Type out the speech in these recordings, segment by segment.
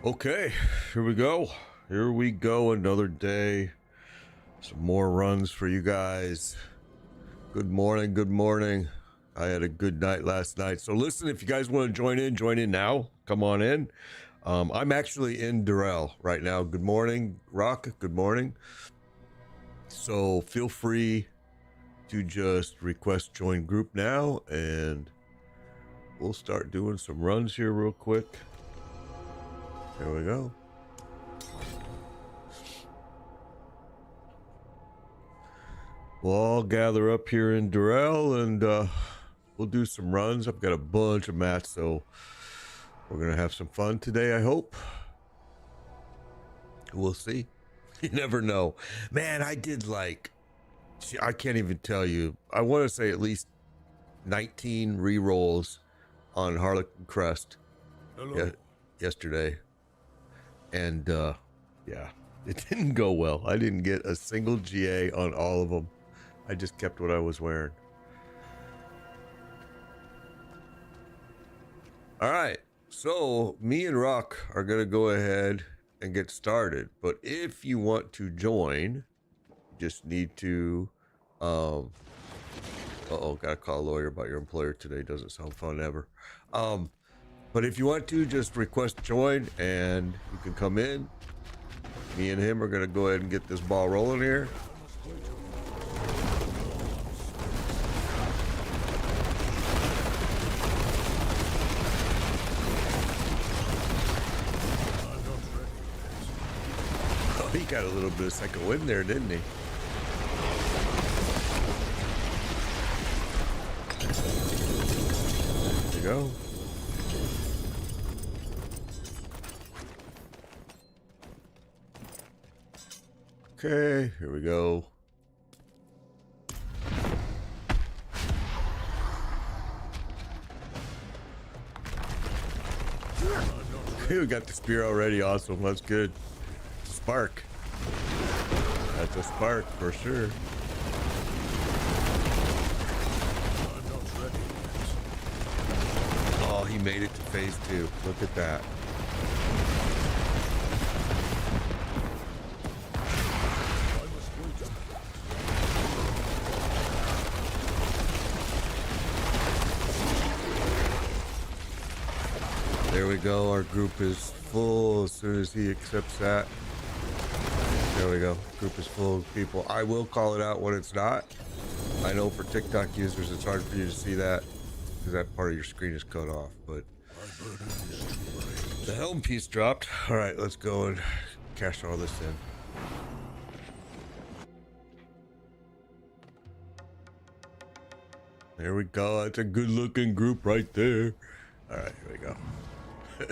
Okay, here we go. Here we go. Another day. Some more runs for you guys. Good morning. Good morning. I had a good night last night. So listen, if you guys want to join in now. Come on in. I'm actually in Durrell right now. Good morning, Rock. Good morning. So feel free to just request join group now, and we'll start doing some runs here real quick. Here we go. We'll all gather up here in Durrell and we'll do some runs. I've got a bunch of mats, so we're gonna have some fun today, I hope. We'll see. You never know. Man, I did I can't even tell you. I want to say at least 19 re-rolls on Harlequin Crest yesterday. And yeah, it didn't go well. I didn't get a single GA on all of them. I just kept what I was wearing. All right, so me and Rock are gonna go ahead and get started. But if you want to join, you just need to gotta call a lawyer about your employer today. Doesn't sound fun ever. But if you want to, just request join and you can come in. Me and him are gonna go ahead and get this ball rolling here. Oh, he got a little bit of second wind there, didn't he? There you go. Okay, here we go. We got the spear already. Awesome. That's good. Spark. That's a spark for sure. Oh, he made it to phase 2. Look at that. There we go. Our group is full as soon as he accepts that. There we go. Group is full of people. I will call it out when it's not. I know for TikTok users it's hard for you to see that because that part of your screen is cut off, but the helm piece dropped. All right, let's go and cash all this in. There we go. That's a good looking group right there. All right, here we go. The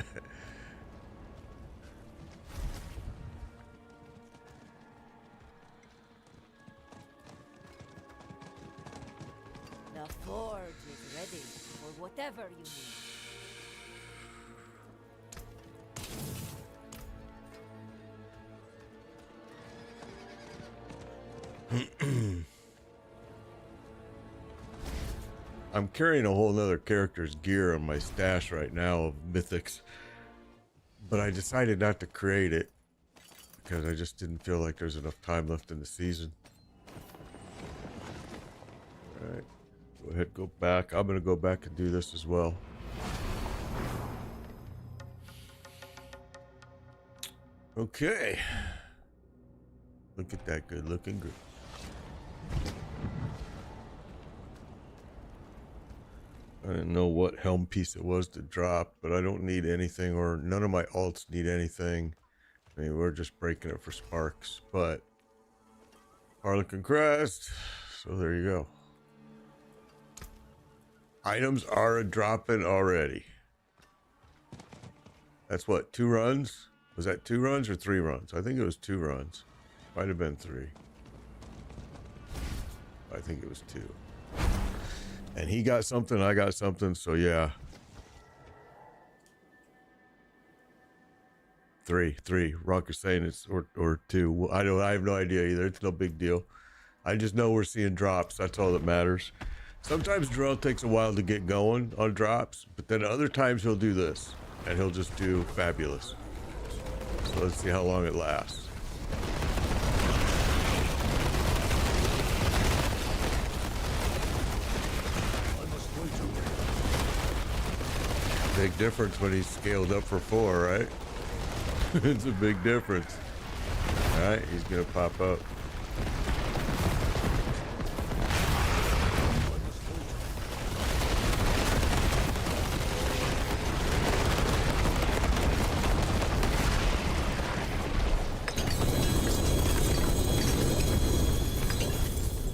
forge is ready for whatever you need. I'm carrying a whole nother character's gear on my stash right now of Mythics, but I decided not to create it because I just didn't feel like there's enough time left in the season. All right, go ahead, go back. I'm gonna go back and do this as well. Okay, look at that good looking group. I didn't know what helm piece it was to drop, but I don't need anything, or none of my alts need anything. I mean, we're just breaking it for sparks, but Harlequin Crest, so there you go. Items are a dropping already. That's what, 2 runs? Was that 2 runs or 3 runs? I think it was 2 runs. Might have been 3. I think it was 2. And he got something, I got something, so yeah. 3. Rock is saying it's or 2. I have no idea either. It's no big deal. I just know we're seeing drops. That's all that matters. Sometimes Drell takes a while to get going on drops, but then other times he'll do this, and he'll just do fabulous. So let's see how long it lasts. Big difference when he's scaled up for 4, right? It's a big difference. All right, he's gonna pop up.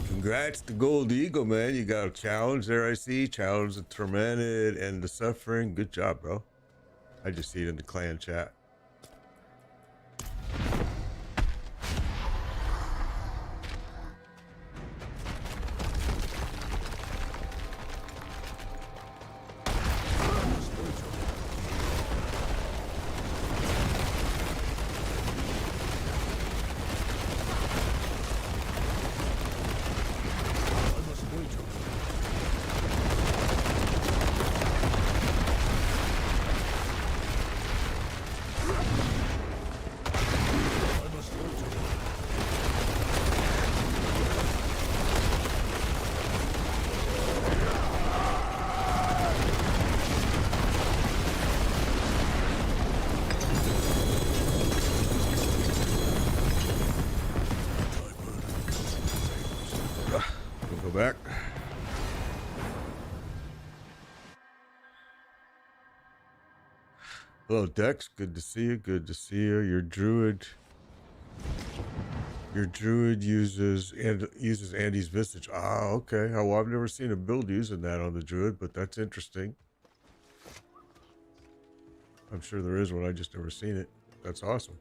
Congrats to Gold Eagle, man. You got a challenge there, I see. Challenge the tormented and the suffering. Good job, bro. I just see it in the clan chat. We'll go back. Hello, Dex. Good to see you. Good to see you. Your druid uses Andy's Visage. Ah, okay. Oh, well, I've never seen a build using that on the druid, but that's interesting. I'm sure there is one. I just never seen it. That's awesome.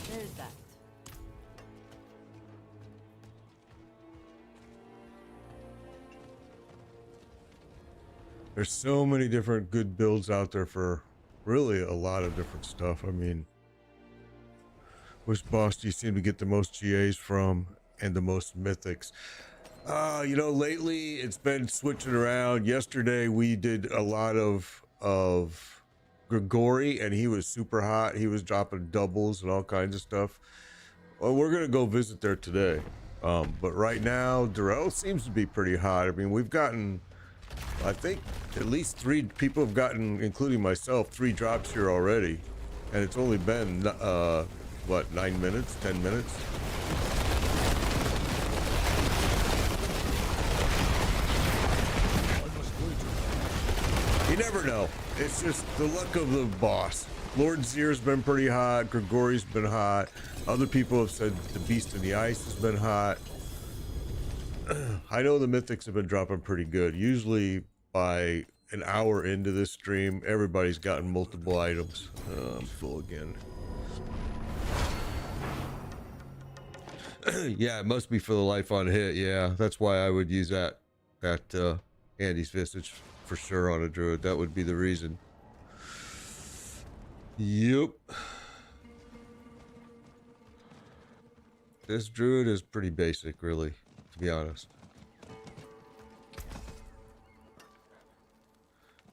There's that. There's so many different good builds out there for really a lot of different stuff. I mean, which boss do you seem to get the most GAs from and the most mythics? You know, lately it's been switching around. Yesterday we did a lot of Grigori, and he was super hot. He was dropping doubles and all kinds of stuff. Well, we're gonna go visit there today. But right now, Darrell seems to be pretty hot. I mean, we've gotten, I think, at least 3 people have gotten, including myself, 3 drops here already, and it's only been what, 9 minutes, 10 minutes. You never know. It's just the luck of the boss. Lord Zier's been pretty hot. Grigori's been hot. Other people have said the Beast in the Ice has been hot. I know the mythics have been dropping pretty good. Usually by an hour into this stream, everybody's gotten multiple items. I'm full again. Yeah, it must be for the life on hit. Yeah, that's why I would use that Andy's Visage for sure on a druid. That would be the reason. Yep. This druid is pretty basic, really, to be honest.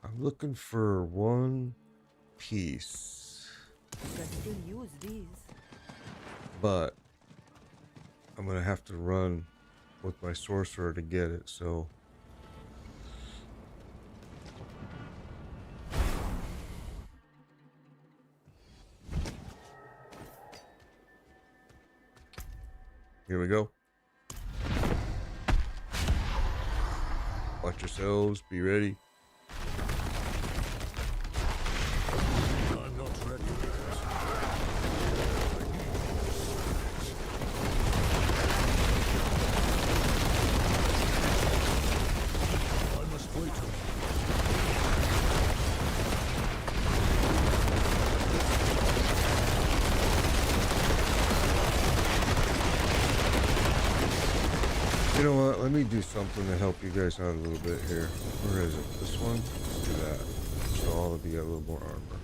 I'm looking for one piece. You can still use these. But I'm gonna have to run with my sorcerer to get it, so here we go. Watch yourselves, be ready. I'm not ready. I must wait. You know what? Let me do something to help you guys out a little bit here. Where is it? This one? Let's do that. So all of you got a little more armor.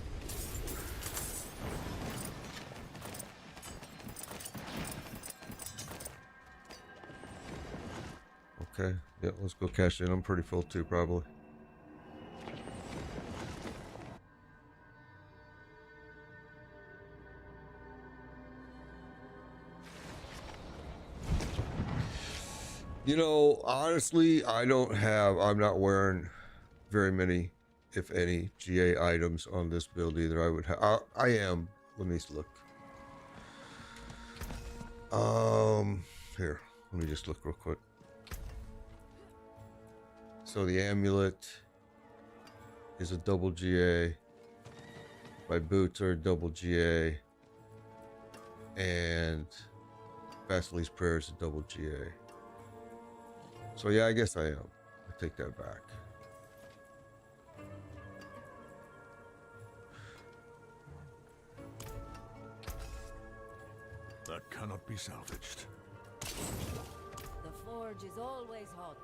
Okay. Yeah, let's go cash in. I'm pretty full too, probably. You know, honestly, I'm not wearing very many, if any, GA items on this build either. I am. Let me look. Here, let me just look real quick. So the amulet is a double GA. My boots are a double GA. And Vasily's Prayer is a double GA. So yeah, I guess I am. I take that back. That cannot be salvaged. The forge is always hot.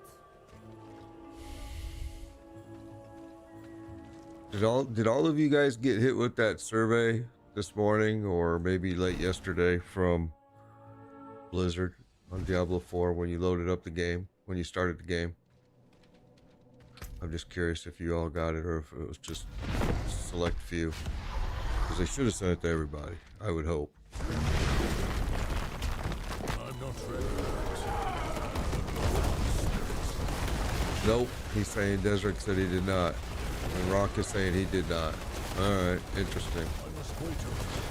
Did all of you guys get hit with that survey this morning or maybe late yesterday from Blizzard on Diablo 4 when you loaded up the game, when you started the game? I'm just curious if you all got it or if it was just a select few. Because they should have sent it to everybody, I would hope. I'm not ready. Nope, he's saying Desric said he did not. And Rock is saying he did not. Alright, interesting. I must wait.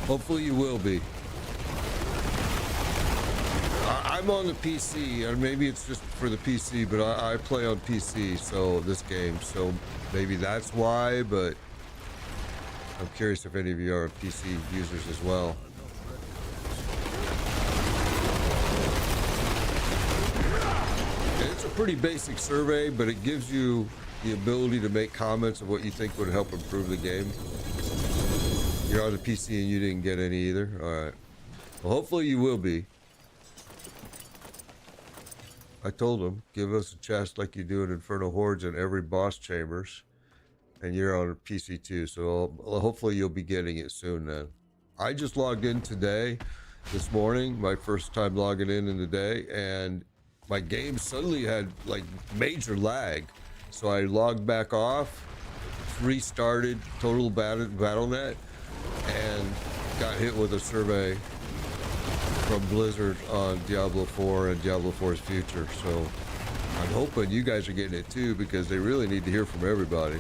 Hopefully you will be. I'm on the PC, and maybe it's just for the PC, but I play on PC, so this game, so maybe that's why, but I'm curious if any of you are PC users as well. And it's a pretty basic survey, but it gives you the ability to make comments of what you think would help improve the game. You're on the PC and you didn't get any either? Alright. Well, hopefully you will be. I told him, give us a chest like you do in Infernal Hordes in every boss chambers. And you're on a PC too, so hopefully you'll be getting it soon then. I just logged in today, this morning, my first time logging in the day, and my game suddenly had like major lag. So I logged back off, restarted Total Battle.net, and got hit with a survey from Blizzard on Diablo 4 and Diablo 4's future. So I'm hoping you guys are getting it too, because they really need to hear from everybody.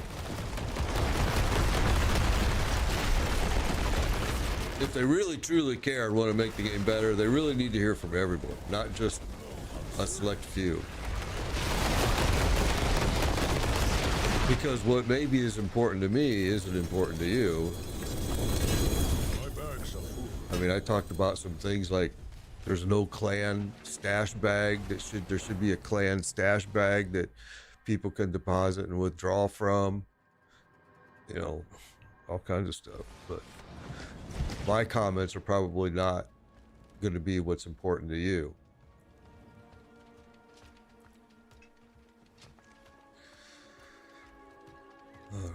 If they really truly care and want to make the game better, they really need to hear from everyone, not just a select few. Because what maybe is important to me isn't important to you. My bags are full. I mean, I talked about some things like there's no clan stash bag. There should be a clan stash bag that people can deposit and withdraw from. You know, all kinds of stuff. But my comments are probably not going to be what's important to you. All right.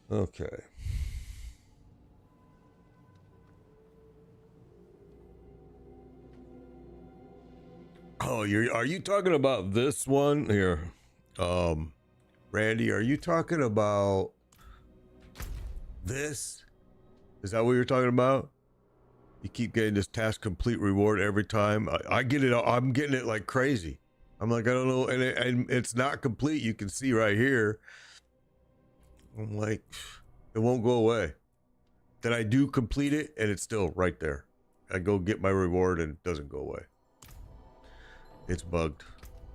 Okay. Oh, are you talking about this one here? Randy, are you talking about this? Is that what you're talking about? You keep getting this task complete reward every time. I get it. I'm getting it like crazy. I'm like, I don't know. And it's not complete. You can see right here. I'm like, it won't go away. Then I do complete it and it's still right there. I go get my reward and it doesn't go away. It's bugged.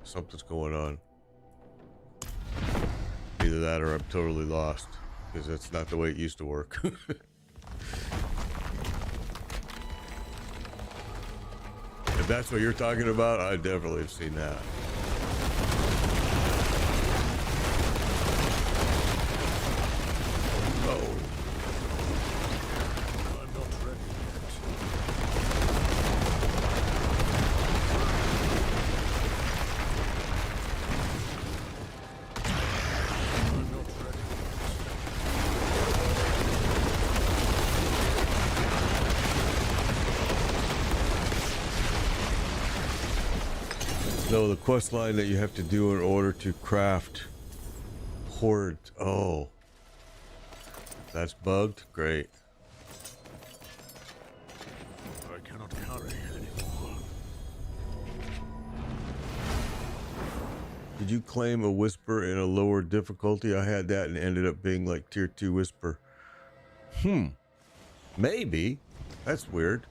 Something's going on. Either that or I'm totally lost, because that's not the way it used to work. If that's what you're talking about, I definitely have seen that. Oh. I'm not ready yet. No, the quest line that you have to do in order to craft horde. Oh, that's bugged. Great. I cannot carry anymore. Did you claim a whisper in a lower difficulty? I had that and ended up being like tier 2 whisper. Maybe. That's weird.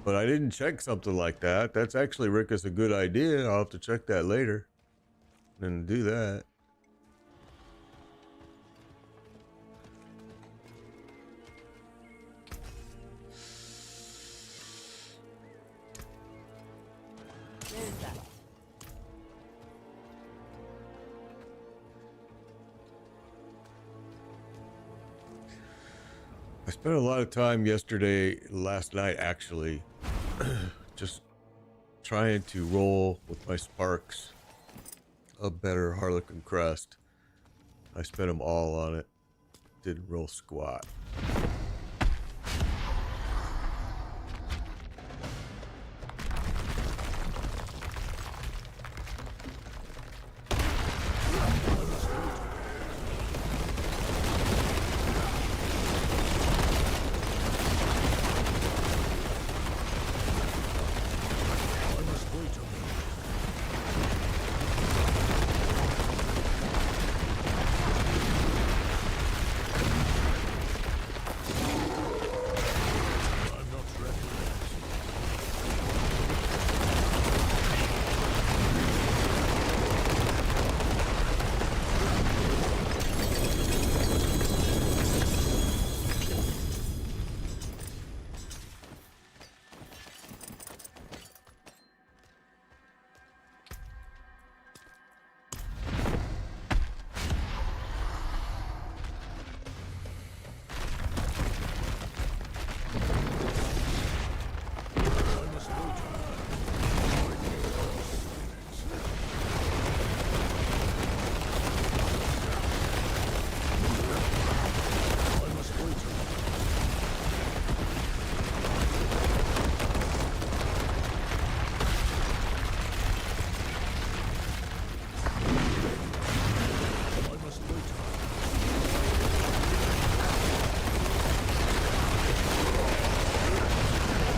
But I didn't check something like that. That's actually, Rick, is a good idea. I'll have to check that later and do that. There's that. I spent a lot of time last night actually, just trying to roll with my sparks a better Harlequin crest. I spent them all on it. Didn't roll squat.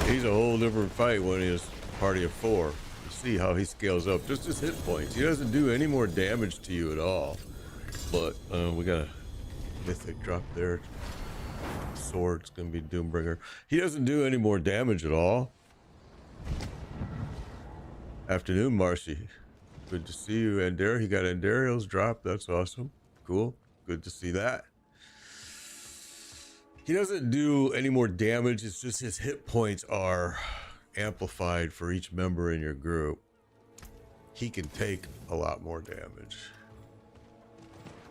He's a whole different fight when he is party of 4. You see how he scales up. Just his hit points. He doesn't do any more damage to you at all. But we got a mythic drop there. Sword's gonna be Doombringer. He doesn't do any more damage at all. Afternoon, Marcy. Good to see you, Andare. He got Andario's drop. That's awesome. Cool. Good to see that. He doesn't do any more damage. It's just his hit points are amplified for each member in your group. He can take a lot more damage.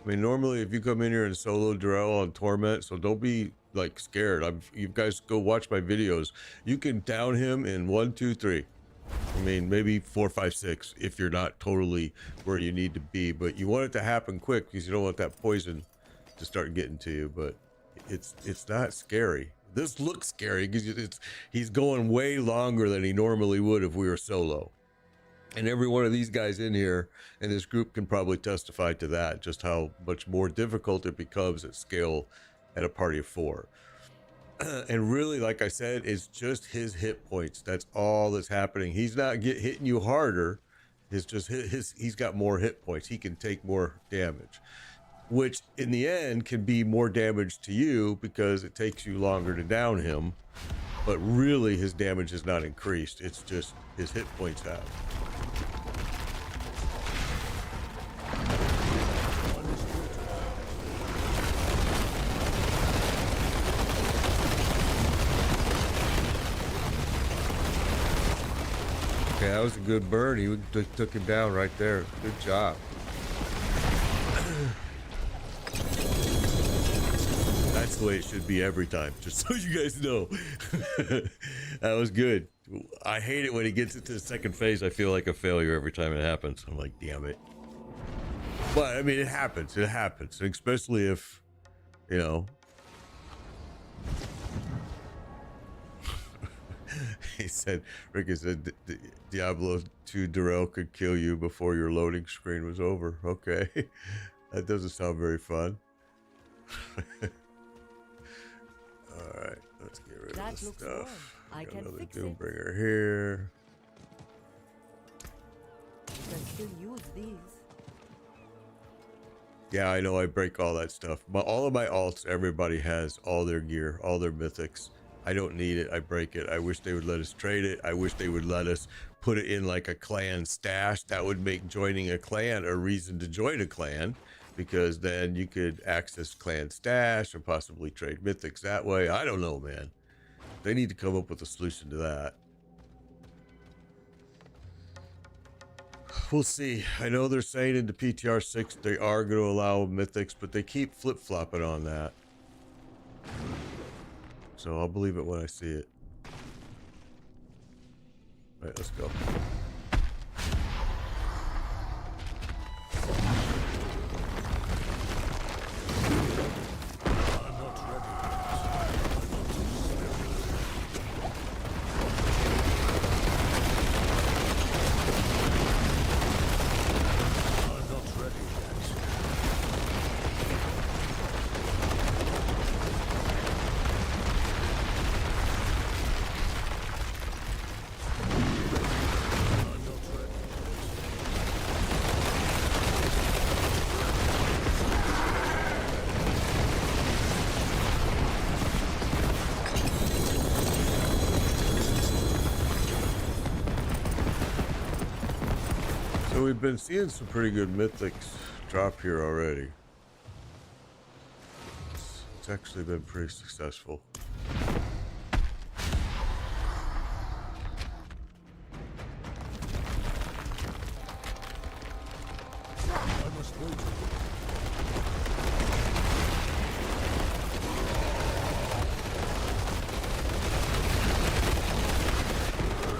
I mean, normally if you come in here and solo Durell on Torment, so don't be like scared. You guys go watch my videos. You can down him in 1, 2, 3. I mean, maybe 4, 5, 6 if you're not totally where you need to be, but you want it to happen quick because you don't want that poison to start getting to you. But it's not scary. This looks scary because he's going way longer than he normally would if we were solo. And every one of these guys in here in this group can probably testify to that, just how much more difficult it becomes at scale at a party of 4. And really, like I said, it's just his hit points. That's all that's happening. He's not hitting you harder. It's just he's got more hit points. He can take more damage, which in the end can be more damage to you because it takes you longer to down him. But really, his damage is not increased. It's just his hit points have. Okay, that was a good burn. He took him down right there. Good job. That's the way it should be every time, just so you guys know. That was good. I hate it when he gets into the second phase. I feel like a failure every time it happens. I'm like, damn it. But I mean, it happens. It happens, especially if, you know, He said, Ricky said, Diablo 2 Darrell could kill you before your loading screen was over. Okay. That doesn't sound very fun. Alright, let's get rid That of this looks stuff. warm. I Got can another fix it. Doombringer here. You can still use these. Yeah, I know I break all that stuff. But all of my alts, everybody has all their gear, all their mythics. I don't need it. I break it. I wish they would let us trade it. I wish they would let us put it in like a clan stash. That would make joining a clan a reason to join a clan, because then you could access clan stash or possibly trade mythics that way. I don't know, man. They need to come up with a solution to that. We'll see. I know they're saying into PTR 6 they are going to allow mythics, but they keep flip-flopping on that. So I'll believe it when I see it. All right, let's go. So we've been seeing some pretty good mythics drop here already. It's actually been pretty successful. I must wait.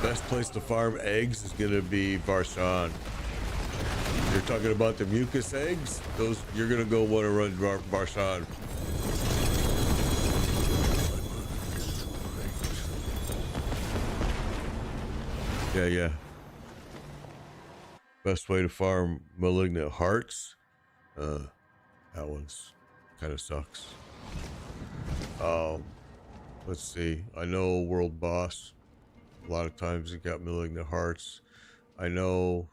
Best place to farm eggs is going to be Barshan. You're talking about the mucus eggs? Those you're going to go want to run Barshan. Yeah. Best way to farm malignant hearts? That one's kind of sucks. Let's see. I know world boss. A lot of times you got malignant hearts. I know.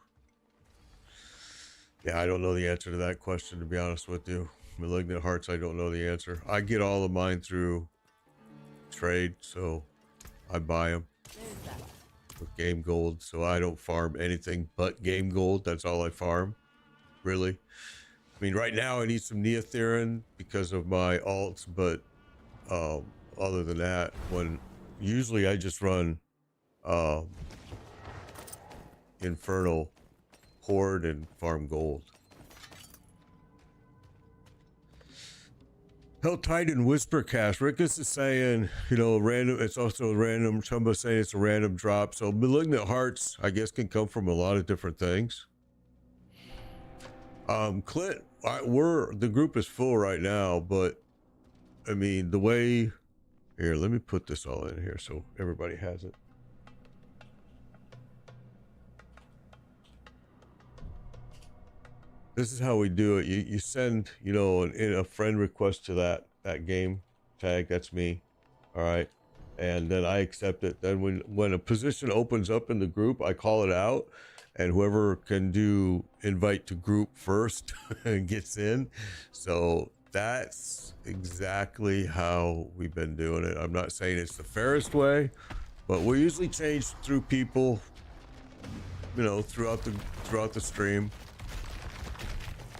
Yeah, I don't know the answer to that question, to be honest with you. Malignant hearts, I don't know the answer. I get all of mine through trade, so I buy them There's that. with game gold. So I don't farm anything but game gold. That's all I farm, really. I mean, right now I need some Neotherin because of my alts, but other than that, usually I just run Infernal Horde and farm gold. Hell Titan Whispercast. Rickus is saying, random. It's also a random. Chumba saying it's a random drop. So malignant hearts, I guess, can come from a lot of different things. Clint, the group is full right now, but I mean the way. Here, let me put this all in here so everybody has it. This is how we do it. You send, in a friend request to that game tag. That's me. All right. And then I accept it. Then when a position opens up in the group, I call it out, and whoever can do invite to group first gets in. So that's exactly how we've been doing it. I'm not saying it's the fairest way, but we usually change through people, throughout the stream.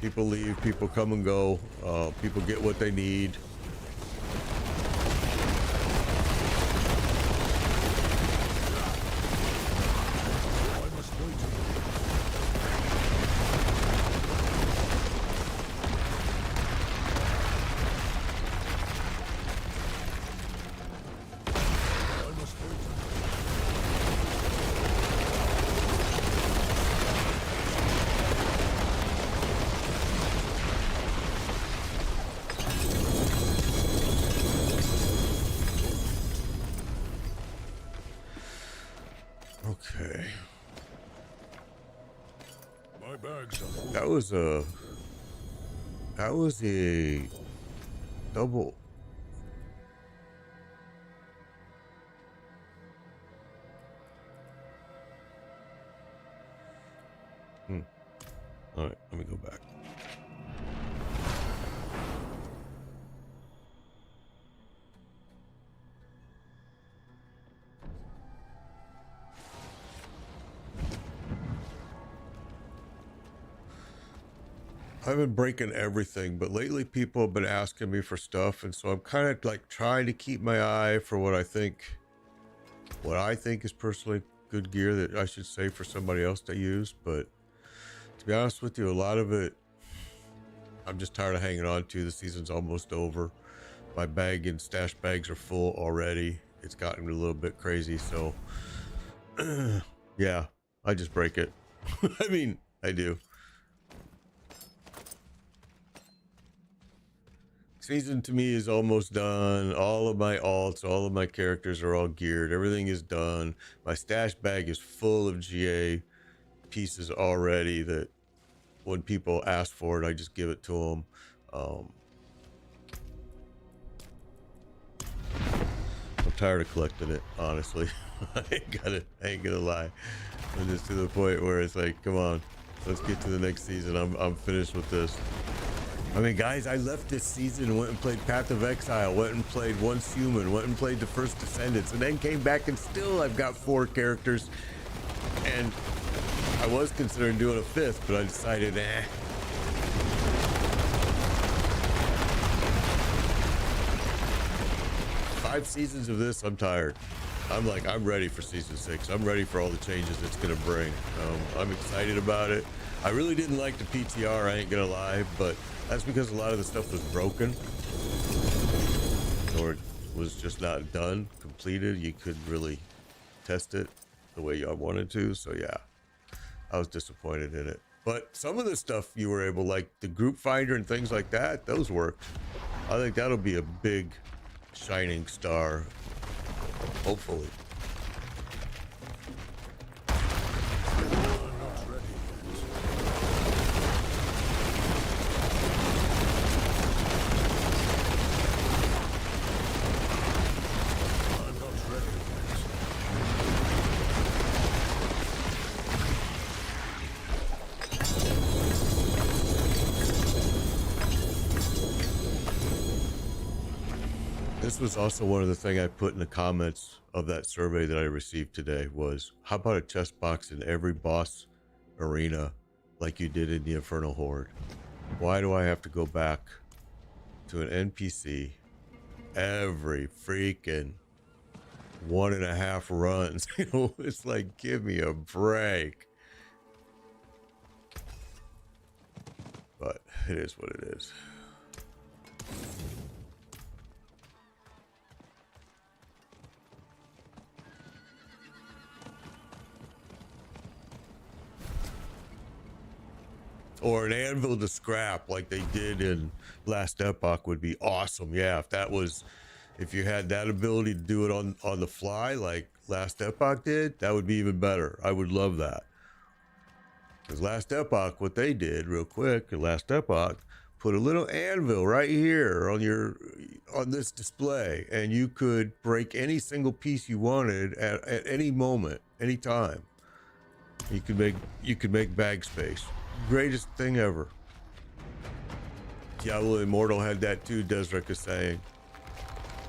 People leave, people come and go, people get what they need. Okay. My bags are full. That was a double. All right, let me go back. I've been breaking everything, but lately people have been asking me for stuff, and so I'm kind of like trying to keep my eye for what I think is personally good gear that I should save for somebody else to use. But to be honest with you, a lot of it I'm just tired of hanging on to. The season's almost over. My bag and stash bags are full already. It's gotten a little bit crazy, so yeah, I just break it. I mean, I do. Season to me is almost done. All of my alts, all of my characters are all geared. Everything is done. My stash bag is full of GA pieces already that when people ask for it, I just give it to them. I'm tired of collecting it, honestly. I ain't gonna lie. I'm just to the point where it's like, come on, let's get to the next season. I'm finished with this. I mean, guys, I left this season and went and played Path of Exile, went and played Once Human, went and played The First Descendants, and then came back and still I've got 4 characters. And I was considering doing a 5th, but I decided, 5 seasons of this, I'm tired. I'm ready for season 6. I'm ready for all the changes it's gonna bring. I'm excited about it. I really didn't like the PTR, I ain't gonna lie, but that's because a lot of the stuff was broken or it was just not done, completed. You couldn't really test it the way I wanted to. So yeah, I was disappointed in it. But some of the stuff you were able, like the group finder and things like that, those worked. I think that'll be a big shining star, hopefully. This was also one of the things I put in the comments of that survey that I received today was, how about a chest box in every boss arena like you did in the Infernal Horde? Why do I have to go back to an NPC every freaking 1.5 runs? You know, it's like, give me a break. But it is what it is. Or an anvil to scrap like they did in Last Epoch would be awesome. Yeah, if you had that ability to do it on the fly like Last Epoch did, that would be even better. I would love that. Because Last Epoch, what they did real quick in Last Epoch, put a little anvil right here on this display, and you could break any single piece you wanted at any moment, any time. You could make bag space. Greatest thing ever. Diablo Immortal had that too, Desrek is saying.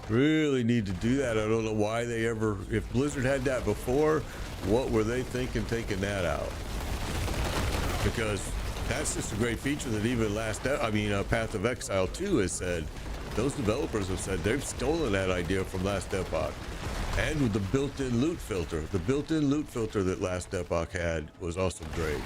Really need to do that. I don't know why they ever, if Blizzard had that before, what were they thinking taking that out? Because that's just a great feature that even Path of Exile 2 has said, those developers have said they've stolen that idea from Last Epoch. And with the built-in loot filter. The built-in loot filter that Last Epoch had was also great.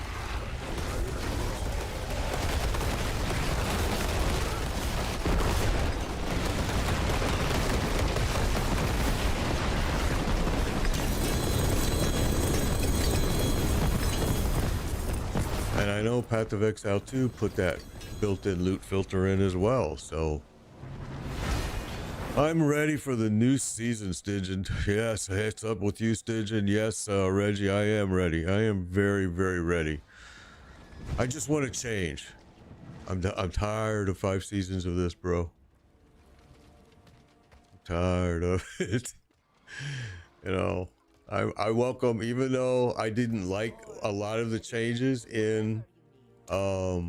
And I know Path of Exile 2 put that built-in loot filter in as well, so I'm ready for the new season, Stygian. Yes, it's up with you, Stygian. Yes, Reggie, I am ready. I am very, very ready. I just want to change. I'm tired of 5 seasons of this, bro. I'm tired of it. You know, I welcome, even though I didn't like a lot of the changes in the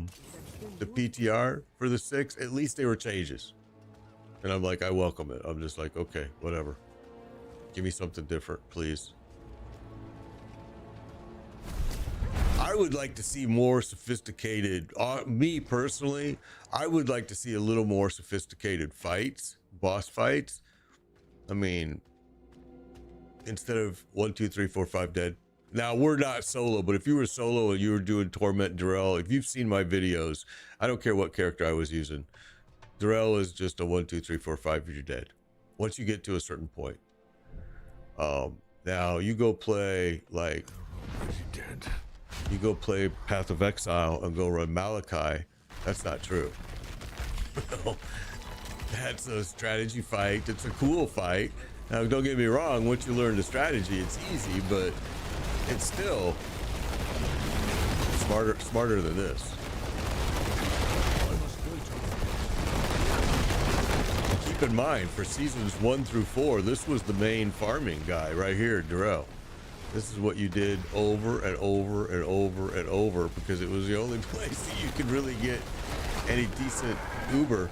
PTR for the 6, at least they were changes. And I'm like, I welcome it. I'm just like, okay, whatever. Give me something different, please. I would like to see more sophisticated, me personally, I would like to see a little more sophisticated fights, boss fights. I mean, instead of 1, 2, 3, 4, 5 dead. Now, we're not solo, but if you were solo and you were doing Torment Darrell, if you've seen my videos, I don't care what character I was using. Darrell is just a 1, 2, 3, 4, 5, you're dead. Once you get to a certain point. Now, you go play, like, you go play Path of Exile and go run Malachi, that's not true. That's a strategy fight. It's a cool fight. Now, don't get me wrong, once you learn the strategy, it's easy, but it's still smarter than this. Keep in mind, for seasons 1 through 4, this was the main farming guy right here, Darrell. This is what you did over and over and over and over because it was the only place that you could really get any decent Uber.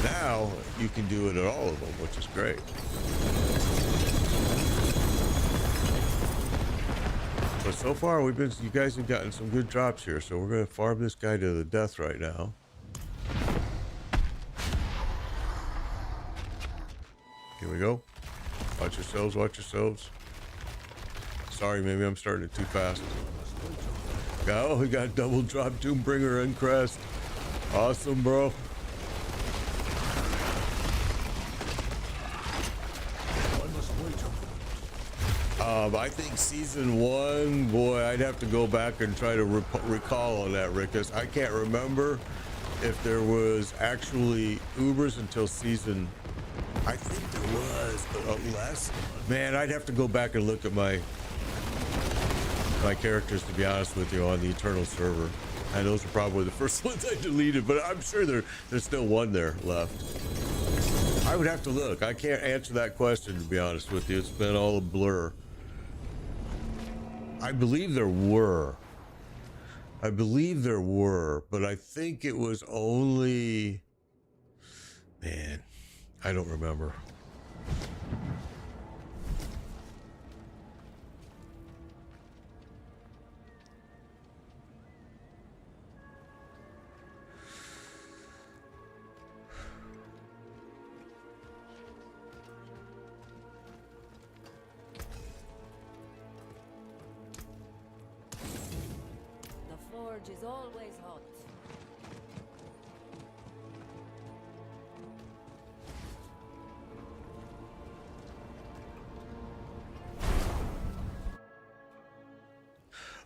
Now you can do it at all of them, which is great. But so far you guys have gotten some good drops here, so we're gonna farm this guy to the death right now. Here we go. Watch yourselves, watch yourselves. Sorry, maybe I'm starting it too fast. Oh, we got double drop Doombringer and Crest. Awesome, bro. I think season 1, boy, I'd have to go back and try to recall on that, Rickus. I can't remember if there was actually Ubers until season. I think there was, but less. Man, I'd have to go back and look at my characters, to be honest with you, on the Eternal server. And those are probably the first ones I deleted, but I'm sure there's still one there left. I would have to look. I can't answer that question, to be honest with you. It's been all a blur. I believe there were. But I think it was only... Man, I don't remember. Is always hot.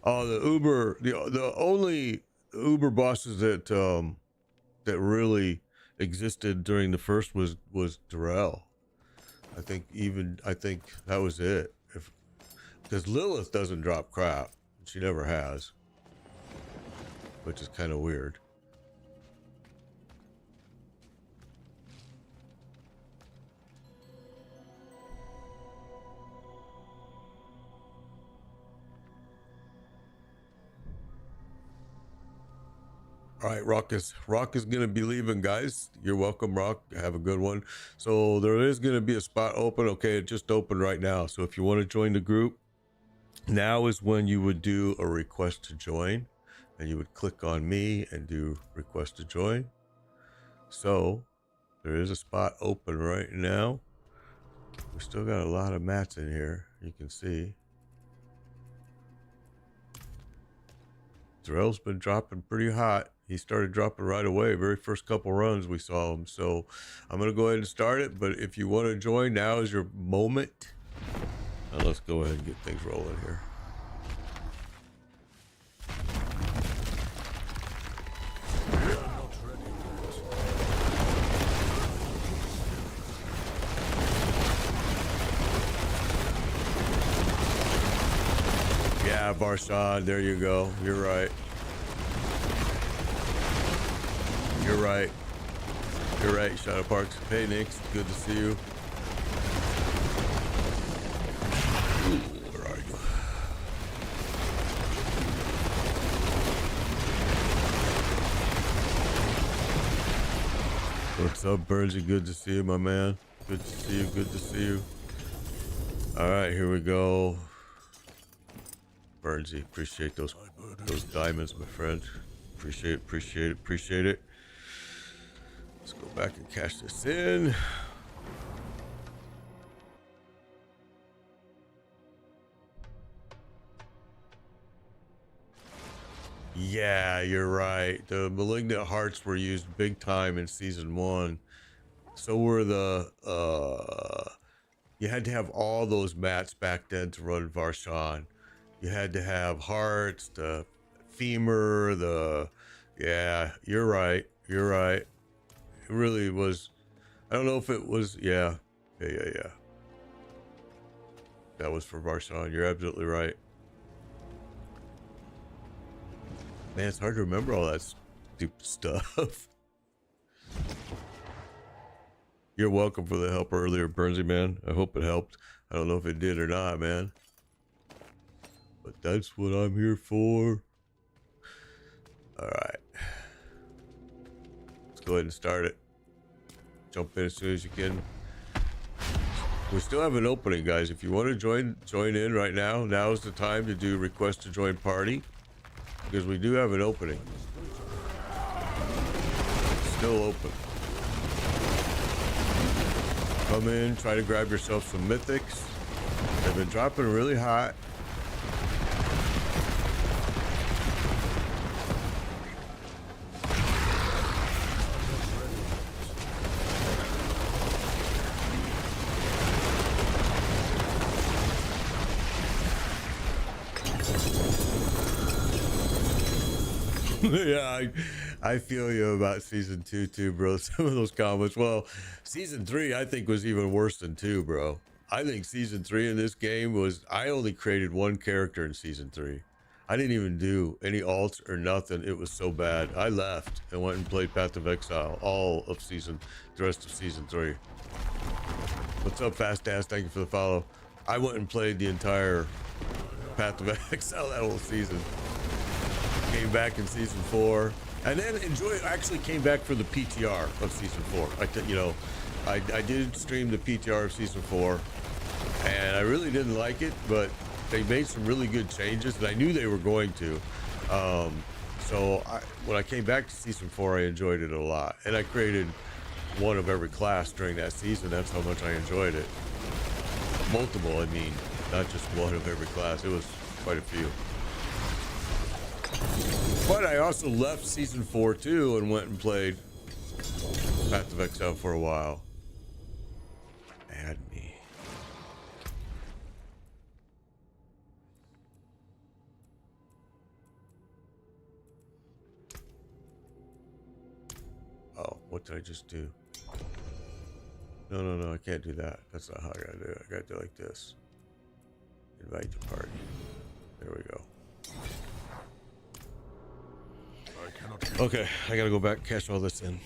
The Uber, the only Uber bosses that that really existed during the first was Darrell. I think that was it. Because Lilith doesn't drop crap. She never has. Which is kind of weird. All right, Rock is gonna be leaving, guys. You're welcome, Rock. Have a good one. So there is gonna be a spot open. Okay, it just opened right now. So if you want to join the group, now is when you would do a request to join. And you would click on me and do request to join. So there is a spot open right now. We still got a lot of mats in here, you can see. Darrell's been dropping pretty hot. He started dropping right away. Very first couple runs we saw him. So I'm gonna go ahead and start it. But if you want to join, now is your moment. Now let's go ahead and get things rolling here. Yeah, Barshan, there you go. You're right. You're right. You're right, Shadow Parks. Hey, Nix, good to see you. Ooh, where are you? What's up, Bernsey? Good to see you, my man. Good to see you. Good to see you. All right, here we go. Bernsey, appreciate those diamonds, my friend. Appreciate it. Let's go back and cash this in. Yeah, you're right. The malignant hearts were used big time in season 1. So were the you had to have all those mats back then to run Varshan. You had to have hearts, the femur, yeah, you're right. You're right. It really was. I don't know if it was. Yeah. That was for Varshan. You're absolutely right. Man, it's hard to remember all that stupid stuff. You're welcome for the help earlier, Bernsey, man. I hope it helped. I don't know if it did or not, man. But that's what I'm here for. All right. Let's go ahead and start it. Jump in as soon as you can. We still have an opening, guys. If you want to join in right now, now is the time to do request to join party. Because we do have an opening. It's still open. Come in, try to grab yourself some mythics. They've been dropping really hot. Yeah, I feel you about season 2 too, bro. Some of those comments. Well, season 3 I think was even worse than 2, bro. I think season 3 in this game was, I only created one character in season 3. I didn't even do any alts or nothing. It was so bad. I left and went and played Path of Exile all of the rest of season 3. What's up, Fast Ass? Thank you for the follow. I went and played the entire Path of Exile that whole season. Came back in season 4, and then actually came back for the PTR of season 4. I did stream the PTR of season 4, and I really didn't like it, but they made some really good changes, and I knew they were going to. So when I came back to season 4, I enjoyed it a lot, and I created one of every class during that season. That's how much I enjoyed it. Multiple, I mean, not just one of every class. It was quite a few. But I also left season 4 too and went and played Path of Exile for a while. Add me. Oh, what did I just do? No, I can't do that. That's not how I gotta do it. I gotta do it like this. Invite to party. There we go. Okay, I gotta go back and cash all this in.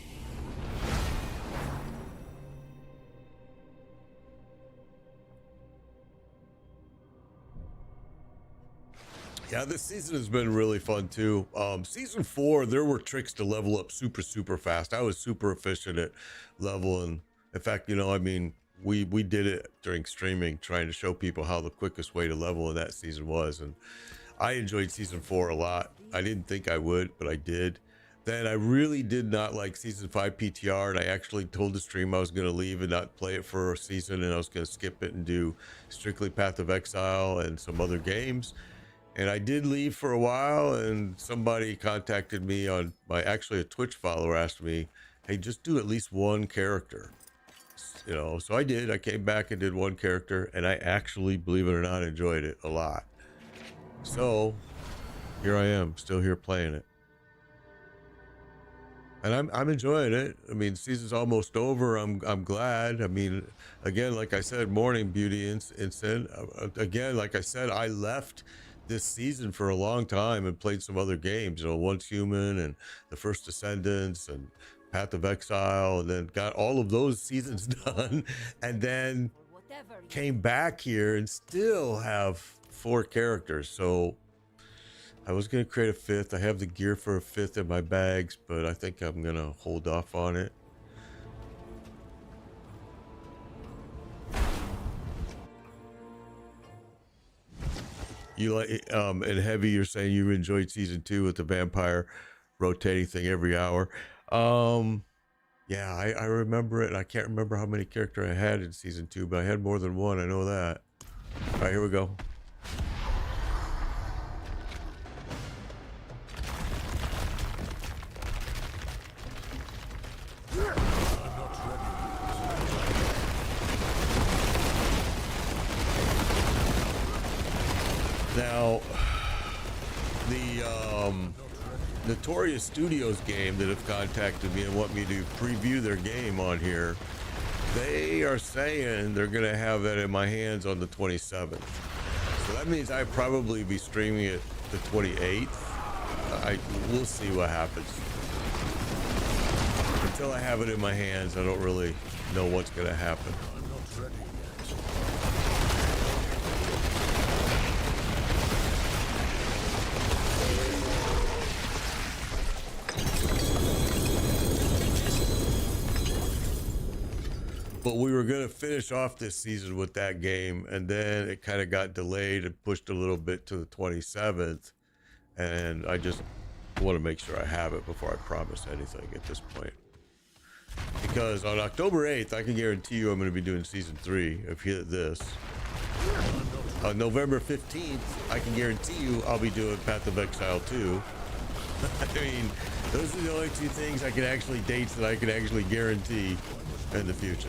Yeah, this season has been really fun too. Season 4, there were tricks to level up super fast. I was super efficient at leveling. In fact, we did it during streaming, trying to show people how the quickest way to level in that season was, and I enjoyed season 4 a lot. I didn't think I would, but I did. Then I really did not like season 5 PTR, and I actually told the stream I was going to leave and not play it for a season, and I was going to skip it and do strictly Path of Exile and some other games. And I did leave for a while, and somebody contacted me on actually a Twitch follower asked me, hey, just do at least one character. So I did. I came back and did one character, and I actually, believe it or not, enjoyed it a lot. So here I am, still here playing it. And I'm enjoying it. I mean, season's almost over. I'm glad. I mean, again, like I said, morning Beauty and Sin. Again, like I said, I left this season for a long time and played some other games, you know, Once Human and The First Descendants and Path of Exile, and then got all of those seasons done, and then For whatever you came back here and still have 4 characters. So I was going to create a 5th. I have the gear for a 5th in my bags, but I think I'm going to hold off on it. You like, and Heavy, you're saying you enjoyed season 2 with the vampire rotating thing every hour. Yeah, I remember it. I can't remember how many characters I had in season 2, but I had more than one. I know that. All right, here we go. Now, the Notorious Studios game that have contacted me and want me to preview their game on here, they are saying they're going to have that in my hands on the 27th. So that means I'd probably be streaming it the 28th. We'll see what happens. Until I have it in my hands, I don't really know what's going to happen. But we were going to finish off this season with that game, and then it kind of got delayed and pushed a little bit to the 27th. And I just want to make sure I have it before I promise anything at this point. Because on October 8th, I can guarantee you I'm going to be doing season 3 if you hit this. On November 15th, I can guarantee you I'll be doing Path of Exile 2. I mean, those are the only 2 things I can actually, dates that I can actually guarantee in the future.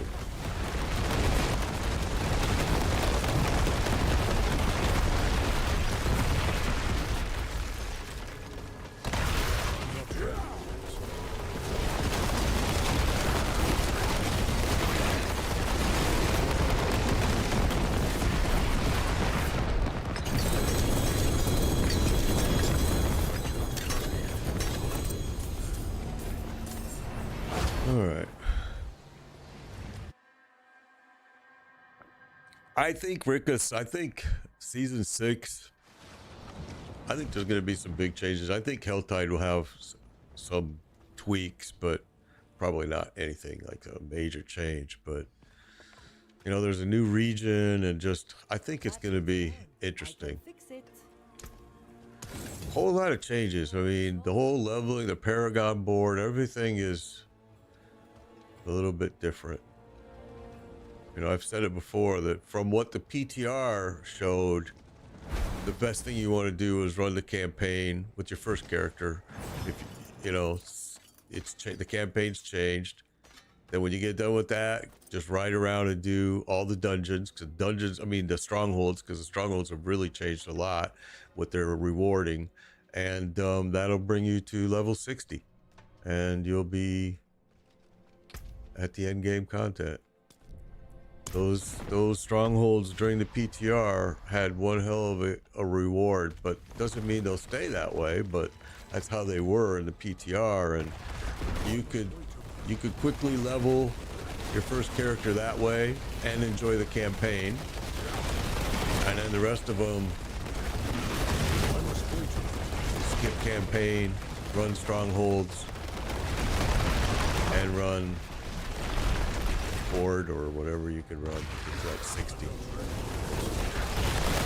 All right. I think Rickus, I think season 6, I think there's going to be some big changes. I think Helltide will have some tweaks, but probably not anything like a major change. But, you know, there's a new region and just, I think it's going to be interesting. fix it. Whole lot of changes. I mean, the whole leveling, the Paragon board, everything is a little bit different. You know, I've said it before that from what the PTR showed, the best thing you want to do is run the campaign with your first character. If you know, the campaign's changed. Then when you get done with that, just ride around and do all the dungeons. Because dungeons, I mean the strongholds, because the strongholds have really changed a lot with their rewarding, and that'll bring you to level 60, and you'll be at the end game content. Those strongholds during the PTR had one hell of a reward, but doesn't mean they'll stay that way. But that's how they were in the PTR, and you could quickly level your first character that way and enjoy the campaign, and then the rest of them skip campaign, run strongholds, and run board or whatever you can run to that 60.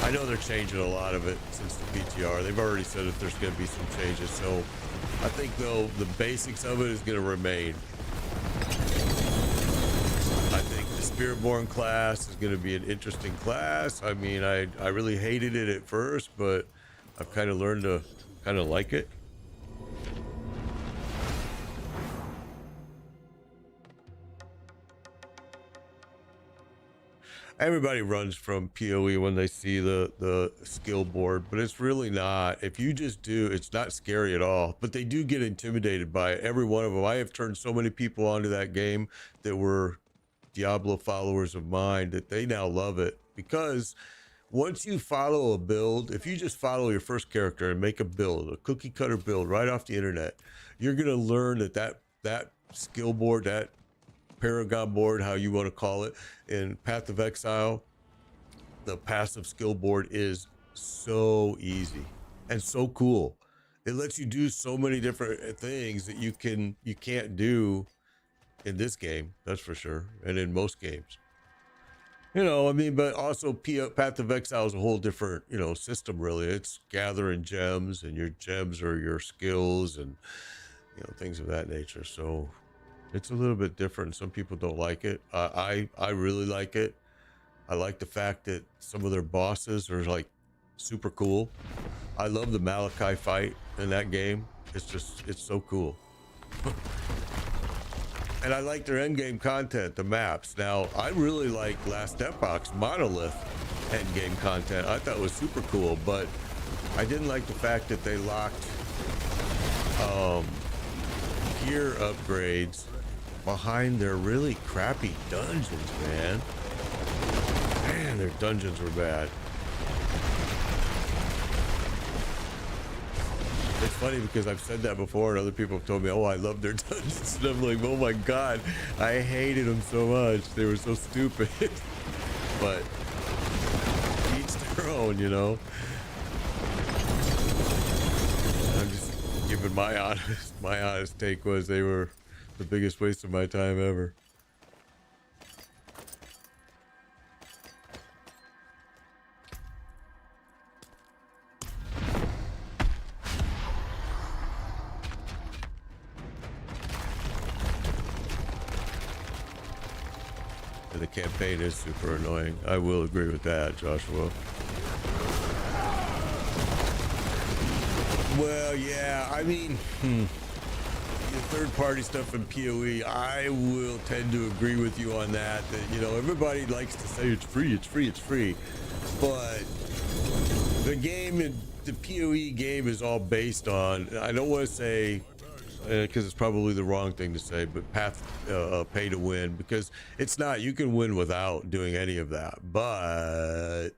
I know they're changing a lot of it since the PTR. They've already said if there's going to be some changes, so I think though the basics of it is going to remain. I think the Spiritborn class is going to be an interesting class. I mean, I really hated it at first, but I've kind of learned to kind of like it. Everybody runs from PoE when they see the skill board, but it's really not. If you just do, it's not scary at all, but they do get intimidated by it. Every one of them. I have turned so many people onto that game that were Diablo followers of mine that they now love it, because once you follow a build, if you just follow your first character and make a build, a cookie cutter build right off the internet, you're going to learn that skill board, that Paragon board, how you want to call it, in Path of Exile, the passive skill board is so easy and so cool. It lets you do so many different things that you can't do in this game, that's for sure, and in most games. You know, I mean, but also Path of Exile is a whole different, you know, system, really. It's gathering gems, and your gems are your skills and, you know, things of that nature. So it's a little bit different. Some people don't like it. I really like it. I like the fact that some of their bosses are like super cool. I love the Malachi fight in that game. It's so cool. And I like their endgame content, the maps. Now, I really like Last Epoch's Monolith endgame content. I thought it was super cool, but I didn't like the fact that they locked gear upgrades behind their really crappy dungeons, man. Man, their dungeons were bad. It's funny because I've said that before and other people have told me, oh, I love their dungeons. And I'm like, oh my God, I hated them so much. They were so stupid. But each their own, you know. I'm just giving my honest take was they were the biggest waste of my time ever. The campaign is super annoying. I will agree with that, Joshua. Well, yeah, I mean, the third-party stuff in PoE, I will tend to agree with you on that. That, you know, everybody likes to say it's free, it's free, it's free, but the game, the PoE game, is all based on. I don't want to say, because it's probably the wrong thing to say, but pay to win, because it's not. You can win without doing any of that, but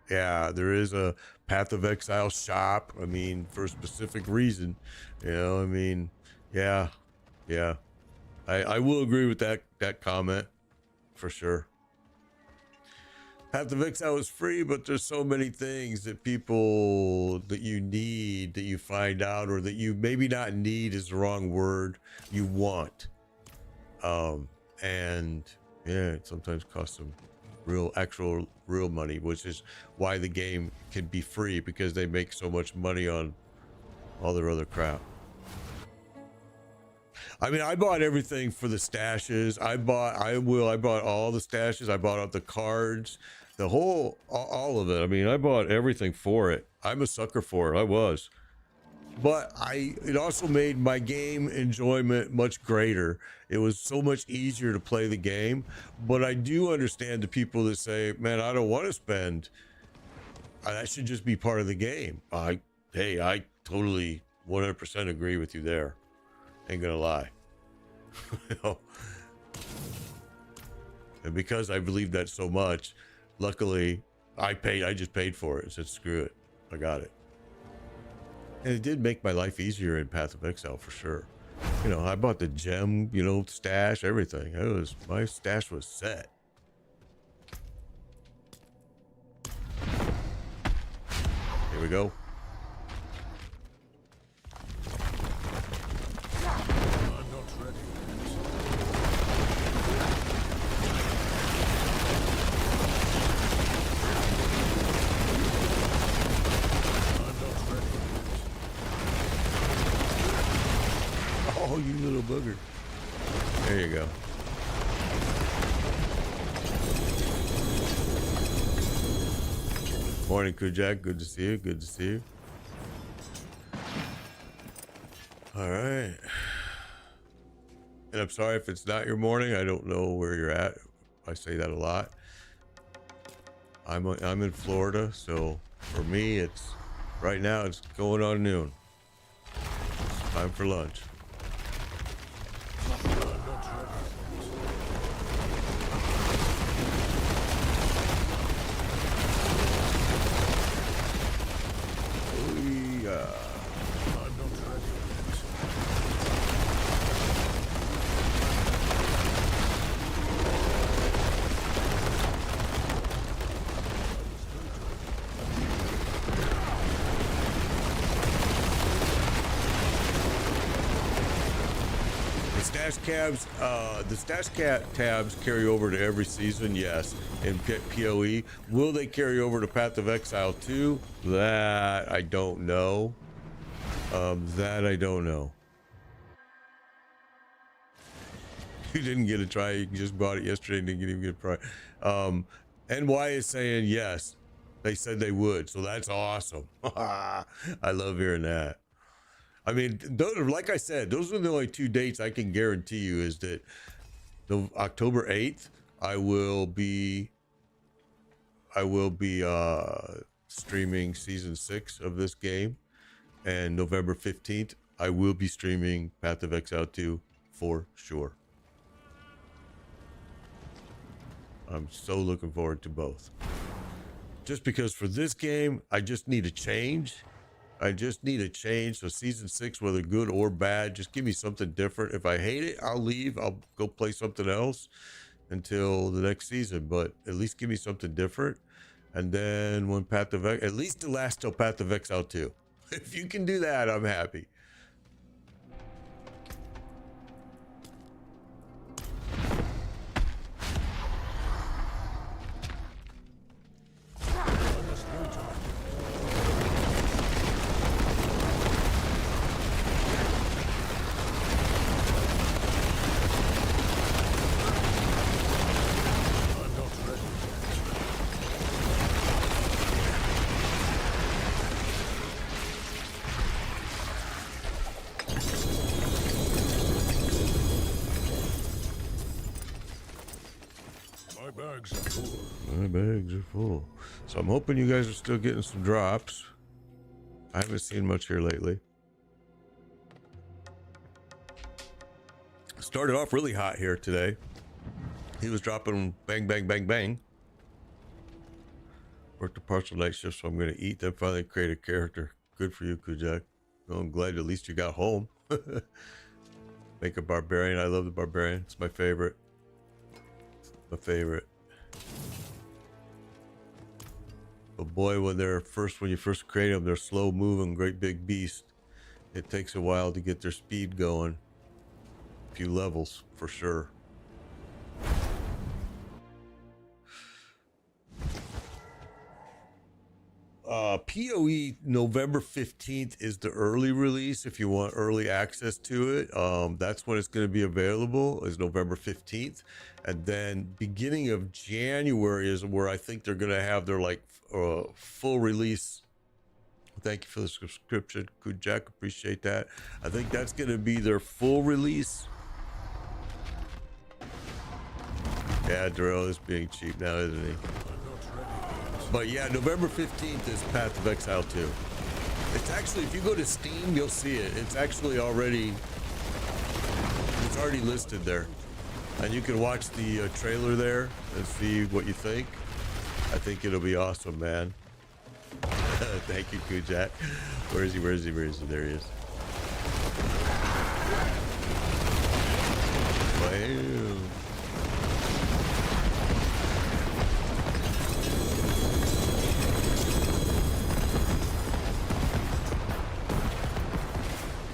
yeah, there is a Path of Exile shop. I mean, for a specific reason, you know. I mean, yeah, I will agree with that comment for sure. Path of Exile is free, but there's so many things that you need, that you find out, or that you maybe not need is the wrong word, you want. And yeah, it sometimes costs some real money, which is why the game can be free, because they make so much money on all their other crap. I mean, I bought everything for the stashes. I bought all the stashes. I bought all the cards, all of it. I mean, I bought everything for it. I'm a sucker for it. I was. But it also made my game enjoyment much greater. It was so much easier to play the game. But I do understand the people that say, man, I don't want to spend. That should just be part of the game. I totally 100% agree with you there. Ain't gonna lie. You know? And because I believe that so much, luckily I just paid for it. I said, screw it, I got it. And it did make my life easier in Path of Exile for sure. You know, I bought the gem, you know, stash, everything. My stash was set. Here we go. Oh, you little booger. There you go. Morning, Kujak. Good to see you. Good to see you. All right. And I'm sorry if it's not your morning. I don't know where you're at. I say that a lot. I'm in Florida, so for me, it's right now. It's going on noon. It's time for lunch. tabs carry over to every season, yes. In PoE, will they carry over to Path of Exile too? That I don't know. That I don't know. You didn't get a try. You just bought it yesterday and didn't even get a try. NY is saying yes. They said they would, so that's awesome. I love hearing that. I mean, like I said, those are the only two dates I can guarantee you is that the October 8th, I will be streaming season 6 of this game, and November 15th, I will be streaming Path of Exile 2 for sure. I'm so looking forward to both. Just because for this game, I just need a change. So season 6, whether good or bad, just give me something different. If I hate it, I'll leave. I'll go play something else until the next season, but at least give me something different. And then when Path of Exile, at least to last till Path of Exile 2. If you can do that, I'm happy. My bags are full. So I'm hoping you guys are still getting some drops. I haven't seen much here lately. Started off really hot here today. He was dropping bang, bang, bang, bang. Worked a partial night shift, so I'm going to eat, then finally create a character. Good for you, Kujak. Well, I'm glad at least you got home. Make a barbarian. I love the barbarian. It's my favorite. My favorite. But boy, when you first create them, they're slow moving, great big beast. It takes a while to get their speed going. A few levels for sure. PoE November 15th is the early release if you want early access to it. That's when it's going to be available, is November 15th. And then beginning of January is where I think they're going to have their full release. Thank you for the subscription, Kujak. Appreciate that. I think that's going to be their full release. Yeah, Darrell is being cheap now, isn't he? But yeah, November 15th is Path of Exile 2. It's actually, if you go to Steam, you'll see it. It's actually already listed there. And you can watch the trailer there and see what you think. I think it'll be awesome, man. Thank you, Kujak. Where is he? There he is. Wow.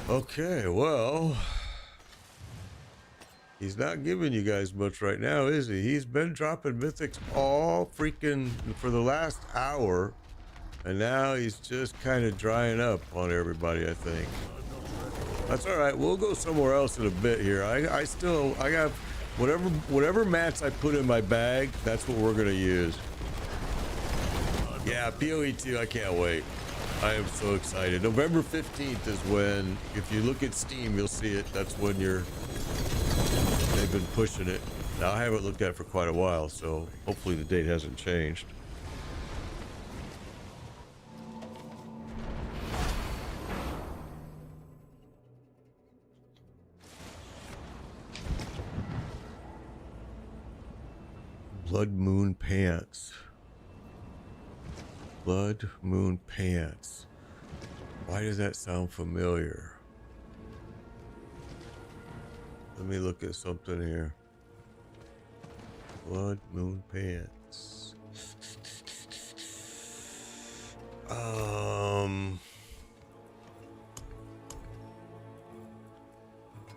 Okay, well, he's not giving you guys much right now, is he? He's been dropping mythics all freaking for the last hour, and now he's just kind of drying up on everybody, I think. That's all right. We'll go somewhere else in a bit here. I got whatever mats I put in my bag, that's what we're going to use. Yeah, PoE 2, I can't wait. I am so excited. November 15th is when, if you look at Steam, you'll see it. That's when they've been pushing it. Now, I haven't looked at it for quite a while, so hopefully the date hasn't changed. Blood Moon Pants. Blood Moon Pants. Why does that sound familiar? Let me look at something here. Blood Moon Pants.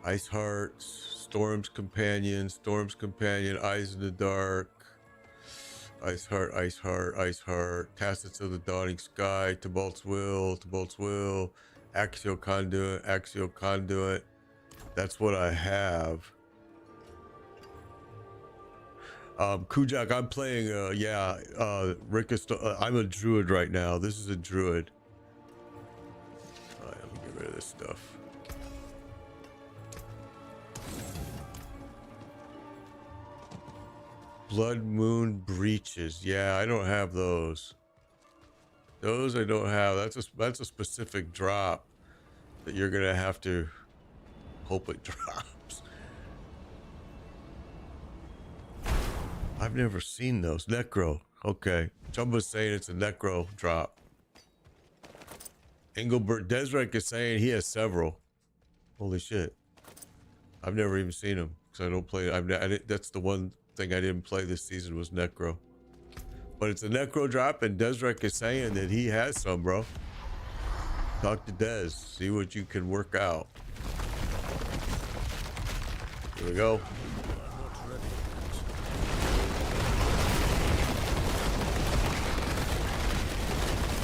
Ice Hearts, Storm's Companion, Eyes in the Dark, Ice Heart, Ice Heart, Ice Heart, Tacits of the Dawning Sky, Tybalt's Will, Axial Conduit. That's what I have. Kujak, I'm playing, Rick is I'm a druid right now. This is a druid. All right, let me get rid of this stuff. Blood Moon Breaches. Yeah, I don't have those. Those I don't have. That's a specific drop that you're gonna have to hope it drops. I've never seen those. Necro. Okay. Jumba's saying it's a Necro drop. Engelbert Desrek is saying he has several. Holy shit. I've never even seen them because I don't play. That's the one thing I didn't play this season was Necro. But it's a Necro drop, and Desrek is saying that he has some, bro. Talk to Des. See what you can work out. Here we go.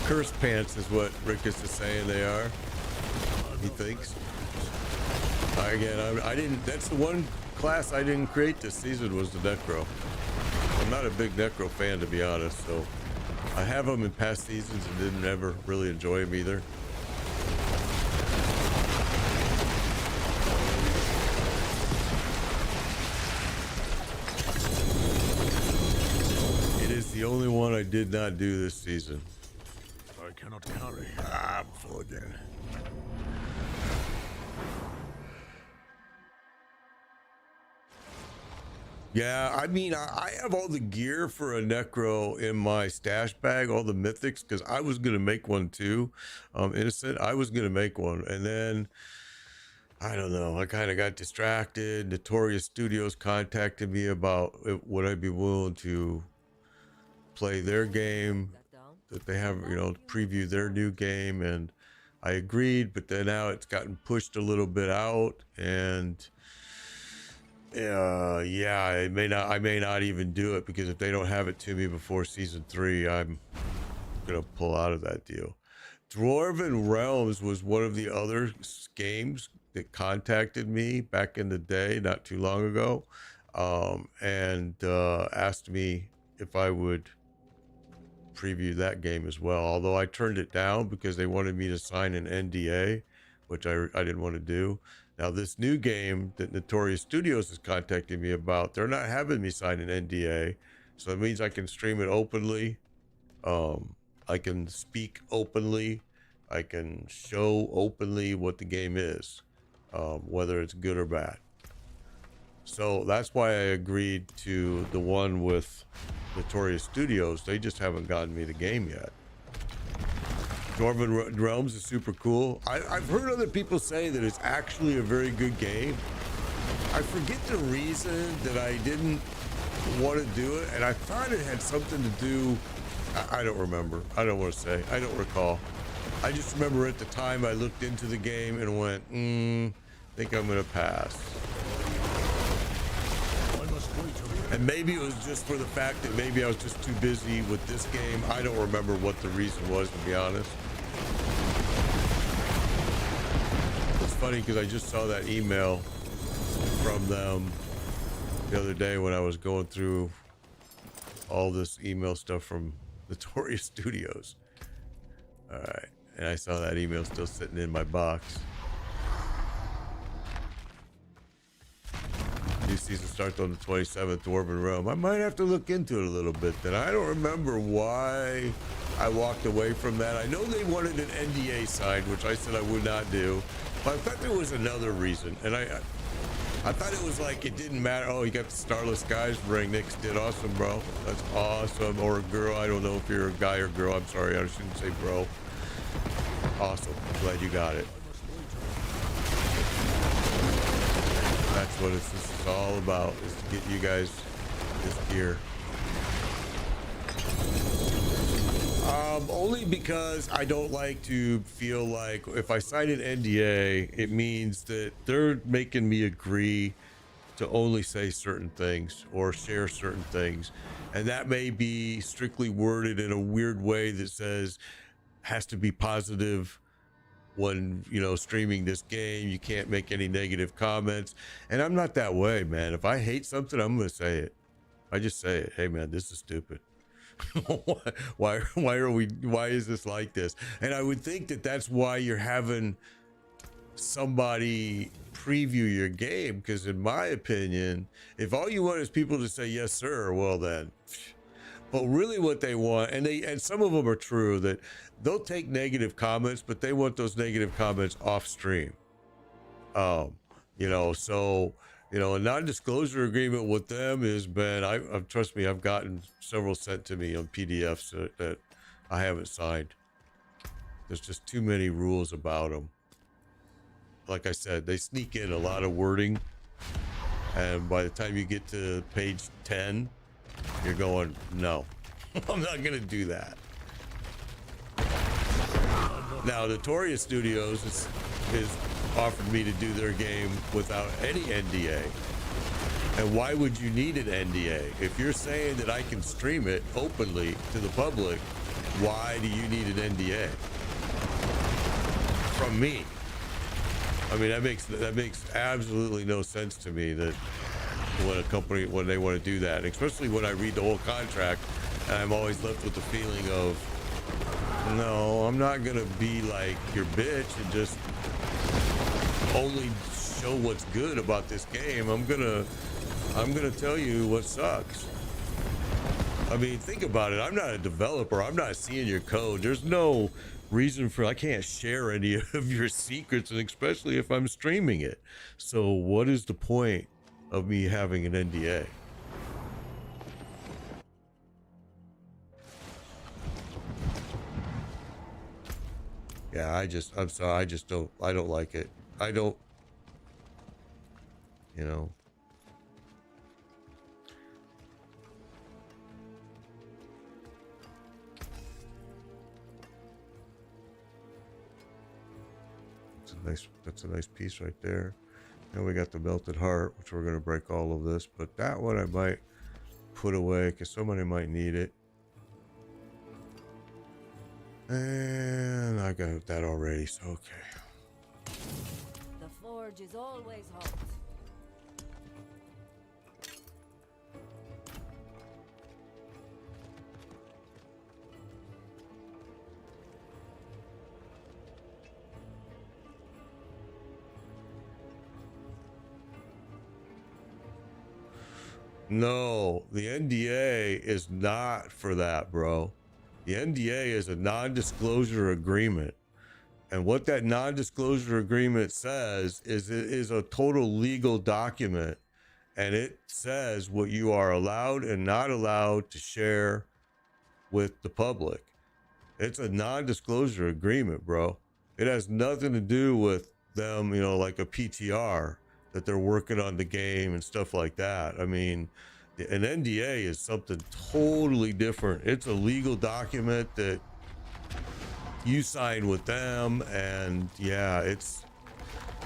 Curse pants is what Rickus is saying they are. He thinks. Again, I didn't. That's the one class I didn't create this season was the Necro. I'm not a big Necro fan, to be honest. So I have them in past seasons and didn't ever really enjoy them either. It is the only one I did not do this season. I cannot carry. I'm full again. Yeah, I mean, I have all the gear for a Necro in my stash bag, all the mythics, because I was going to make one too. Innocent, I was going to make one. And then, I don't know, I kind of got distracted. Notorious Studios contacted me about would I be willing to play their game that they have, you know, preview their new game. And I agreed, but then now it's gotten pushed a little bit out. And yeah, I may not even do it because if they don't have it to me before season 3, I'm gonna pull out of that deal. Dwarven Realms was one of the other games that contacted me back in the day, not too long ago, and asked me if I would preview that game as well. Although I turned it down because they wanted me to sign an NDA, which I didn't want to do. Now, this new game that Notorious Studios is contacting me about, they're not having me sign an NDA. So that means I can stream it openly. I can speak openly. I can show openly what the game is, whether it's good or bad. So that's why I agreed to the one with Notorious Studios. They just haven't gotten me the game yet. Dwarven Realms is super cool. I've heard other people say that it's actually a very good game. I forget the reason that I didn't want to do it, and I thought it had something to do. I don't remember. I don't want to say. I don't recall. I just remember at the time I looked into the game and went, think I'm gonna pass. And maybe it was just for the fact that maybe I was just too busy with this game. I don't remember what the reason was, to be honest. It's funny because I just saw that email from them the other day when I was going through all this email stuff from Notorious Studios. All right, and I saw that email still sitting in my box. New season starts on the 27th, Dwarven Realm. I might have to look into it a little bit then. I don't remember why I walked away from that. I know they wanted an NDA signed, which I said I would not do. But I thought there was another reason. And I thought it was like it didn't matter. Oh, you got the Starless Skies ring. Nick's did awesome, bro. That's awesome. Or a girl. I don't know if you're a guy or girl. I'm sorry. I shouldn't say bro. Awesome. Glad you got it. That's what this is all about, is to get you guys this gear. Only because I don't like to feel like if I sign an NDA, it means that they're making me agree to only say certain things or share certain things. And that may be strictly worded in a weird way that says has to be positive when, you know, streaming this game. You can't make any negative comments. And I'm not that way, man. If I hate something, I'm going to say it. I just say it. Hey, man, this is stupid. Why is this like this? And I would think that that's why you're having somebody preview your game, because in my opinion, if all you want is people to say yes sir, well then, but really what they want, and some of them are true, that they'll take negative comments, but they want those negative comments off stream. You know, so, you know, a non-disclosure agreement with them is been, trust me, I've gotten several sent to me on PDFs that I haven't signed. There's just too many rules about them. Like I said, they sneak in a lot of wording, and by the time you get to page 10, you're going, no, I'm not gonna do that. Now, Notorious Studios is offered me to do their game without any NDA. And why would you need an NDA? If you're saying that I can stream it openly to the public, why do you need an NDA from me? I mean, that makes absolutely no sense to me, that when a company, when they want to do that, especially when I read the whole contract, and I'm always left with the feeling of, no, I'm not gonna be like your bitch and just only show what's good about this game. I'm gonna tell you what sucks. I mean, think about it. I'm not a developer. I'm not seeing your code. There's no reason for, I can't share any of your secrets, and especially if I'm streaming it. So what is the point of me having an NDA? Yeah, I'm sorry, I don't like it. I don't, you know. That's a nice piece right there. And we got the melted heart, which we're going to break all of this, but that one I might put away because somebody might need it. And I got that already, so okay. The forge is always hot. No, the NDA is not for that, bro. The NDA is a non-disclosure agreement. And what that non-disclosure agreement says is it is a total legal document. And it says what you are allowed and not allowed to share with the public. It's a non-disclosure agreement, bro. It has nothing to do with them, you know, like a PTR that they're working on the game and stuff like that. I mean, an NDA is something totally different. It's a legal document that you sign with them, and yeah, it's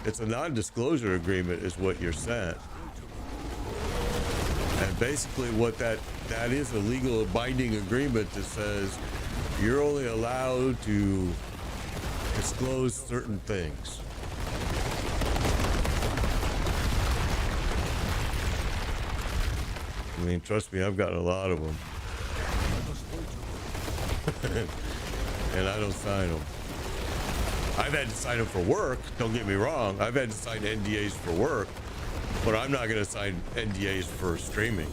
a non-disclosure agreement is what you're sent. And basically what that is, a legal binding agreement that says you're only allowed to disclose certain things. I mean, trust me, I've gotten a lot of them. And I don't sign them. I've had to sign them for work, don't get me wrong. I've had to sign NDAs for work, but I'm not going to sign NDAs for streaming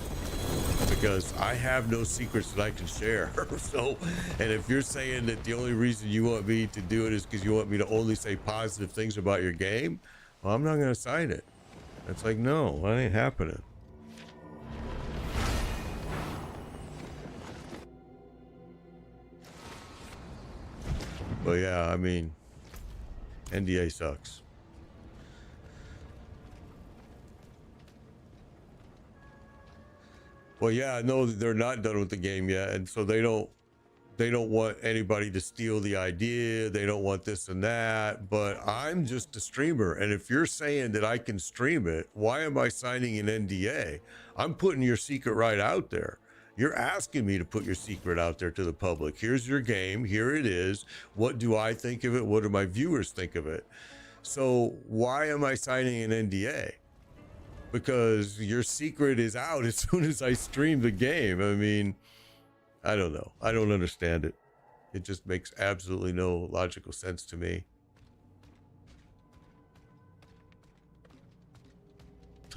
because I have no secrets that I can share. So, and if you're saying that the only reason you want me to do it is because you want me to only say positive things about your game, well, I'm not going to sign it. It's like, no, that ain't happening. But yeah, I mean, NDA sucks. Well, yeah, no, they're not done with the game yet, and so they don't they don't want anybody to steal the idea. They don't want this and that, but I'm just a streamer. And if you're saying that I can stream it, why am I signing an NDA? I'm putting your secret right out there. You're asking me to put your secret out there to the public. Here's your game. Here it is. What do I think of it? What do my viewers think of it? So why am I signing an NDA? Because your secret is out as soon as I stream the game. I mean, I don't know. I don't understand it. It just makes absolutely no logical sense to me.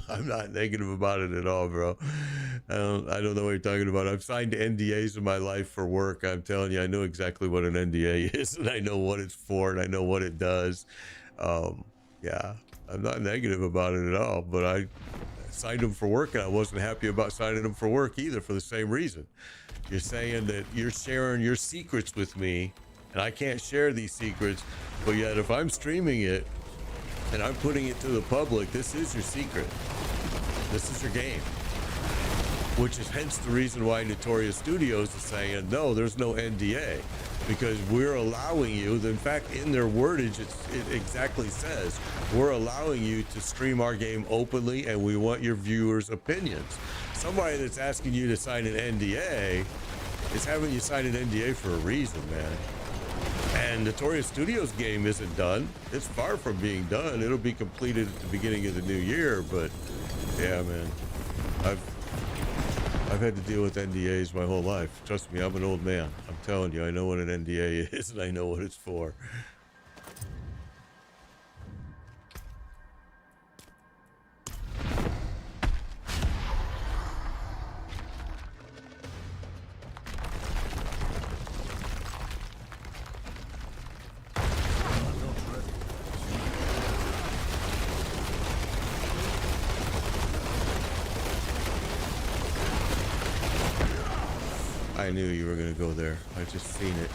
I'm not negative about it at all, bro. I don't know what you're talking about. I've signed NDAs in my life for work. I'm telling you, I know exactly what an NDA is, and I know what it's for, and I know what it does. Yeah, I'm not negative about it at all, but I signed them for work, and I wasn't happy about signing them for work either for the same reason. You're saying that you're sharing your secrets with me, and I can't share these secrets, but yet if I'm streaming it and I'm putting it to the public, this is your secret. This is your game. Which is hence the reason why Notorious Studios is saying, no, there's no NDA, because we're allowing you, in fact, in their wordage, it exactly says, we're allowing you to stream our game openly, and we want your viewers' opinions. Somebody that's asking you to sign an NDA is having you sign an NDA for a reason, man. And Notorious Studios game isn't done. It's far from being done. It'll be completed at the beginning of the new year, but yeah, man, I've had to deal with NDAs my whole life. Trust me, I'm an old man. I'm telling you, I know what an NDA is, and I know what it's for. I knew you were gonna go there. I just seen it.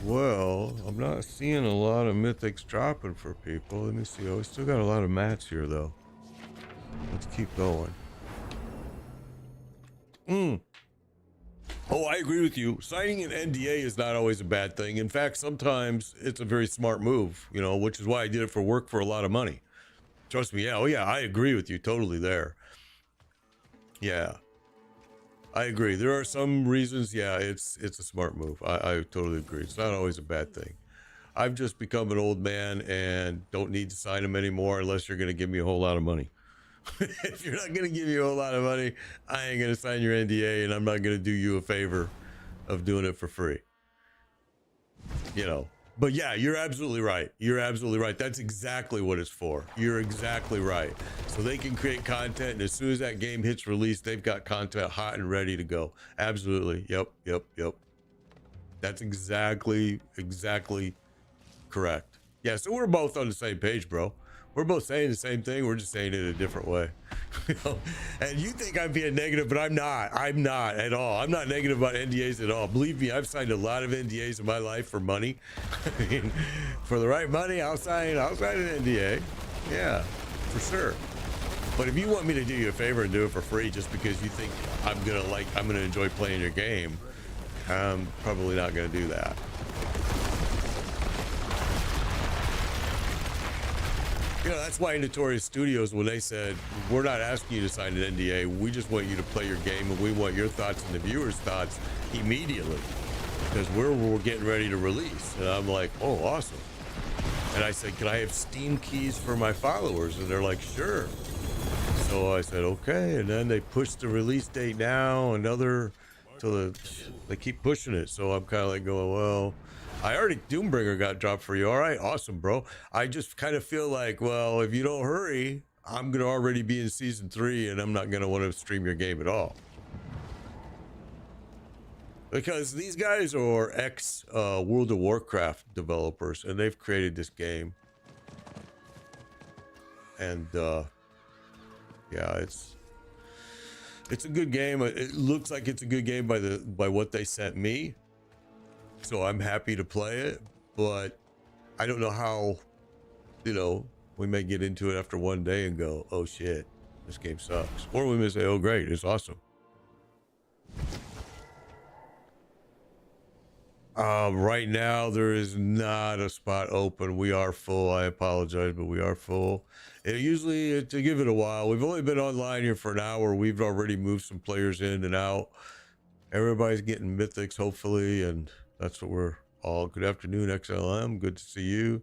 Well, I'm not seeing a lot of mythics dropping for people. Let me see. Oh, we still got a lot of mats here, though. Let's keep going. Oh, I agree with you. Signing an NDA is not always a bad thing. In fact, sometimes it's a very smart move, you know, which is why I did it for work for a lot of money. Trust me. Yeah. Oh, yeah. I agree with you totally there. Yeah. I agree. There are some reasons, yeah, it's a smart move. I totally agree. It's not always a bad thing. I've just become an old man and don't need to sign them anymore unless you're going to give me a whole lot of money. If you're not going to give me a whole lot of money, I ain't going to sign your NDA, and I'm not going to do you a favor of doing it for free. You know. But yeah, you're absolutely right. You're absolutely right. That's exactly what it's for. You're exactly right. So they can create content, and as soon as that game hits release, they've got content hot and ready to go. Absolutely. Yep. That's exactly correct. Yeah, so we're both on the same page, bro. We're both saying the same thing. We're just saying it a different way. You know? And you think I'm being negative, but I'm not. I'm not at all. I'm not negative about NDAs at all. Believe me, I've signed a lot of NDAs in my life for money. I mean, for the right money, I'll sign an NDA. Yeah, for sure. But if you want me to do you a favor and do it for free just because you think I'm gonna enjoy playing your game, I'm probably not gonna do that. You know, that's why Notorious Studios, when they said, we're not asking you to sign an NDA, we just want you to play your game, and we want your thoughts and the viewers' thoughts immediately, because we're getting ready to release. And I'm like, oh, awesome. And I said, can I have Steam keys for my followers? And they're like, sure. So I said, okay. And then they pushed the release date now, they keep pushing it. So I'm kind of like going, well, I already Doombringer got dropped for you. All right, awesome, bro. I just kind of feel like, well, if you don't hurry, I'm gonna already be in season 3, and I'm not gonna want to stream your game at all. Because these guys are ex World of Warcraft developers, and they've created this game. And yeah, it's a good game. It looks like it's a good game by what they sent me, so I'm happy to play it. But I don't know how, you know, we may get into it after one day and go, oh shit, this game sucks, or we may say, oh great, it's awesome. Right now there is not a spot open. We are full. I apologize, but we are full. Usually to give it a while. We've only been online here for an hour. We've already moved some players in and out. Everybody's getting mythics, hopefully, and that's what we're all. Good afternoon, XLM. Good to see you.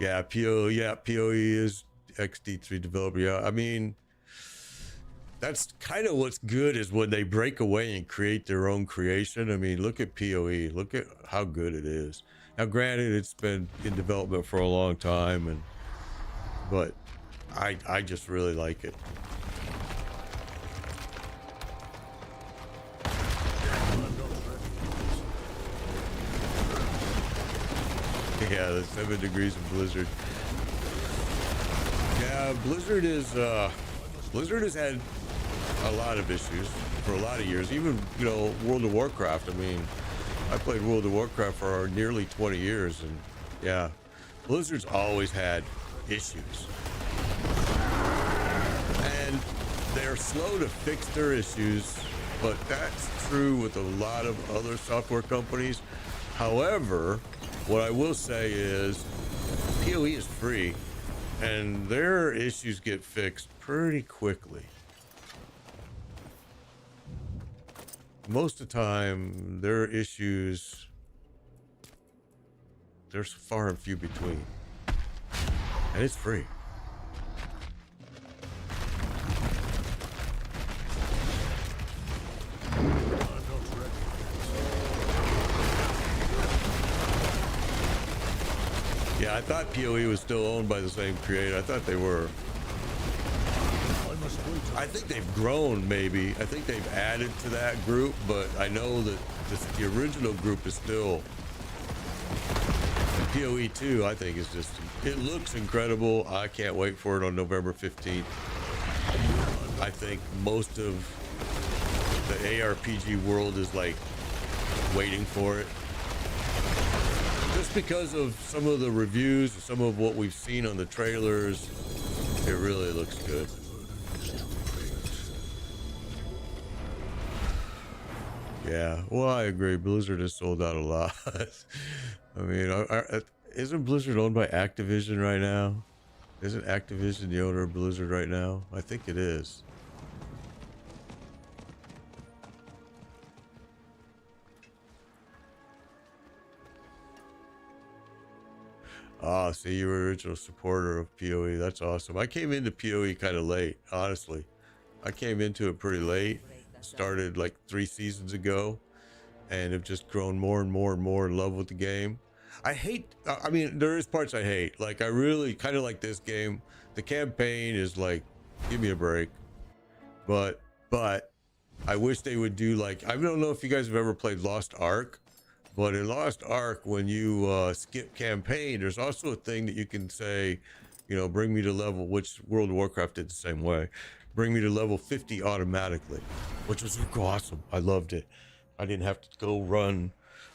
Yeah, POE is XD3 developer. Yeah, I mean, that's kind of what's good is when they break away and create their own creation. I mean, look at POE. Look at how good it is. Now, granted, it's been in development for a long time, but I just really like it. Yeah, the 7 degrees of Blizzard. Yeah, Blizzard has had a lot of issues for a lot of years. Even, you know, World of Warcraft. I mean, I played World of Warcraft for nearly 20 years, and yeah, Blizzard's always had issues. And they're slow to fix their issues, but that's true with a lot of other software companies. However, what I will say is PoE is free and their issues get fixed pretty quickly. Most of the time, their issues, there's far and few between. And it's free. Yeah, I thought PoE was still owned by the same creator. I thought they were. I think they've grown, maybe. I think they've added to that group, but I know that the original group is still. And PoE 2, I think, is just, it looks incredible. I can't wait for it on November 15th. I think most of the ARPG world is like waiting for it. Just because of some of the reviews, some of what we've seen on the trailers, it really looks good. Yeah, well, I agree. Blizzard has sold out a lot. I mean, isn't Blizzard owned by Activision right now? Isn't Activision the owner of Blizzard right now? I think it is. Ah, see, you're an original supporter of PoE. That's awesome. I came into PoE kind of late, honestly. I came into it pretty late. Started like 3 seasons ago, and have just grown more and more and more in love with the game. I mean, there is parts I hate. Like, I really kind of like this game. The campaign is like, give me a break. But I wish they would do like, I don't know if you guys have ever played Lost Ark. But in Lost Ark, when you skip campaign, there's also a thing that you can say, you know, bring me to level, which World of Warcraft did the same way. Bring me to level 50 automatically, which was awesome. I loved it. I didn't have to go run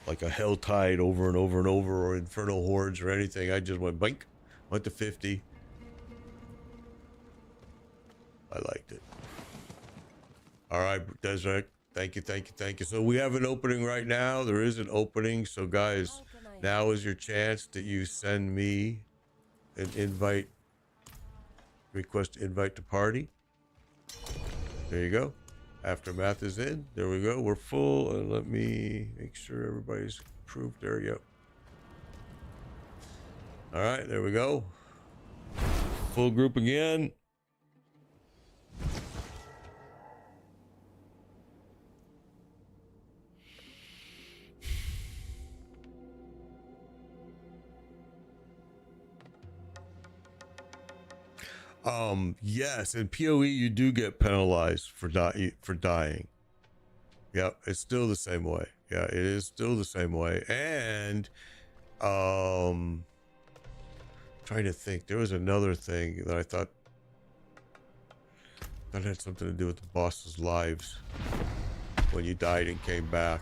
like a hell tide over and over and over, or infernal hordes or anything. I just went bink, went to 50. I liked it. All right, Desert. Thank you. So we have an opening right now. There is an opening. So guys, now is your chance that you send me an invite, request invite to party. There you go. Aftermath is in. There we go. We're full. And let me make sure everybody's approved. There we go. All right, there we go. Full group again. Yes, in PoE you do get penalized for dying. Yep, it's still the same way. Yeah, it is still the same way. And Trying to think. There was another thing that I thought that had something to do with the boss's lives when you died and came back.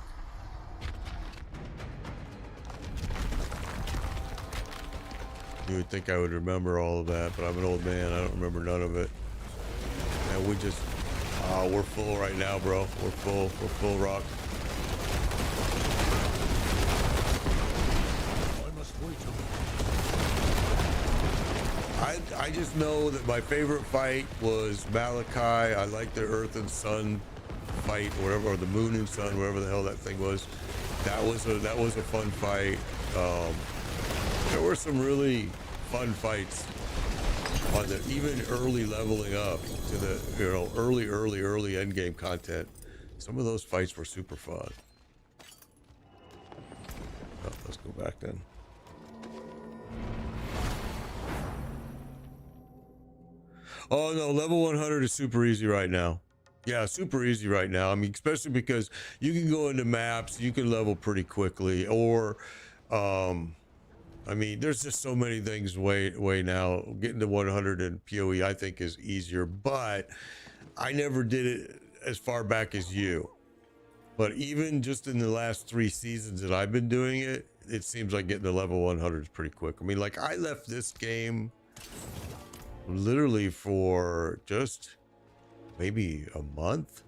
You would think I would remember all of that, but I'm an old man. I don't remember none of it. And we just, we're full right now, bro. We're full rock. I must wait I just know that my favorite fight was Malachi. I like the Earth and Sun fight, whatever, or the Moon and Sun, whatever the hell that thing was. That was a fun fight. There were some really fun fights on the even early leveling up to the early end game content. Some of those fights were super fun. Oh, let's go back then. Oh no, level 100 is super easy right now. Yeah, super easy right now. I mean, especially because you can go into maps, you can level pretty quickly, or I mean, there's just so many things way now. Getting to 100 in PoE, I think, is easier, but I never did it as far back as you. But even just in the last 3 seasons that I've been doing it, it seems like getting to level 100 is pretty quick. I mean, like, I left this game literally for just maybe a month,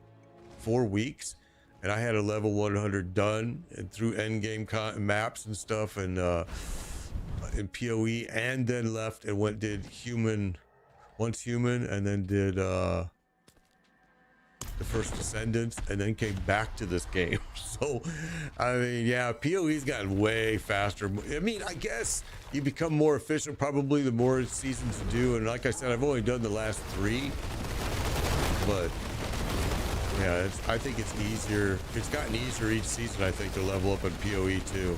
4 weeks, and I had a level 100 done and through end game maps and stuff, and in PoE, and then left and did once human, and then did the first Descendants, and then came back to this game. So I mean, yeah, PoE's gotten way faster. I mean, I guess you become more efficient probably the more seasons you do, and like I said, I've only done the last 3, but yeah, I think it's easier. It's gotten easier each season, I think, to level up in PoE too.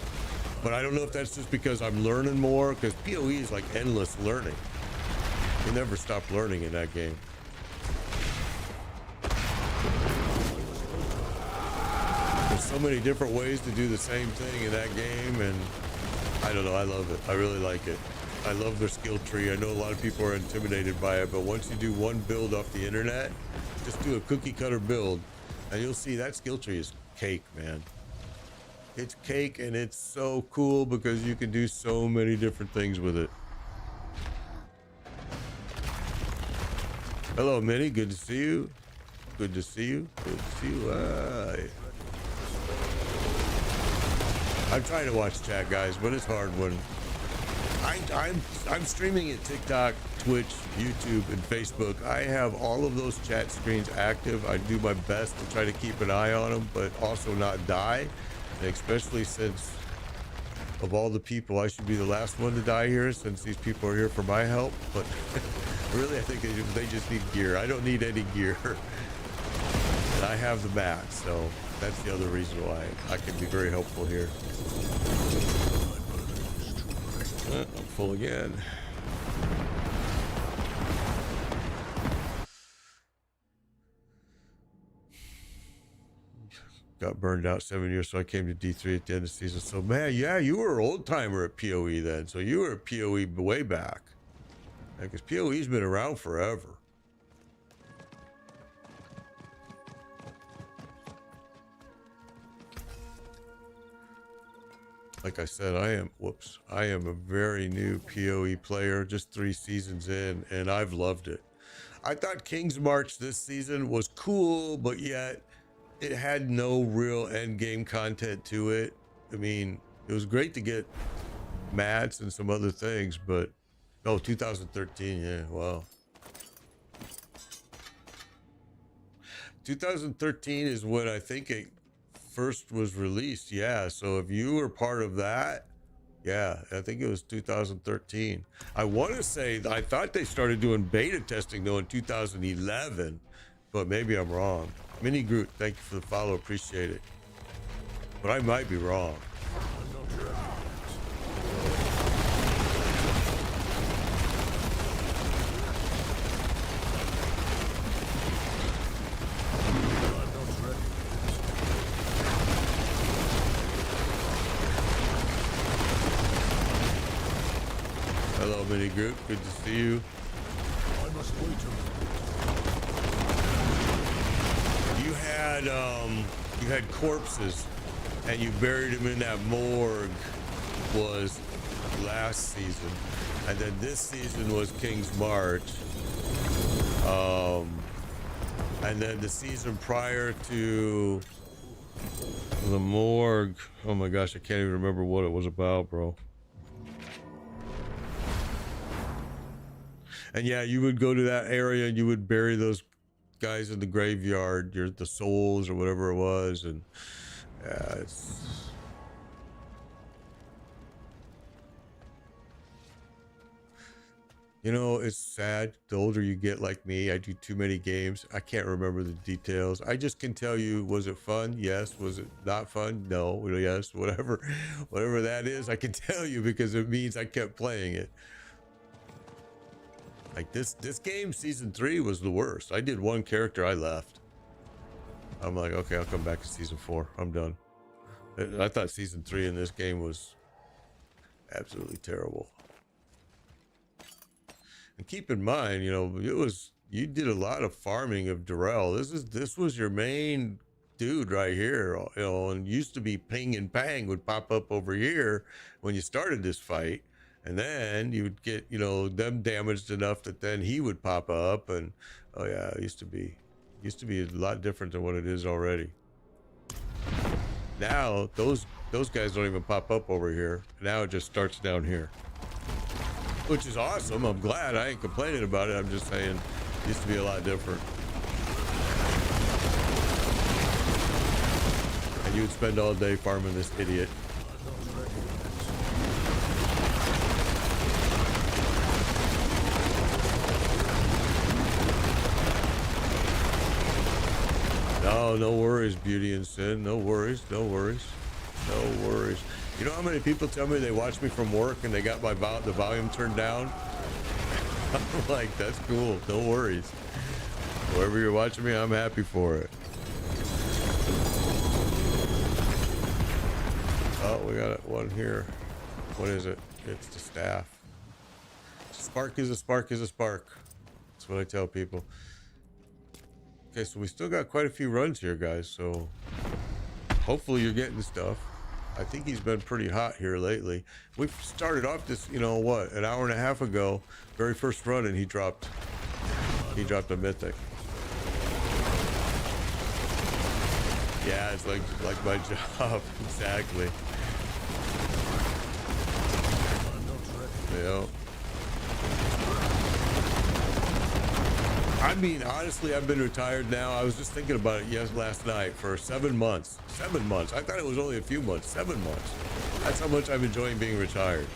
But I don't know if that's just because I'm learning more, because PoE is like endless learning. You never stop learning in that game. There's so many different ways to do the same thing in that game, and I don't know, I love it. I really like it. I love their skill tree. I know a lot of people are intimidated by it, but once you do one build off the internet, just do a cookie cutter build, and you'll see that skill tree is cake, man. It's cake, and it's so cool because you can do so many different things with it. Hello, Minnie. Good to see you. Good to see you. Good to see you. I'm trying to watch chat, guys, but it's hard when I'm streaming at TikTok, Twitch, YouTube, and Facebook. I have all of those chat screens active. I do my best to try to keep an eye on them, but also not die. And especially since of all the people, I should be the last one to die here, since these people are here for my help. But really, I think they just need gear. I don't need any gear. And I have the mat, so that's the other reason why I can be very helpful here. I'm full again. Got burned out 7 years, so I came to D3 at the end of the season. So, man, yeah, you were an old timer at PoE then. So you were at PoE way back. Because PoE's been around forever. Like I said, I am a very new PoE player, just 3 seasons in, and I've loved it. I thought King's March this season was cool, but yet it had no real end game content to it. I mean, it was great to get mats and some other things, but 2013, yeah, wow. 2013 is when I think it first was released, yeah. So if you were part of that, yeah, I think it was 2013. I want to say, I thought they started doing beta testing though in 2011, but maybe I'm wrong. Mini Groot, thank you for the follow, appreciate it. But I might be wrong. Hello, Mini Group. Good to see you. I must wait You had corpses, and you buried them in that morgue. Was last season, and then this season was King's March. And then the season prior to the morgue. Oh my gosh, I can't even remember what it was about, bro. And yeah, you would go to that area and you would bury those guys in the graveyard, the souls or whatever it was, and yeah, it's it's sad. The older you get, like me, I do too many games. I can't remember the details. I just can tell you, was it fun? Yes. Was it not fun? No. Yes. Whatever that is, I can tell you because it means I kept playing it. Like this game, season 3 was the worst. I did one character, I left. I'm like, okay, I'll come back to season 4. I'm done. I thought season 3 in this game was absolutely terrible. And keep in mind, you did a lot of farming of Darrell. This was your main dude right here, and used to be Ping and Pang would pop up over here when you started this fight, and then you would get them damaged enough that then he would pop up, and oh yeah, it used to be a lot different than what it is already. Now those guys don't even pop up over here. Now it just starts down here. Which is awesome. I'm glad. I ain't complaining about it. I'm just saying it used to be a lot different. And you would spend all day farming this idiot. No worries, Beauty and Sin. No worries. You know how many people tell me they watch me from work and they got the volume turned down? I'm like, that's cool. No worries. Wherever you're watching me, I'm happy for it. Oh, we got one here. What is it? It's the staff. Spark is a spark is a spark. That's what I tell people. Okay, so we still got quite a few runs here, guys. So hopefully you're getting stuff. I think he's been pretty hot here lately. We started off this, an hour and a half ago, very first run, and he dropped a mythic. Yeah, it's like my job. Exactly. Yeah. I mean, honestly, I've been retired now. I was just thinking about it last night for 7 months. 7 months. I thought it was only a few months. 7 months. That's how much I'm enjoying being retired.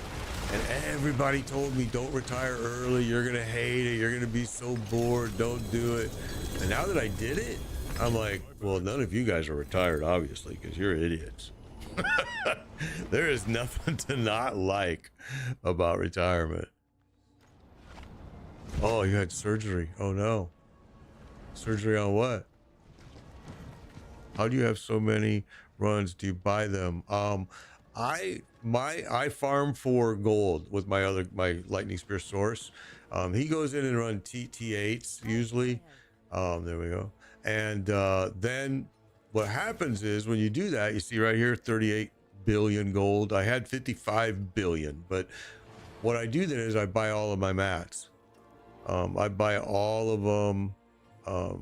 And everybody told me, don't retire early. You're going to hate it. You're going to be so bored. Don't do it. And now that I did it, I'm like, well, none of you guys are retired, obviously, because you're idiots. There is nothing to not like about retirement. Oh, you had surgery. Oh no. Surgery on what? How do you have so many runs? Do you buy them? I farm for gold with my lightning spear source. He goes in and run T8s usually. There we go. And then what happens is when you do that, you see right here 38 billion gold. I had 55 billion, but what I do then is I buy all of my mats. I buy all of them. I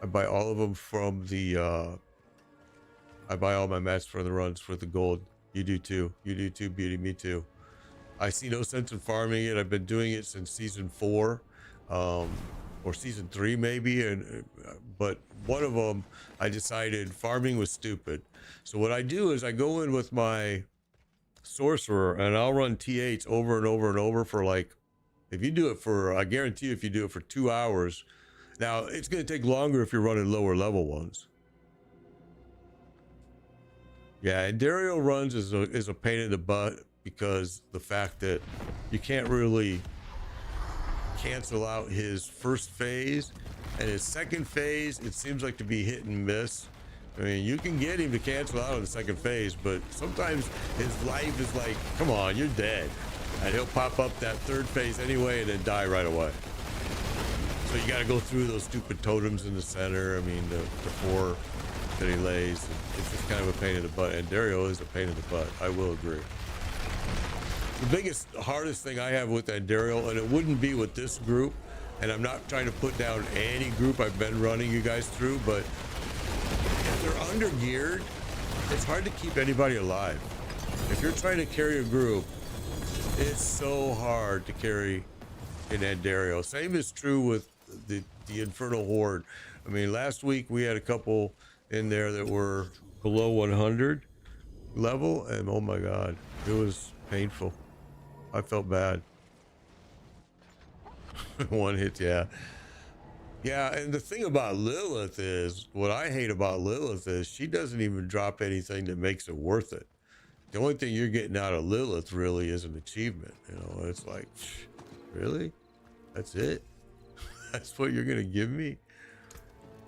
buy all of them from the. I buy all my mats for the runs for the gold. You do too. You do too, Beauty. Me too. I see no sense in farming it. I've been doing it since season 4, or season 3 maybe. But one of them, I decided farming was stupid. So what I do is I go in with my sorcerer and I'll run T8s over and over and over for like. If you do it for, I guarantee you, if you do it for 2 hours, now it's going to take longer if you're running lower level ones. Yeah, and Dario runs is a pain in the butt because the fact that you can't really cancel out his first phase and his second phase. It seems like to be hit and miss. I mean, you can get him to cancel out on the second phase, but sometimes his life is like, come on, you're dead. And he'll pop up that third phase anyway and then die right away. So you got to go through those stupid totems in the center. I mean, the four that he lays. It's just kind of a pain in the butt. And Dario is a pain in the butt. I will agree. The biggest, hardest thing I have with Dario, and it wouldn't be with this group, and I'm not trying to put down any group I've been running you guys through, but if they're under geared, it's hard to keep anybody alive. If you're trying to carry a group, it's so hard to carry in Dario. Same is true with the Infernal Horde. I mean, last week we had a couple in there that were below 100 level, and oh my god, it was painful. I felt bad. One hit, yeah. Yeah, and the thing about Lilith is, what I hate about Lilith is she doesn't even drop anything that makes it worth it. The only thing you're getting out of Lilith really is an achievement. You know, it's like, really? That's it? That's what you're gonna give me?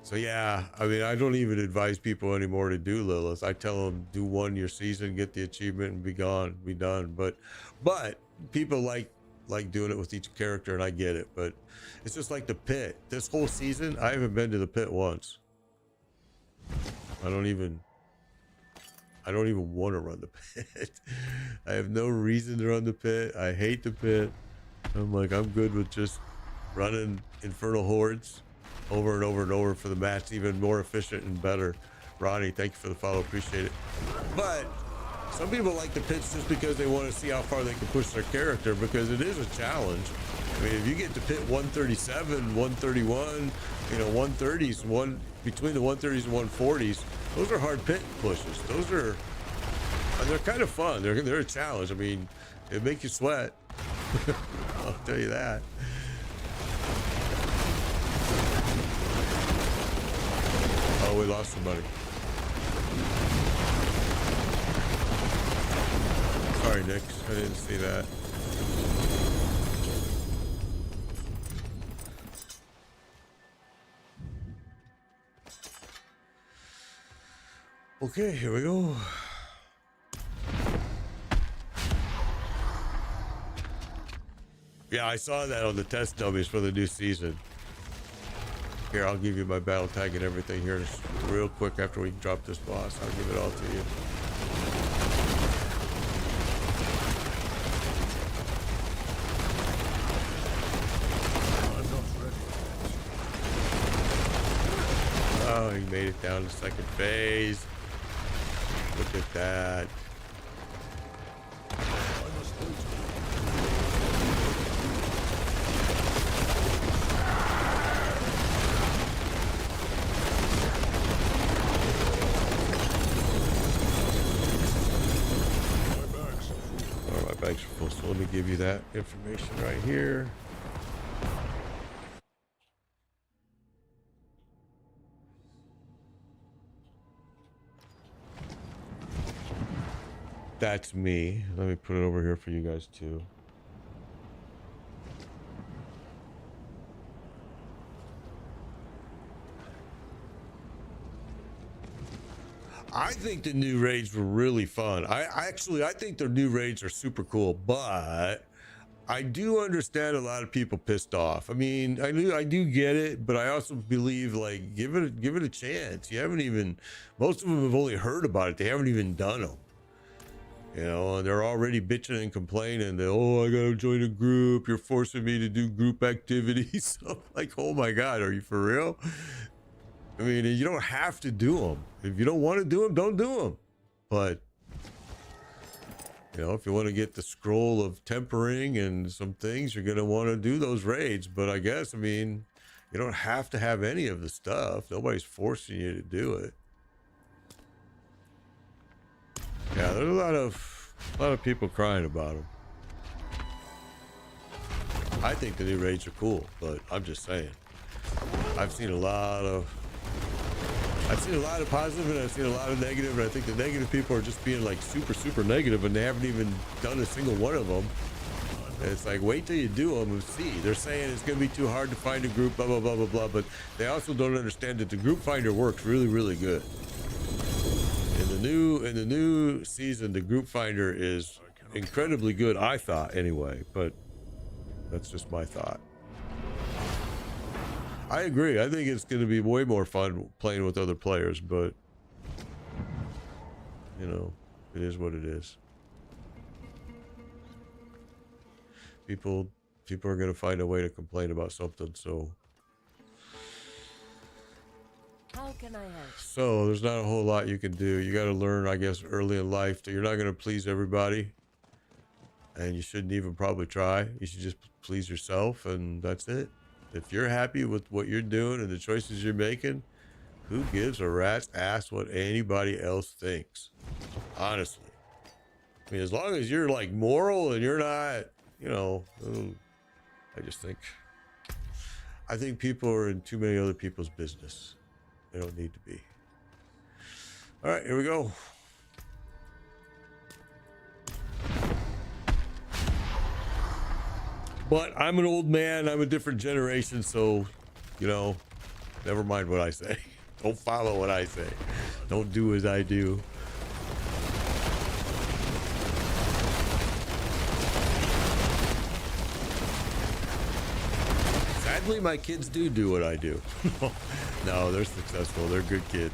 So yeah, I mean, I don't even advise people anymore to do Lilith. I tell them, do one your season, get the achievement, and be gone, be done. But people like doing it with each character, and I get it. But it's just like the pit. This whole season, I haven't been to the pit once. I don't even want to run the pit. I have no reason to run the pit. I hate the pit. I'm like, I'm good with just running Infernal Hordes over and over and over for the match, even more efficient and better. Ronnie, thank you for the follow, appreciate it. But some people like the pits just because they want to see how far they can push their character, because it is a challenge. I mean, if you get to pit 137, 131, you know, 130s, between the 130s and 140s, those are hard pit pushes. Those are, and they're kind of fun. They're a challenge. I mean, it make you sweat. I'll tell you that. Oh, we lost somebody. Sorry, Nick. I didn't see that. Okay, here we go. Yeah, I saw that on the test dummies for the new season. Here, I'll give you my battle tag and everything here just real quick after we drop this boss. I'll give it all to you. I'm not ready. Oh, he made it down to second phase. Look at that. I must wait. Bags are full, so let me give you that information right here. That's me. Let me put it over here for you guys too. I think the new raids were really fun. I think the new raids are super cool, but I do understand a lot of people pissed off. I mean, I do get it, but I also believe, like, give it a chance. You haven't even, most of them have only heard about it. They haven't even done them. You know, and they're already bitching and complaining that, oh, I gotta join a group. You're forcing me to do group activities. I'm like, oh my God, are you for real? I mean, you don't have to do them. If you don't want to do them, don't do them. But, you know, if you want to get the scroll of tempering and some things, you're going to want to do those raids. But I guess, I mean, you don't have to have any of the stuff. Nobody's forcing you to do it. Yeah, there's a lot of people crying about them. I think the new raids are cool, but I'm just saying. I've seen a lot of positive and I've seen a lot of negative, and I think the negative people are just being like super negative, and they haven't even done a single one of them. And it's like, wait till you do them and see. They're saying it's going to be too hard to find a group, blah, blah, blah, blah, blah, but they also don't understand that the group finder works really, really good. In the new season, the group finder is incredibly good, I thought anyway, but that's just my thought. I agree. I think it's going to be way more fun playing with other players, but you know, it is what it is. People are going to find a way to complain about something, so How can I help? so there's not a whole lot you can do. You got to learn, I guess, early in life that you're not going to please everybody, and you shouldn't even probably try. You should just please yourself, and that's it. If you're happy with what you're doing and the choices you're making, who gives a rat's ass what anybody else thinks? Honestly. I mean, as long as you're like moral and you're not, you know, I think people are in too many other people's business. They don't need to be. All right, here we go. But I'm an old man. I'm a different generation, so, you know, never mind what I say. Don't follow what I say. Don't do as I do. Sadly, my kids do what I do. No, they're successful. They're good kids.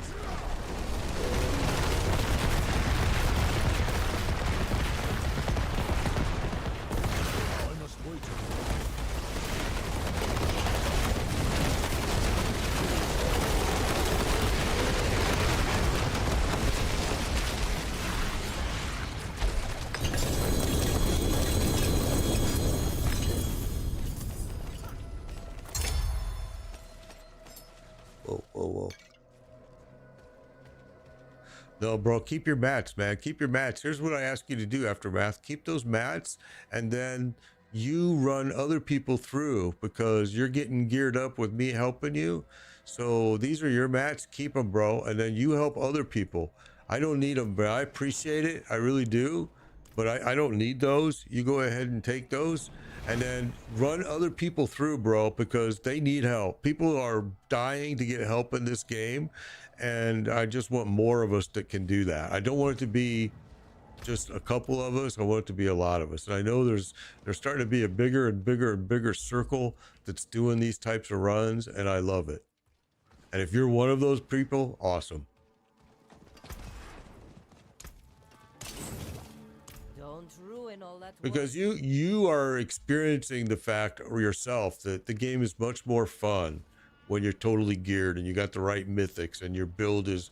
Whoa. No, bro, keep your mats, man. Keep your mats. Here's what I ask you to do after math. Keep those mats, and then you run other people through because you're getting geared up with me helping you. So these are your mats. Keep them, bro, and then you help other people. I don't need them, but I appreciate it. I really do. But I don't need those. You go ahead and take those and then run other people through, bro, because they need help. People are dying to get help in this game, and I just want more of us that can do that. I don't want it to be just a couple of us. I want it to be a lot of us. And I know there's starting to be a bigger and bigger and bigger circle that's doing these types of runs, and I love it. And if you're one of those people, awesome. Ruin all that because you are experiencing the fact yourself that the game is much more fun when you're totally geared and you got the right mythics and your build is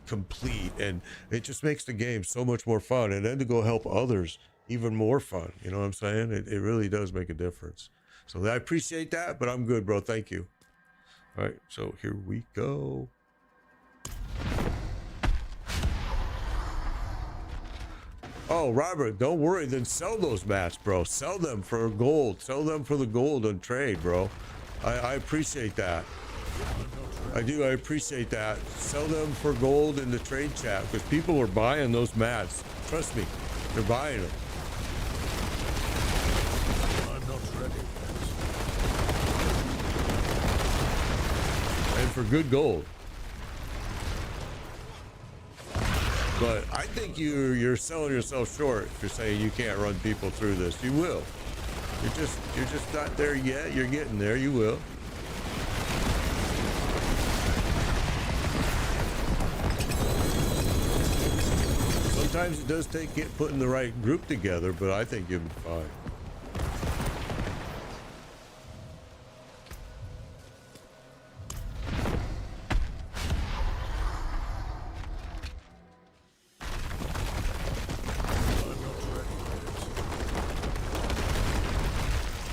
complete, and it just makes the game so much more fun, and then to go help others even more fun. You know what I'm saying? It really does make a difference. So I appreciate that, but I'm good, bro. Thank you. All right, so here we go. Oh, Robert, don't worry. Then sell those mats, bro. Sell them for gold. Sell them for the gold on trade, bro. I appreciate that. I do. I appreciate that. Sell them for gold in the trade chat because people are buying those mats. Trust me, they're buying them. I'm not ready. And for good gold. But I think you're selling yourself short if you're saying you can't run people through this. You will. You're just not there yet. You're getting there. You will. Sometimes it does take putting the right group together, but I think you'll be fine.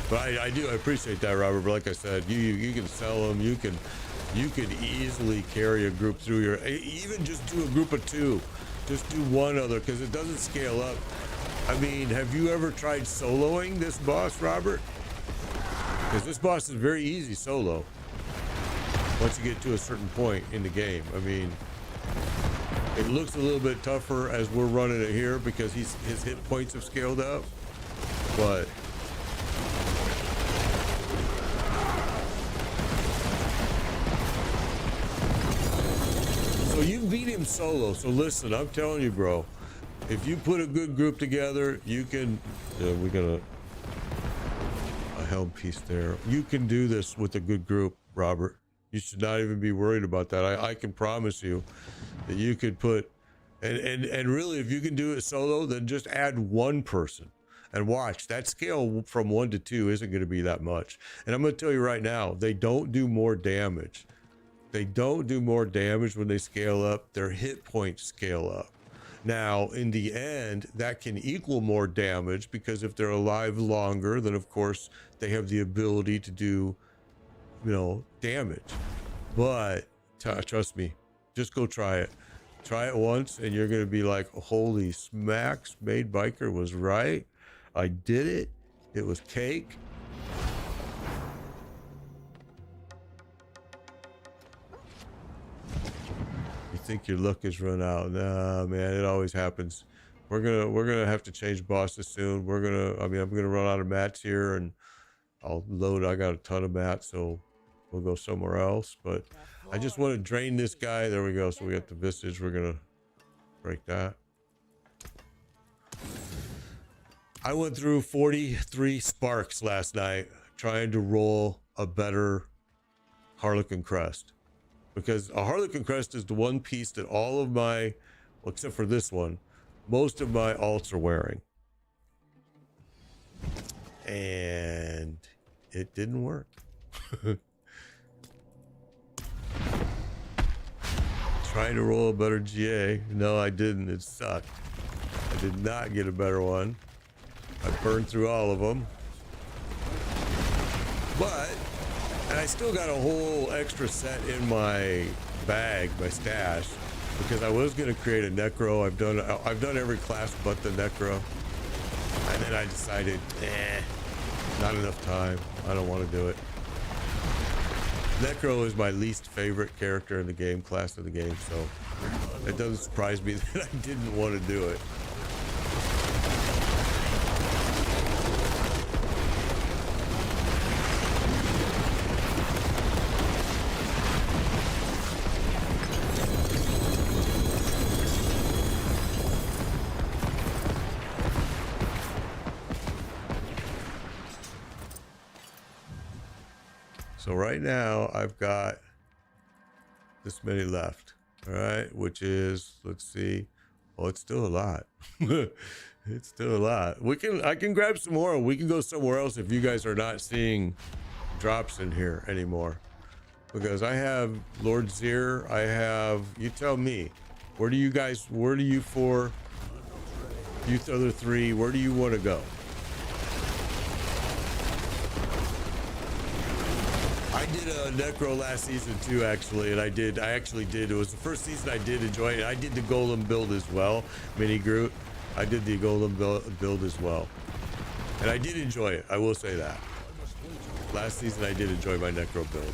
But I do. I appreciate that, Robert. But like I said, you can sell them. You could easily carry a group through your. Even just do a group of two. Just do one other because it doesn't scale up. I mean, have you ever tried soloing this boss, Robert? Because this boss is very easy solo. Once you get to a certain point in the game, I mean, it looks a little bit tougher as we're running it here because his hit points have scaled up, but. So you beat him solo. So listen, I'm telling you, bro. If you put a good group together, you can. We got a helm piece there. You can do this with a good group, Robert. You should not even be worried about that. I can promise you that you could put, and really, if you can do it solo, then just add one person and watch. That scale from 1 to 2 isn't going to be that much. And I'm going to tell you right now, they don't do more damage. They don't do more damage when they scale up. Their hit points scale up. Now, in the end, that can equal more damage because if they're alive longer, then of course they have the ability to do, damage. But trust me, just go try it. Try it once and you're going to be like, holy smacks, Made Biker was right. I did it. It was cake. You think your luck has run out? Nah, man, it always happens. We're gonna have to change bosses soon. I'm gonna run out of mats here, and I'll load. I got a ton of mats, so we'll go somewhere else. But I just want to drain this guy. There we go. So we got the visage. We're gonna break that. I went through 43 sparks last night trying to roll a better Harlequin crest. Because a Harlequin crest is the one piece that all of my, well, except for this one, most of my alts are wearing. And it didn't work. Trying to roll a better GA. No, I didn't. It sucked. I did not get a better one. I burned through all of them. And I still got a whole extra set in my bag, my stash, because I was going to create a necro. I've done every class but the necro, and then I decided, not enough time. I don't want to do it. Necro is my least favorite character in the game, class of the game, so it doesn't surprise me that I didn't want to do it. So right now I've got this many left, all right, which is, let's see, oh, it's still a lot. It's still a lot. I can grab some more and we can go somewhere else if you guys are not seeing drops in here anymore, because I have Lord Zir, you tell me, where do you four, you other three, where do you want to go? I did a necro last season too, actually, and I actually did. It was the first season I did enjoy it. I did the golem build as well, mini Groot. I did the golem build as well, and I did enjoy it. I will say that. Last season I did enjoy my necro build.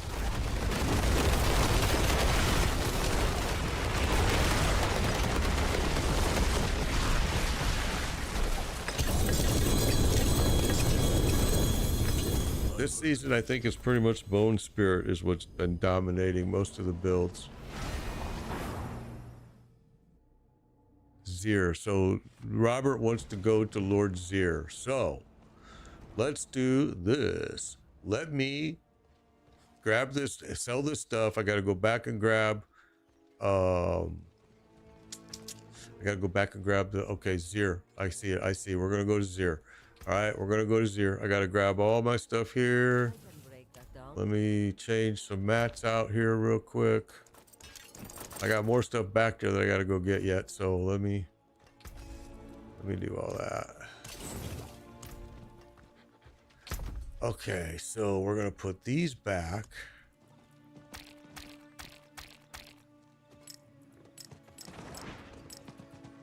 This season, I think, is pretty much Bone Spirit is what's been dominating most of the builds. Zir. So Robert wants to go to Lord Zir. So let's do this. Let me grab this, sell this stuff. I got to go back and grab. I got to go back and grab okay, Zir. I see it. I see it. We're going to go to Zir. All right, we're gonna go to Zir. I gotta grab all my stuff here. Let me change some mats out here real quick. I got more stuff back there that I gotta go get yet, so let me do all that. Okay, so we're gonna put these back.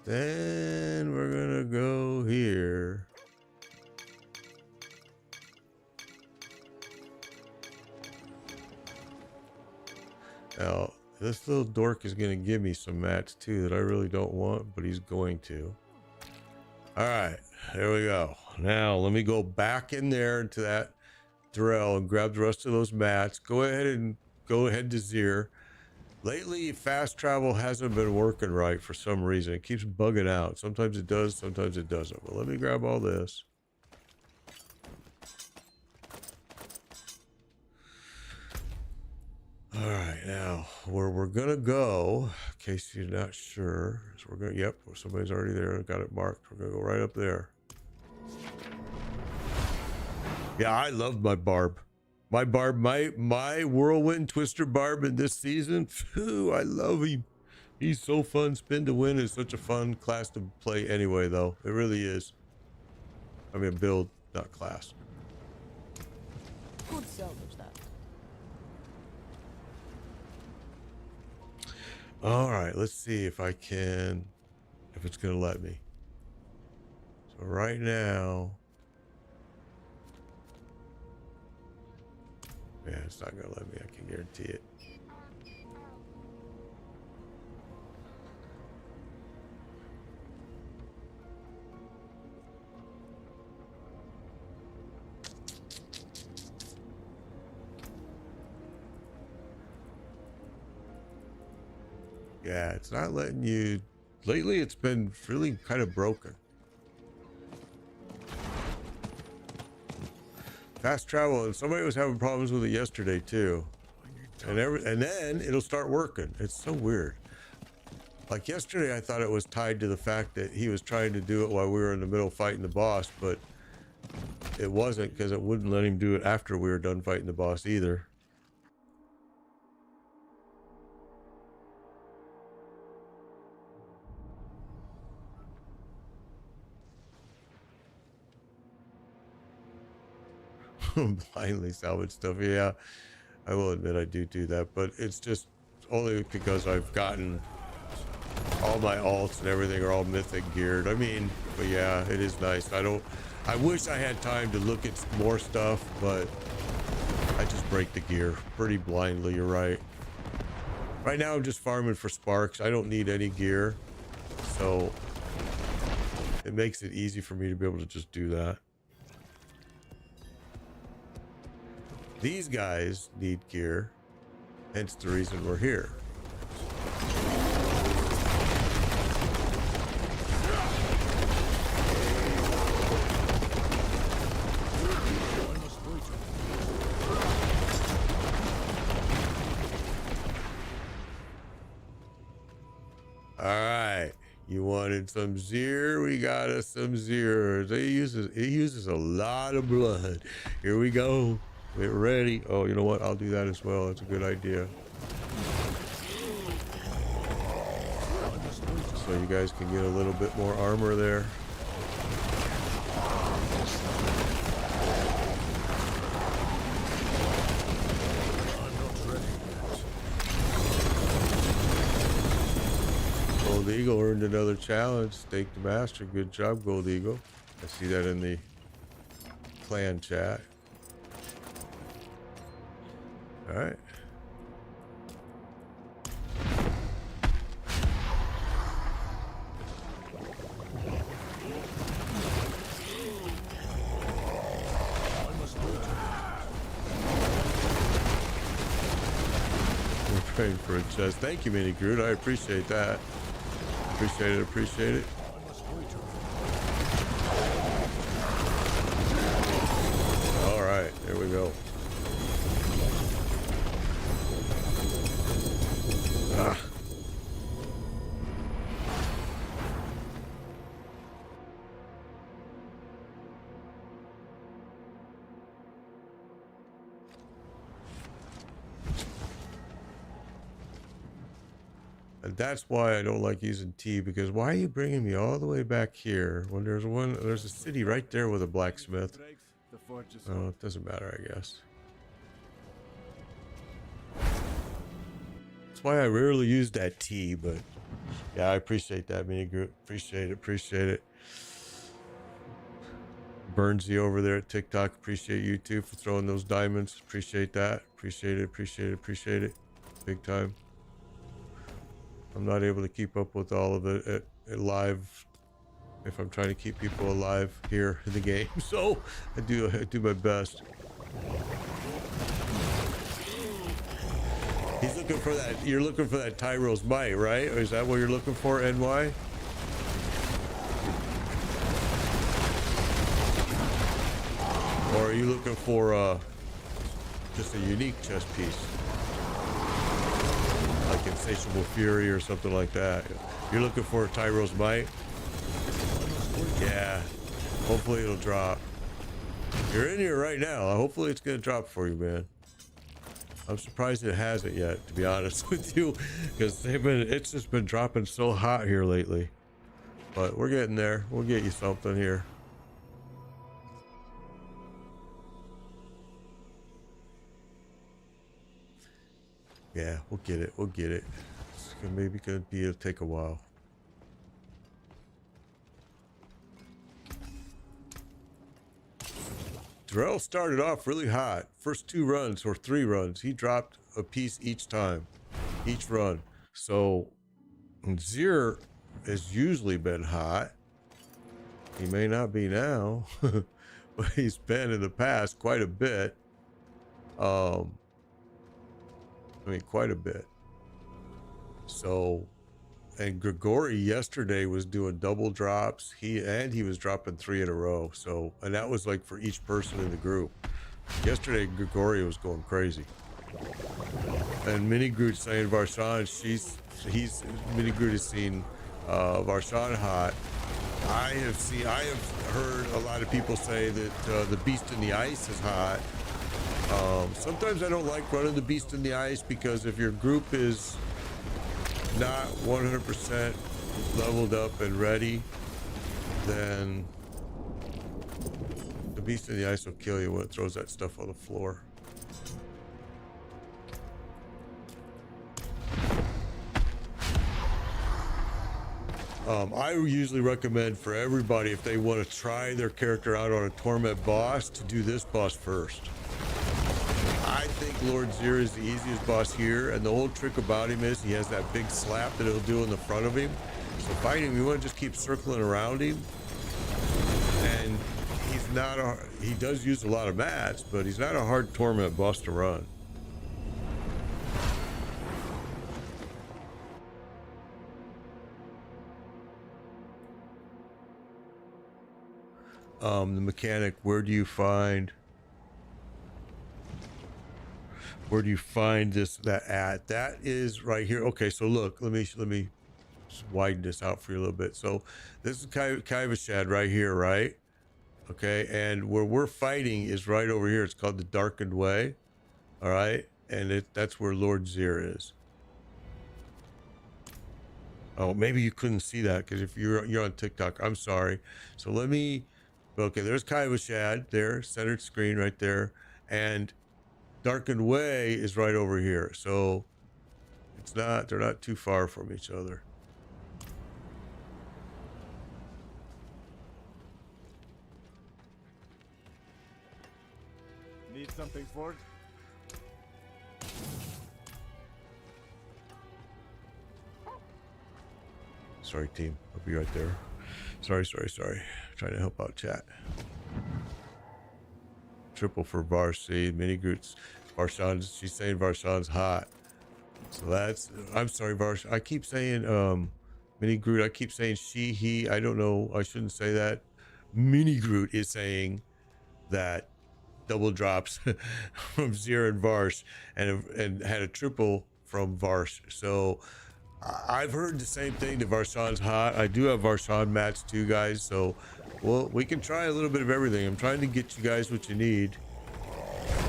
Then we're gonna go here. Now, this little dork is going to give me some mats too that I really don't want, but he's going to. All right, there we go. Now, let me go back in there into that Drell and grab the rest of those mats. Go ahead to Zir. Lately, fast travel hasn't been working right for some reason. It keeps bugging out. Sometimes it does, sometimes it doesn't. Well, let me grab all this. All right, now where we're gonna go, in case you're not sure, so we're gonna, yep, somebody's already there, got it marked. We're gonna go right up there. Yeah, I love my barb. My barb, my whirlwind twister barb in this season. Phew, I love him. He's so fun. Spin to win is such a fun class to play anyway, though. It really is. I mean, build, not class. Could salvage that. All right, let's see if I can, if it's gonna let me. So right now, yeah, it's not gonna let me. I can guarantee it. Yeah, it's not letting you. Lately, it's been really kind of broken. Fast travel, and somebody was having problems with it yesterday too. And then it'll start working. It's so weird. Like yesterday, I thought it was tied to the fact that he was trying to do it while we were in the middle fighting the boss, but it wasn't, because it wouldn't let him do it after we were done fighting the boss either. Blindly salvage stuff. Yeah, I will admit I do that, but it's just only because I've gotten all my alts and everything are all mythic geared. I mean, but yeah, it is nice. I wish I had time to look at more stuff, but I just break the gear pretty blindly. You're right. Right now I'm just farming for sparks. I don't need any gear, so it makes it easy for me to be able to just do that. These guys need gear, hence the reason we're here. All right, you wanted some Zir? We got us some Zir. It uses a lot of blood. Here we go. Get ready. Oh, you know what? I'll do that as well. That's a good idea. So you guys can get a little bit more armor there. Gold Eagle earned another challenge. Stake the Master. Good job, Gold Eagle. I see that in the clan chat. All right. We're praying for a chest. Thank you, Mini Groot. I appreciate that. Appreciate it. Appreciate it. All right. There we go. Ah. And that's why I don't like using T, because why are you bringing me all the way back here when there's a city right there with a blacksmith? Oh, it doesn't matter, I guess. That's why I rarely use that T, but yeah, I appreciate that, Mini Group. Appreciate it. Appreciate it. Burnsy over there at TikTok. Appreciate you too for throwing those diamonds. Appreciate that. Appreciate it. Appreciate it. Appreciate it. Big time. I'm not able to keep up with all of it at live if I'm trying to keep people alive here in the game. So I do my best. He's a looking for that. You're looking for that Tyro's Might, right? Or is that what you're looking for, NY? Or are you looking for just a unique chess piece, like Insatiable Fury or something like that? You're looking for Tyro's Might? Yeah. Hopefully it'll drop. You're in here right now. Hopefully it's gonna drop for you, man. I'm surprised it hasn't yet, to be honest with you, because it's just been dropping so hot here lately. But we're getting there. We'll get you something here. Yeah, we'll get it. We'll get it. It's maybe gonna be. It'll take a while. Darrell started off really hot. First 2 runs or 3 runs, he dropped a piece each time, each run. So Zir has usually been hot. He may not be now, but he's been in the past quite a bit. I mean, quite a bit. So, and Grigori yesterday was doing double drops. He was dropping 3 in a row. So, and that was like for each person in the group. Yesterday, Grigori was going crazy. And Mini Groot saying Varshan, Mini Groot has seen Varshan hot. I have heard a lot of people say that the Beast in the Ice is hot. Sometimes I don't like running the Beast in the Ice because if your group is not 100% leveled up and ready, then the Beast in the Ice will kill you when it throws that stuff on the floor. I usually recommend for everybody, if they want to try their character out on a Torment boss, to do this boss first. I think Lord Zir is the easiest boss here, and the whole trick about him is he has that big slap that he'll do in the front of him. So fighting him, you want to just keep circling around him. And he does use a lot of mats, but he's not a hard Torment boss to run. The mechanic, where do you find that at? That is right here. Okay, so look, let me just widen this out for you a little bit. So this is Kaivashad right here, right? Okay, and where we're fighting is right over here. It's called the Darkened Way. All right, and that's where Lord Zir is. Oh, maybe you couldn't see that because if you're on TikTok, I'm sorry. So let me. Okay, there's Kaivashad there, centered screen right there, and Darkened Way is right over here. So they're not too far from each other. Need something for it? Sorry, team. I'll be right there. Sorry. Trying to help out chat. Triple for Varsi. Mini Groots. Varshan's, she's saying Varshan's hot. So that's, I'm sorry, Varsh. I keep saying, Mini Groot. I keep saying she, he. I don't know. I shouldn't say that. Mini Groot is saying that double drops from Zir and Varsh and had a triple from Varsh. So I've heard the same thing, that Varshan's hot. I do have Varshan mats too, guys. So we can try a little bit of everything. I'm trying to get you guys what you need.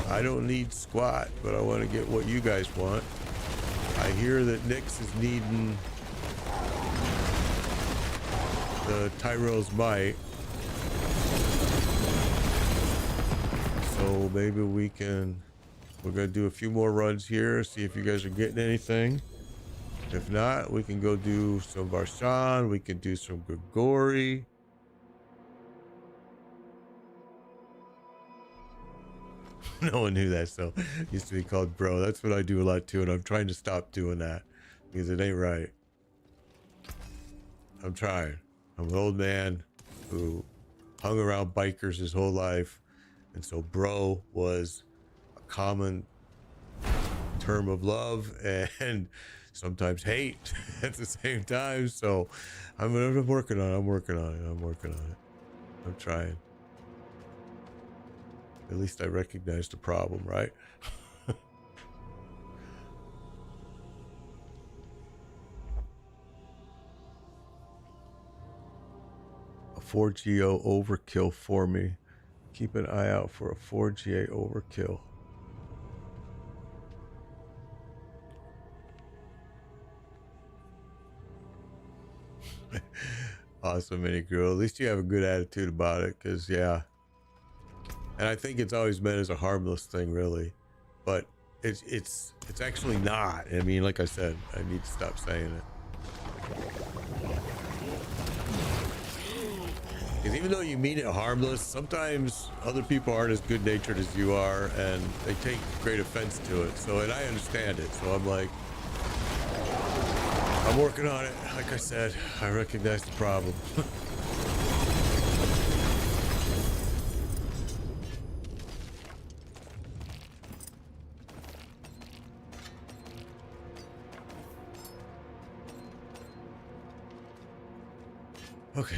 I don't need squat, but I want to get what you guys want. I hear that Nyx is needing the Tyro's Might. So maybe we're gonna do a few more runs here, see if you guys are getting anything. If not, we can go do some Varshan, we can do some Grigori. No one knew that, so used to be called bro. That's what I do a lot too, and I'm trying to stop doing that because it ain't right. I'm trying. I'm an old man who hung around bikers his whole life, and so bro was a common term of love and sometimes hate at the same time. So I'm working on it. I'm working on it. I'm trying. At least I recognize the problem, right? A 4GO overkill for me. Keep an eye out for a 4GA overkill. Awesome, Mini Girl. At least you have a good attitude about it, because yeah. And I think it's always meant as a harmless thing, really. But it's actually not. I mean, like I said, I need to stop saying it. Because even though you mean it harmless, sometimes other people aren't as good natured as you are, and they take great offense to it. So, and I understand it. So I'm like, I'm working on it. Like I said, I recognize the problem. Okay.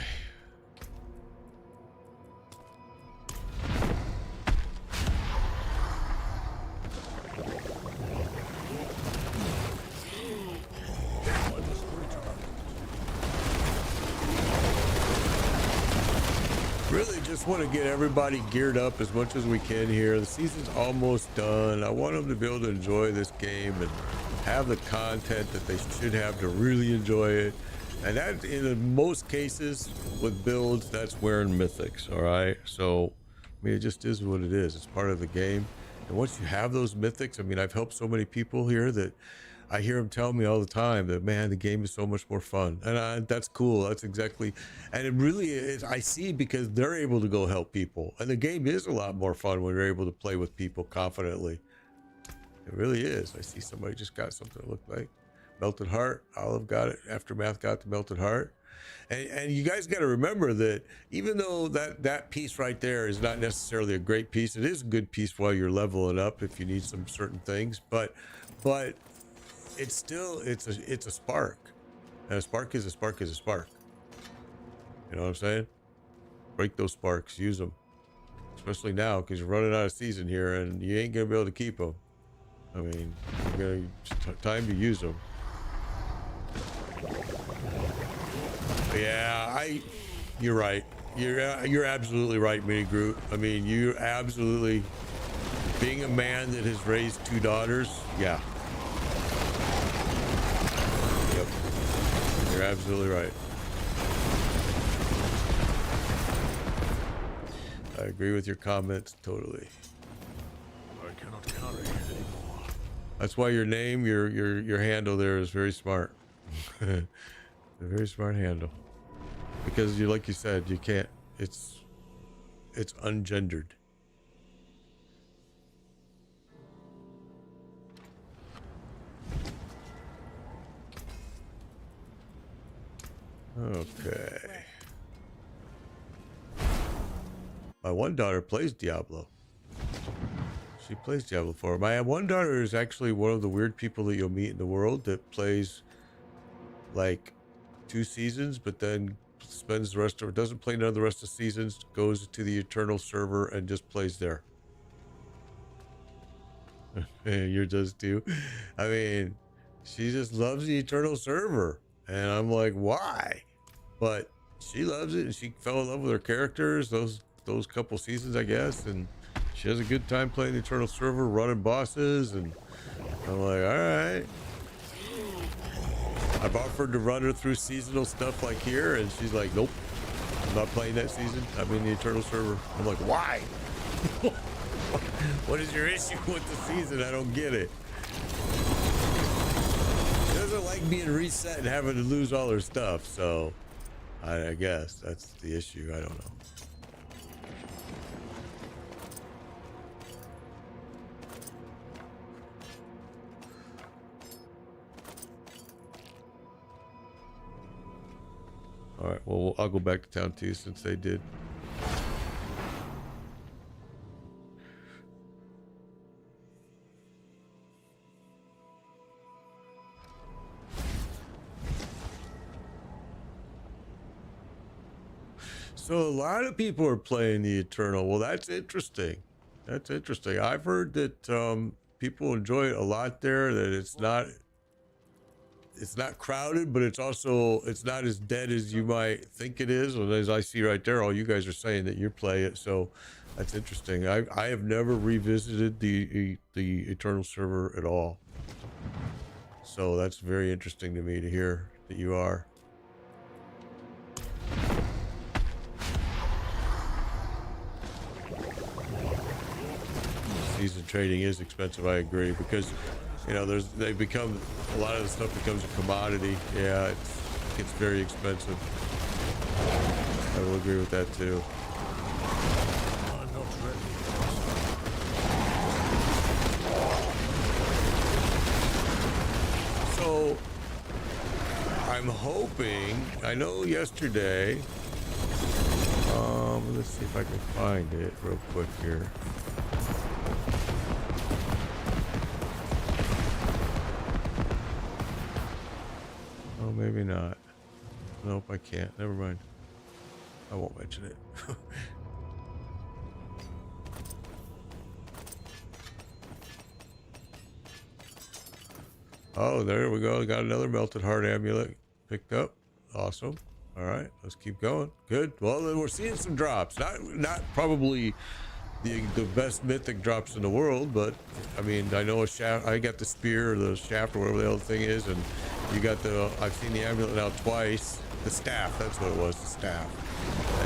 Really just want to get everybody geared up as much as we can here. The season's almost done. I want them to be able to enjoy this game and have the content that they should have to really enjoy it. And that, in most cases with builds, that's wearing mythics, all right? So, I mean, it just is what it is. It's part of the game. And once you have those mythics, I mean, I've helped so many people here that I hear them tell me all the time that, man, the game is so much more fun. And that's cool. That's exactly, and it really is. I see, because they're able to go help people. And the game is a lot more fun when you're able to play with people confidently. It really is. I see somebody just got something that looked like Melted Heart. Olive got it. Aftermath got the Melted Heart. And you guys got to remember that even though that piece right there is not necessarily a great piece, it is a good piece while you're leveling up if you need some certain things. But it's still, it's a spark, and a spark is a spark is a spark. You know what I'm saying? Break those sparks, use them, especially now because you're running out of season here and you ain't gonna be able to keep them. I mean, you're gonna time to use them. Yeah, you're right. You're absolutely right, Mini Groot. I mean, you're absolutely, being a man that has raised 2 daughters. Yeah. Yep. You're absolutely right. I agree with your comments totally. I cannot carry anymore. That's why your name, your handle there is very smart. A very smart handle. Because you, like you said, you can't, it's ungendered. Okay. My one daughter plays Diablo. She plays Diablo 4. My one daughter is actually one of the weird people that you'll meet in the world that plays like 2 seasons, but then spends the rest of, doesn't play none of the rest of the seasons, goes to the Eternal server and just plays there. You're just too. I mean, she just loves the Eternal server, and I'm like, why? But she loves it, and she fell in love with her characters those couple seasons, I guess, and she has a good time playing the Eternal server, running bosses, and I'm like, all right. I've offered to run her through seasonal stuff like here, and she's like, nope, I'm not playing that season. I'm in the Eternal server. I'm like, why? What is your issue with the season? I don't get it. She doesn't like being reset and having to lose all her stuff, so I guess that's the issue. I don't know. All right, well, I'll go back to town too, since they did. So a lot of people are playing the Eternal. Well, that's interesting. That's interesting. I've heard that people enjoy it a lot there. That it's not crowded, but it's also it's not as dead as you might think it is. And as I see right there, all you guys are saying that you play it, so that's interesting. I have never revisited the Eternal server at all, so that's very interesting to me to hear that you are. Season trading is expensive. I agree, because you know they become a lot of the stuff becomes a commodity. Yeah, it gets very expensive. I will agree with that too. I'm not ready. So I'm hoping. I know yesterday. Let's see if I can find it real quick here. Oh, maybe not. Nope, I can't. Never mind. I won't mention it. Oh, there we go. Got another melted heart amulet picked up. Awesome. All right, let's keep going. Good. Well, then we're seeing some drops. Not probably the best mythic drops in the world, but I mean, I know a shaft. I got the spear or the shaft or whatever the hell the thing is, and you got the. I've seen the amulet now twice. The staff. That's what it was. The staff.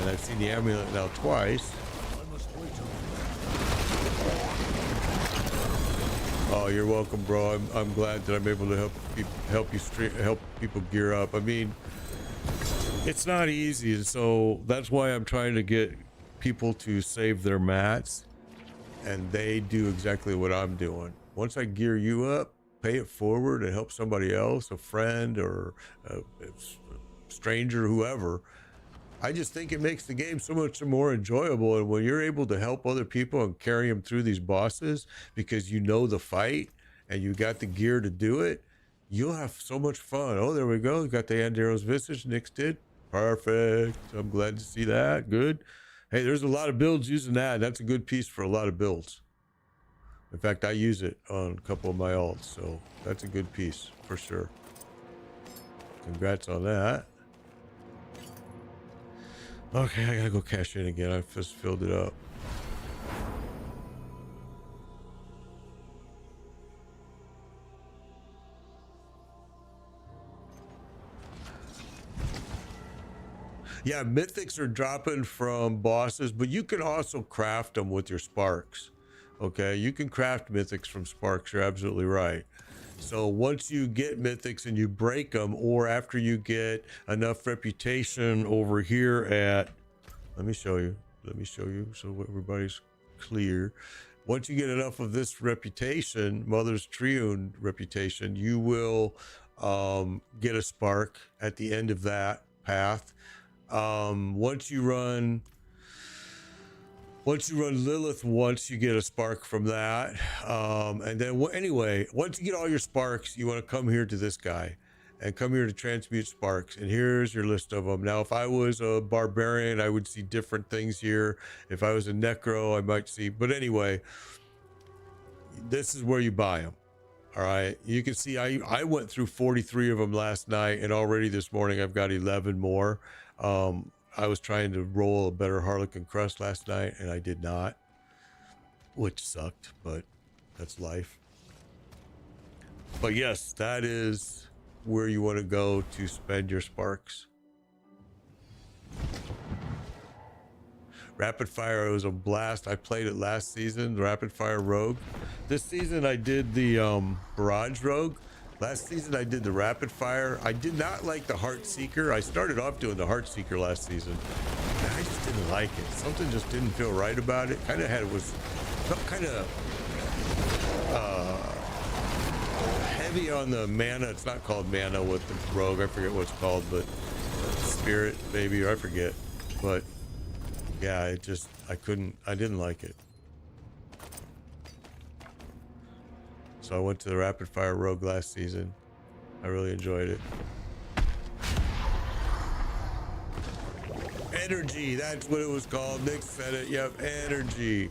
And I've seen the amulet now twice. I must wait. Oh, you're welcome, bro. I'm glad that I'm able to help people gear up. I mean, it's not easy, and so that's why I'm trying to get people to save their mats, and they do exactly what I'm doing. Once I gear you up, pay it forward and help somebody else, a friend or a stranger, whoever. I just think it makes the game so much more enjoyable. And when you're able to help other people and carry them through these bosses because you know the fight and you got the gear to do it, you'll have so much fun. Oh, there we go. You got the Andero's Visage. Nix did. Perfect. I'm glad to see that. Good. Hey, there's a lot of builds using that. That's a good piece for a lot of builds. In fact, I use it on a couple of my alts, so that's a good piece for sure. Congrats on that. Okay, I gotta go cash in again. I just filled it up. Yeah, mythics are dropping from bosses, but you can also craft them with your sparks. Okay, you can craft mythics from sparks. You're absolutely right. So once you get mythics and you break them, or after you get enough reputation over here at, let me show you so everybody's clear. Once you get enough of this reputation, Mother's Triune reputation, you will get a spark at the end of that path. Once you run Lilith once, you get a spark from that. And then anyway, once you get all your sparks, you want to come here to this guy and come here to transmute sparks. And here's your list of them. Now, if I was a barbarian, I would see different things here. If I was a necro, I might see, but anyway, this is where you buy them. All right. You can see I went through 43 of them last night, and already this morning I've got 11 more. I was trying to roll a better Harlequin Crust last night, and I did not, which sucked, but that's life. But yes, that is where you want to go to spend your sparks. Rapid Fire was a blast. I played it last season, Rapid Fire Rogue. This season I did the Barrage Rogue. Last season I did the Rapid Fire. I did not like the Heart Seeker. I started off doing the Heart Seeker last season. And I just didn't like it. Something just didn't feel right about it. Kind of felt kind of heavy on the mana. It's not called mana with the Rogue. I forget what it's called, but Spirit maybe, or I forget. But yeah, I didn't like it. So I went to the Rapid Fire Rogue last season. I really enjoyed it. Energy, that's what it was called. Nick said it. Yep, energy.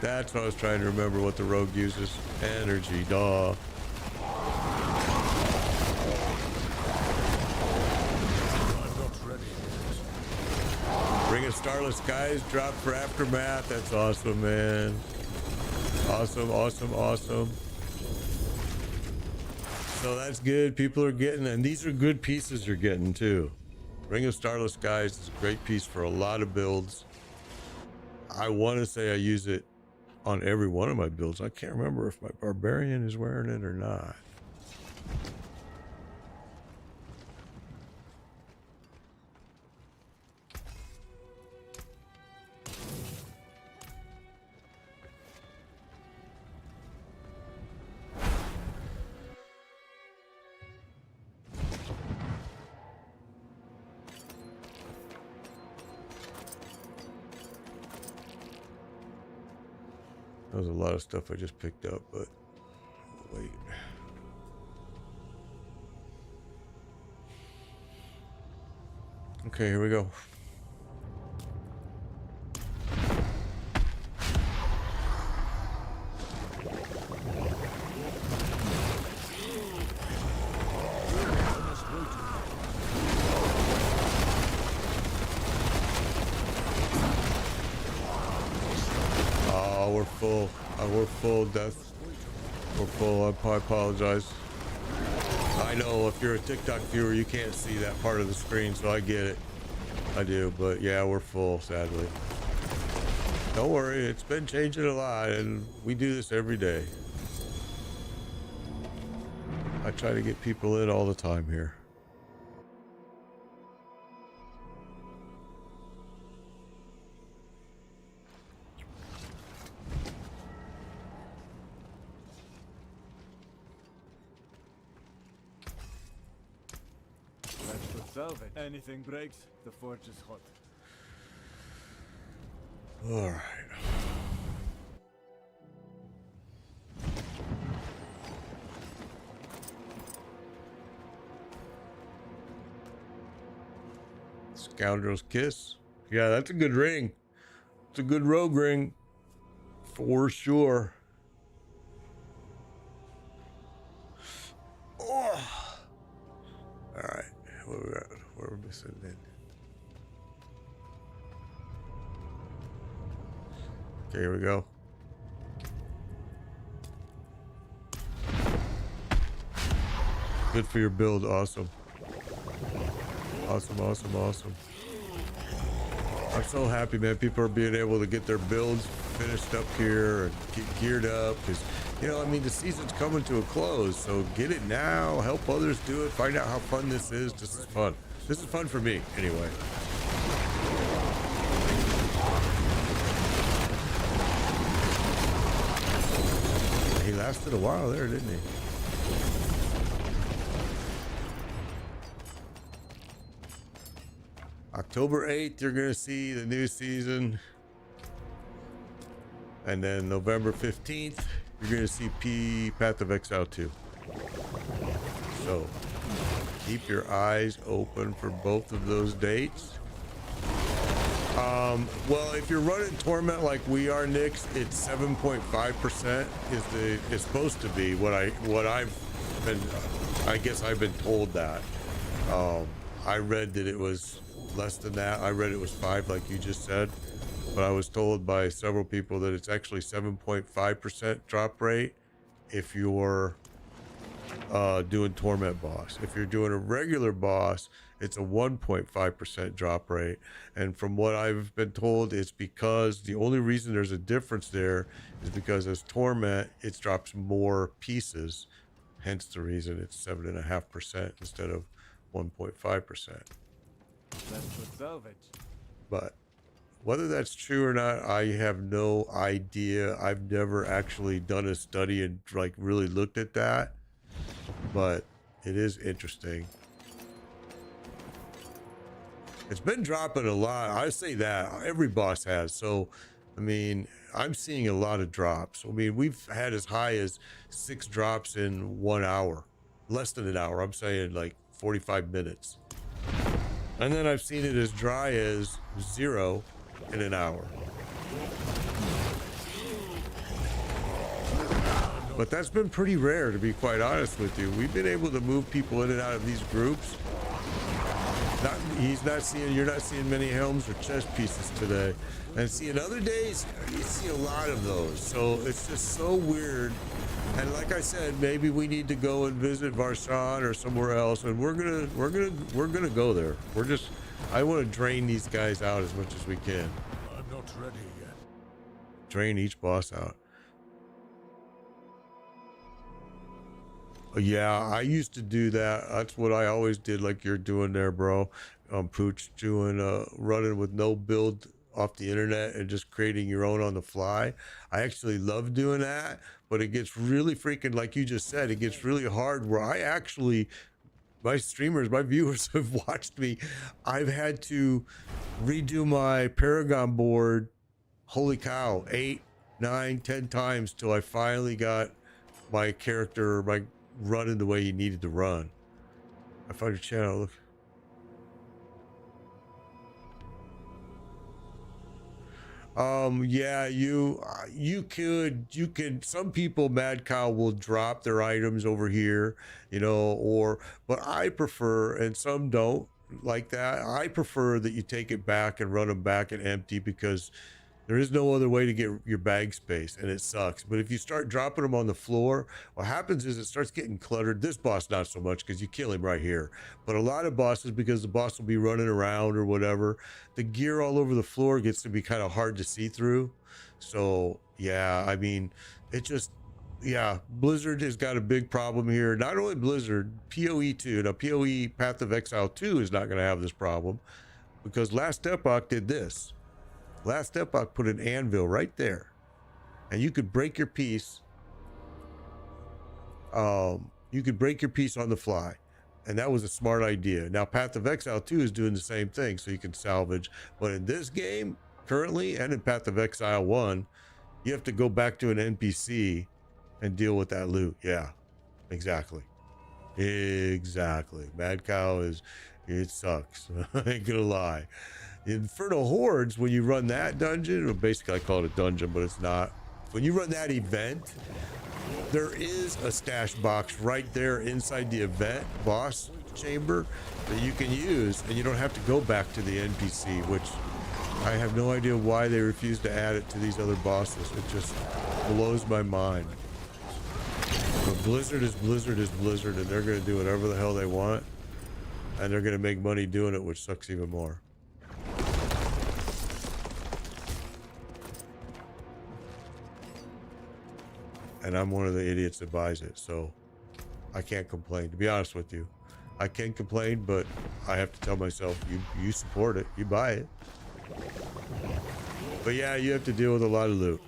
That's what I was trying to remember what the rogue uses. Energy, duh. I'm not ready. Ring of Starless Skies drop for Aftermath. That's awesome, man. Awesome, awesome, awesome. So that's good. People are getting, and these are good pieces you're getting too. Ring of Starless Skies is a great piece for a lot of builds. I want to say I use it on every one of my builds. I can't remember if my Barbarian is wearing it or not. That was a lot of stuff I just picked up, but wait. Okay, here we go. Oh, we're full. We're full, Death. We're full. I apologize. I know if you're a TikTok viewer, you can't see that part of the screen, so I get it. I do, but yeah, we're full, sadly. Don't worry, it's been changing a lot, and we do this every day. I try to get people in all the time here. Salve. Anything breaks, the forge is hot. All right. Scoundrel's Kiss. Yeah, that's a good ring. It's a good rogue ring. For sure. Oh. All right. Where are we missing then? Okay, here we go. Good for your build. Awesome. Awesome, awesome, awesome. I'm so happy, man. People are being able to get their builds finished up here and get geared up because, you know, I mean, the season's coming to a close, so get it now. Help others do it. Find out how fun this is. This is fun. This is fun for me, anyway. He lasted a while there, didn't he? October 8th, you're going to see the new season. And then November 15th, you're going to see Path of Exile 2. So, keep your eyes open for both of those dates. Well, if you're running Torment like we are, Nix, it's 7.5% is supposed to be what I've been. I guess I've been told that. I read that it was less than that. I read it was 5, like you just said, but I was told by several people that it's actually 7.5% drop rate if you're doing Torment boss. If you're doing a regular boss, it's a 1.5% drop rate. And from what I've been told, it's because the only reason there's a difference there is because as Torment, it drops more pieces. Hence the reason it's 7.5% instead of 1.5%. That's for salvage. But whether that's true or not, I have no idea. I've never actually done a study and like really looked at that, but it is interesting. It's been dropping a lot. I say that every boss has. So, I mean, I'm seeing a lot of drops. I mean, we've had as high as 6 drops in 1 hour, less than an hour. I'm saying like 45 minutes. And then I've seen it as dry as 0 in an hour. But that's been pretty rare, to be quite honest with you. We've been able to move people in and out of these groups. You're not seeing many helms or chest pieces today. And seeing other days, you see a lot of those. So it's just so weird. And like I said, maybe we need to go and visit Varshan or somewhere else. And we're gonna go there. I want to drain these guys out as much as we can. I'm not ready yet. Drain each boss out. Yeah, I used to do that. That's what I always did, like you're doing there, bro. Pooch, doing running with no build off the internet and just creating your own on the fly. I actually love doing that, but it gets really freaking, like you just said, it gets really hard where my viewers have watched me. I've had to redo my Paragon board, holy cow, 8, 9, 10 times till I finally got my character, running the way he needed to run. I found your channel. Look. Yeah, you could, some people, Mad Cow, will drop their items over here, but I prefer, and some don't like that. I prefer that you take it back and run them back and empty, because there is no other way to get your bag space, and it sucks. But if you start dropping them on the floor, what happens is it starts getting cluttered. This boss, not so much, because you kill him right here. But a lot of bosses, because the boss will be running around or whatever, the gear all over the floor gets to be kind of hard to see through. So, yeah, I mean, Blizzard has got a big problem here. Not only Blizzard, PoE 2. Now, PoE Path of Exile 2 is not going to have this problem, because Last Epoch did this. Last Epoch put an anvil right there, and you could break your piece. You could break your piece on the fly, and that was a smart idea. Now Path of Exile 2 is doing the same thing, so you can salvage. But in this game, currently, and in Path of Exile 1, you have to go back to an NPC and deal with that loot. Yeah, exactly. Mad Cow it sucks. I ain't gonna lie. Infernal Hordes, when you run that dungeon, or basically I call it a dungeon, but it's not. When you run that event, there is a stash box right there inside the event boss chamber that you can use, and you don't have to go back to the NPC, which I have no idea why they refuse to add it to these other bosses. It just blows my mind. But Blizzard is Blizzard, and they're going to do whatever the hell they want, and they're going to make money doing it, which sucks even more. And I'm one of the idiots that buys it, so I can't complain. To be honest with you, I can complain, but I have to tell myself, you support it, you buy it. But yeah, you have to deal with a lot of loot.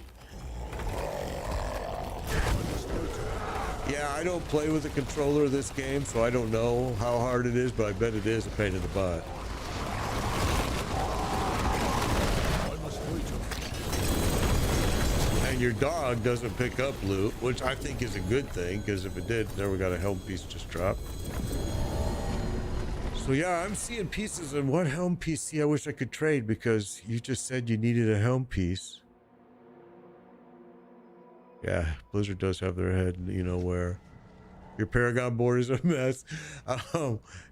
Yeah, I don't play with a controller this game, so I don't know how hard it is, but I bet it is a pain in the butt. And your dog doesn't pick up loot, which I think is a good thing, because if it did, there we got a helm piece just dropped. So yeah, I'm seeing pieces, and what helm piece I wish I could trade, because you just said you needed a helm piece. Yeah, Blizzard does have their head, where your Paragon board is a mess.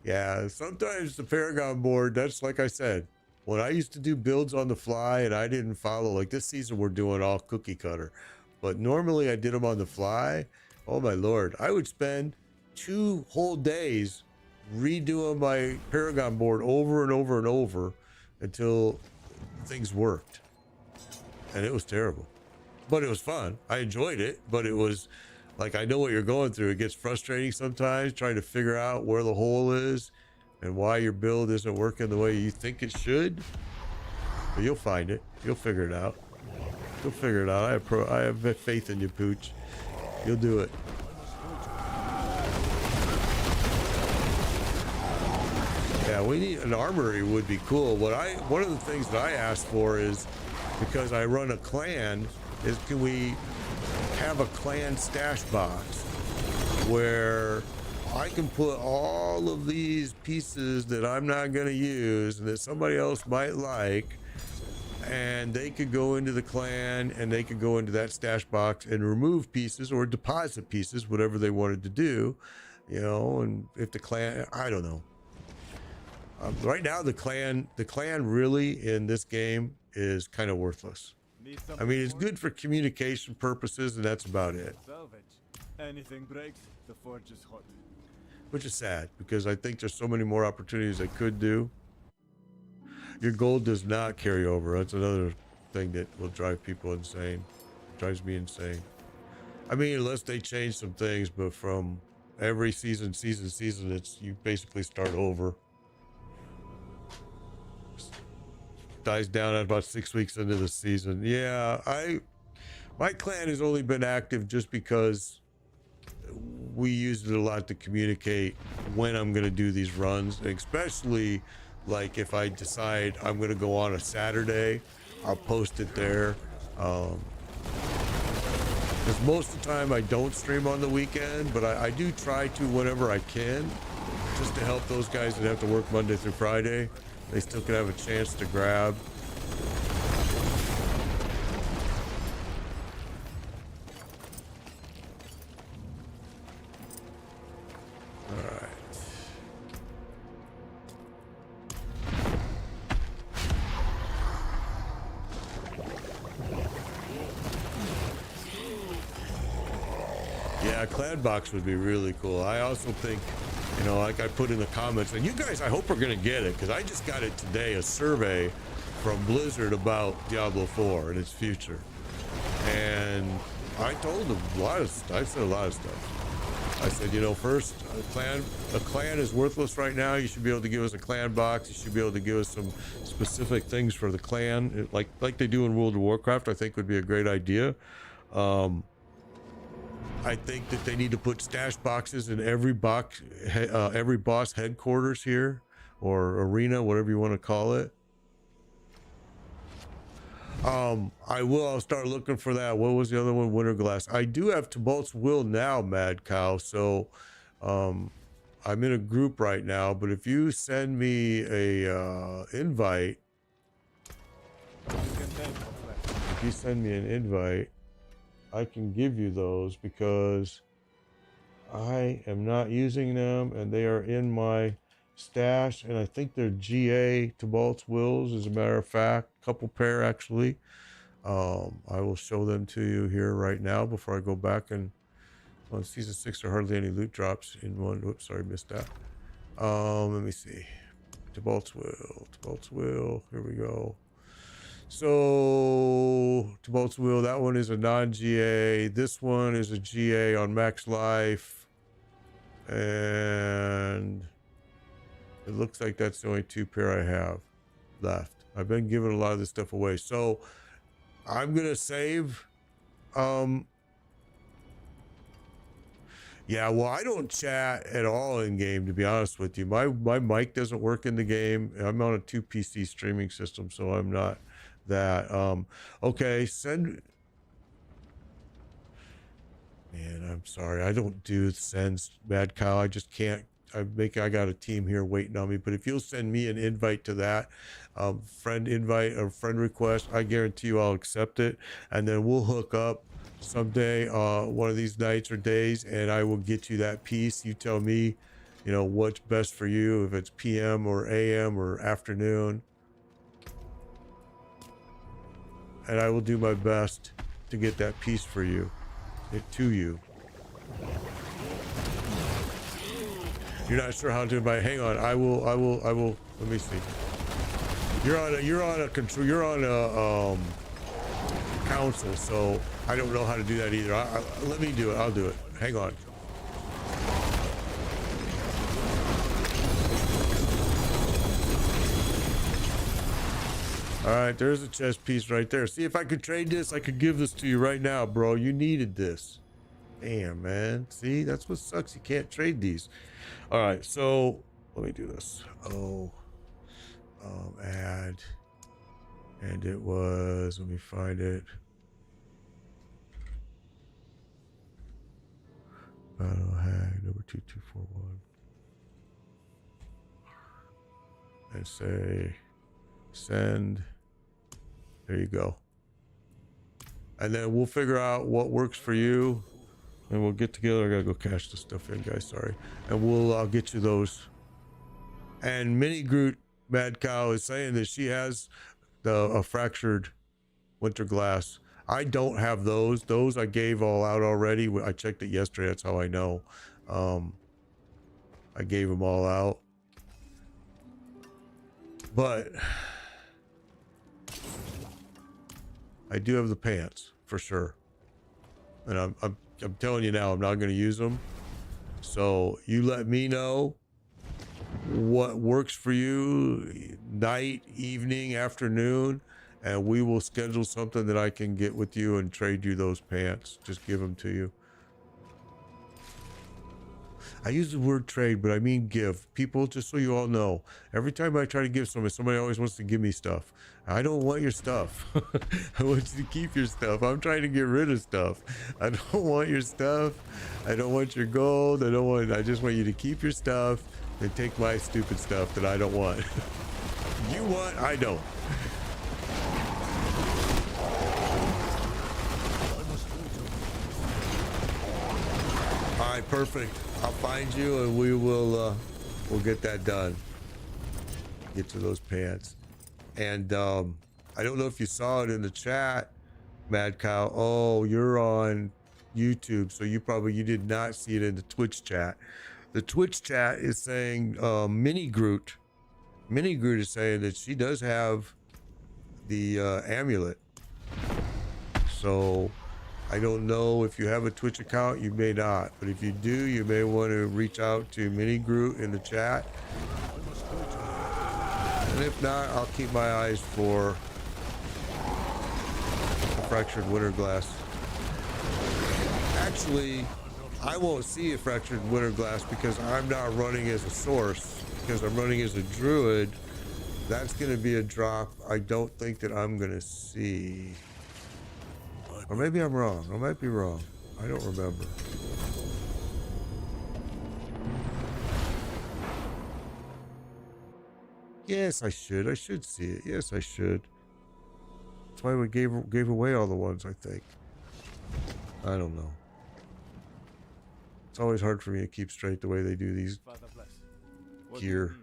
Yeah, sometimes the Paragon board, that's like I said, when I used to do builds on the fly and I didn't follow, like this season we're doing all cookie cutter, but normally I did them on the fly. Oh my Lord, I would spend 2 whole days redoing my Paragon board over and over and over until things worked. And it was terrible, but it was fun. I enjoyed it, but it was like, I know what you're going through. It gets frustrating sometimes trying to figure out where the hole is and why your build isn't working the way you think it should. But you'll find it. You'll figure it out. You'll figure it out. I have faith in you, Pooch. You'll do it. Yeah, we need an armory. Would be cool. One of the things that I asked for is, because I run a clan, is can we have a clan stash box where I can put all of these pieces that I'm not going to use and that somebody else might like, and they could go into the clan and they could go into that stash box and remove pieces or deposit pieces, whatever they wanted to do, you know. And if the clan, I don't know. Right now, the clan really in this game is kind of worthless. I mean, it's good for communication purposes, and that's about it. Salvage. Anything breaks, the forge is hot. Which is sad because I think there's so many more opportunities I could do. Your gold does not carry over. That's another thing that will drive people insane. It drives me insane. I mean, unless they change some things, but from every season, it's you basically start over. Dies down at about 6 weeks into the season. Yeah, my clan has only been active just because we used it a lot to communicate when I'm going to do these runs, especially like if I decide I'm going to go on a Saturday, I'll post it there. Because most of the time I don't stream on the weekend, but I do try to whenever I can, just to help those guys that have to work Monday through Friday. They still can have a chance to grab. All right. Yeah, clan box would be really cool. I also think, you know, like I put in the comments, and you guys, I hope are going to get it, because I just got it today, a survey from Blizzard about Diablo 4 and its future. And I told them I said a lot of stuff. I said, you know, first, a clan is worthless right now. You should be able to give us a clan box. You should be able to give us some specific things for the clan, like they do in World of Warcraft. I think would be a great idea. I think that they need to put stash boxes in every box, every boss headquarters here, or arena, whatever you want to call it. I'll start looking for that. What was the other one? Winter Glass. I do have Tibalt's Will now, Mad Cow. So, I'm in a group right now, but if you send me a invite, I can give you those because I am not using them and they are in my stash, and I think they're GA Tibalt's Wills, as a matter of fact, a couple pair actually. I will show them to you here right now before I go back. And on season 6 there are hardly any loot drops in one. Whoops, sorry, missed that. Let me see. Tibalt's Will, here we go. So, Tibalt's Will, that one is a non-GA. This one is a GA on Max Life. And it looks like that's the only 2 pair I have left. I've been giving a lot of this stuff away. So, I'm going to save. Yeah, well, I don't chat at all in game, to be honest with you. My mic doesn't work in the game. I'm on a 2 PC streaming system, so I'm not that. Okay, send. Man, I'm sorry. I don't do sends, Mad Cow. I just can't. I got a team here waiting on me. But if you'll send me an invite to that, friend invite or friend request, I guarantee you I'll accept it, and then we'll hook up someday, one of these nights or days, and I will get you that piece. You tell me, you know, what's best for you, if it's PM or AM or afternoon, and I will do my best to get that piece for you, to you. You're not sure how to invite? Hang on, I will. Let me see. You're on a council, so I don't know how to do that either. Let me do it. I'll do it. Hang on. All right, there's a chest piece right there. See, if I could trade this, I could give this to you right now, bro. You needed this. Damn, man. See, that's what sucks. You can't trade these. All right, so let me do this. Add. And it was, let me find it. Battle Hag number 2241. And say send. There you go. And then we'll figure out what works for you, and we'll get together. I gotta go cash the stuff in, guys. Sorry. And I'll get you those. And Mini Groot Mad Cow is saying that she has a fractured winter glass. I don't have those. Those I gave all out already. I checked it yesterday. That's how I know. I gave them all out. But I do have the pants for sure. And I'm telling you now, I'm not going to use them. So you let me know what works for you, night, evening, afternoon, and we will schedule something that I can get with you and trade you those pants. Just give them to you. I use the word trade, but I mean give. People, just so you all know, every time I try to give somebody always wants to give me stuff. I don't want your stuff. I want you to keep your stuff. I'm trying to get rid of stuff. I don't want your stuff. I don't want your gold. I just want you to keep your stuff and take my stupid stuff that I don't want. You want, I don't. All right, perfect. I'll find you and we'll get that done. Get to those pants. And I don't know if you saw it in the chat, Mad Cow. Oh, you're on YouTube, so you did not see it in the Twitch chat. The Twitch chat is saying Mini Groot is saying that she does have the amulet. So I don't know if you have a Twitch account, you may not, but if you do, you may want to reach out to Mini Groot in the chat. And if not, I'll keep my eyes for a fractured winter glass. Actually, I won't see a fractured winter glass because I'm not running as a source, because I'm running as a druid. That's going to be a drop I don't think that I'm going to see. Or maybe I'm wrong. I might be wrong. I don't remember. Yes, I should. I should see it. Yes, I should. That's why we gave away all the ones, I think. I don't know. It's always hard for me to keep straight the way they do these gear.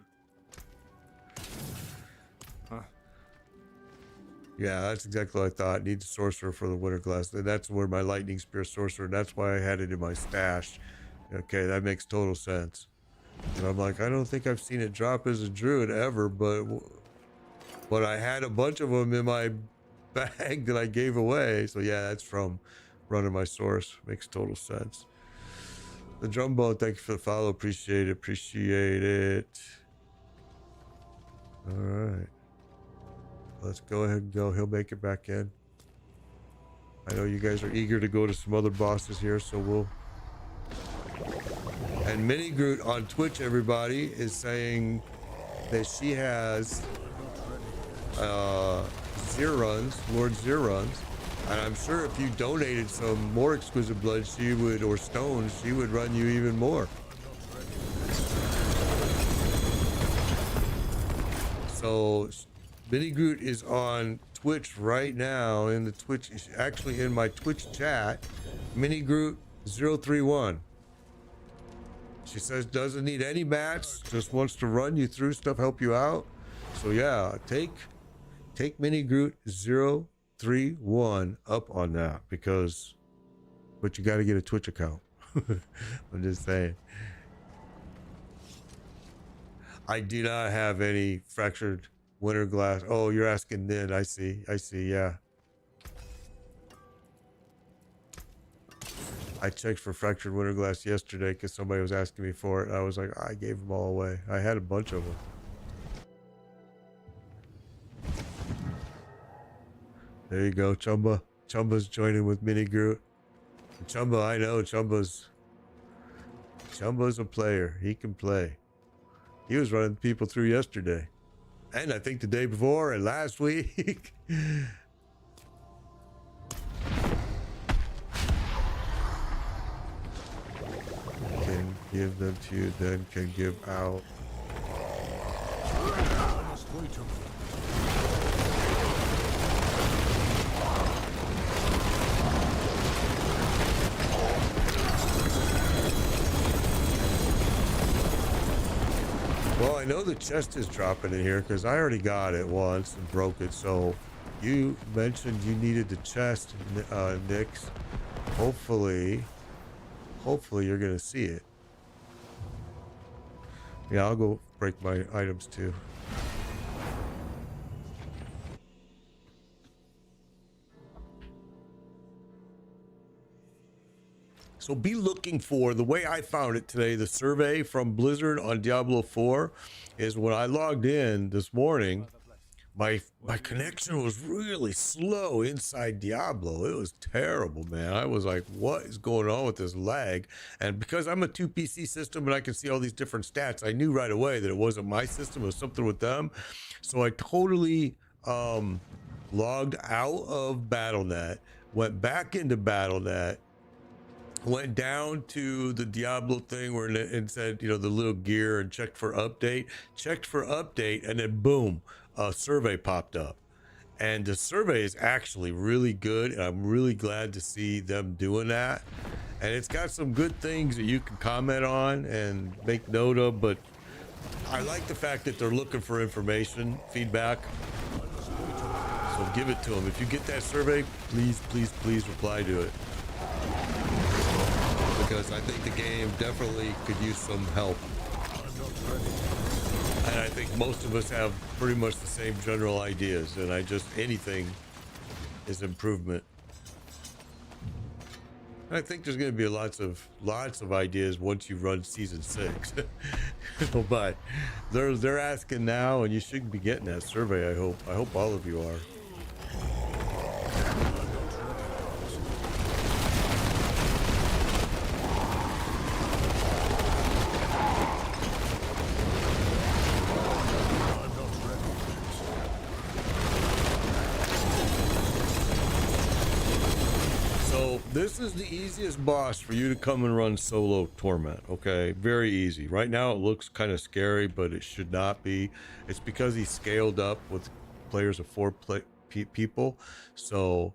Yeah, that's exactly what I thought. Need a sorcerer for the winter glass. And that's where my lightning spear sorcerer. And that's why I had it in my stash. Okay, that makes total sense. And I'm like, I don't think I've seen it drop as a druid ever, but I had a bunch of them in my bag that I gave away. So yeah, that's from running my source. Makes total sense. The Drumbone, thank you for the follow. Appreciate it. Appreciate it. All right. Let's go ahead and go. He'll make it back in. I know you guys are eager to go to some other bosses here, so we'll... And Mini Groot on Twitch, everybody, is saying that she has Zeruns, Lord Zeruns. And I'm sure if you donated some more exquisite blood, she would, or stones, she would run you even more. So Mini Groot is on Twitch right now, in the Twitch, actually in my Twitch chat, Mini Groot 031. She says doesn't need any mats, just wants to run you through stuff, help you out. So yeah, take Mini Groot 031 up on that, but you got to get a Twitch account. I'm just saying. I do not have any fractured winter glass. Oh, you're asking Nid. I see, yeah. I checked for fractured winter glass yesterday because somebody was asking me for it. I was like, I gave them all away. I had a bunch of them. There you go, Chumba. Chumba's joining with Mini Groot. Chumba, I know Chumba's a player. He can play. He was running people through yesterday. And I think the day before and last week. Give them to you, then can give out. I must wait a moment. Well, I know the chest is dropping in here because I already got it once and broke it. So you mentioned you needed the chest, Nix. Hopefully you're gonna see it. Yeah, I'll go break my items too. So be looking for, the way I found it today, the survey from Blizzard on Diablo 4 is when I logged in this morning, my connection was really slow inside Diablo. It was terrible, man. I was like, what is going on with this lag? And because I'm a 2 PC system and I can see all these different stats, I knew right away that it wasn't my system, it was something with them. So I totally logged out of BattleNet, went back into BattleNet, went down to the Diablo thing where it said, you know, the little gear, and checked for update, and then boom, a survey popped up. And the survey is actually really good, and I'm really glad to see them doing that. And it's got some good things that you can comment on and make note of, but I like the fact that they're looking for information, feedback. So give it to them. If you get that survey, please, please, please reply to it. Because I think the game definitely could use some help. And I think most of us have pretty much the same general ideas, and anything is improvement. I think there's going to be lots of ideas once you run season 6. But they're asking now, and you should be getting that survey. I hope all of you are. This is the easiest boss for you to come and run solo Torment, okay? Very easy. Right now it looks kind of scary, but it should not be. It's because he's scaled up with players of 4 people. So,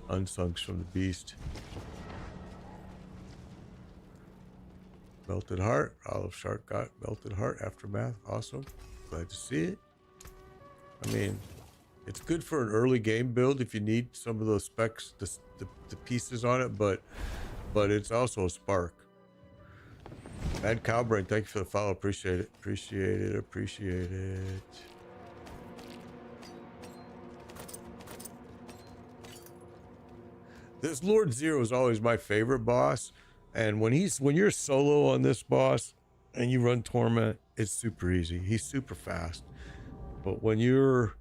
Unsunks from the Beast. Melted Heart. Olive Shark got Melted Heart. Aftermath. Awesome. Glad to see it. I mean, it's good for an early game build if you need some of those specs, the pieces on it, but it's also a spark. Mad Cowbrain, thank you for the follow. Appreciate it. Appreciate it. Appreciate it. This Lord Zero is always my favorite boss, and when you're solo on this boss and you run Torment, it's super easy. He's super fast. But when you're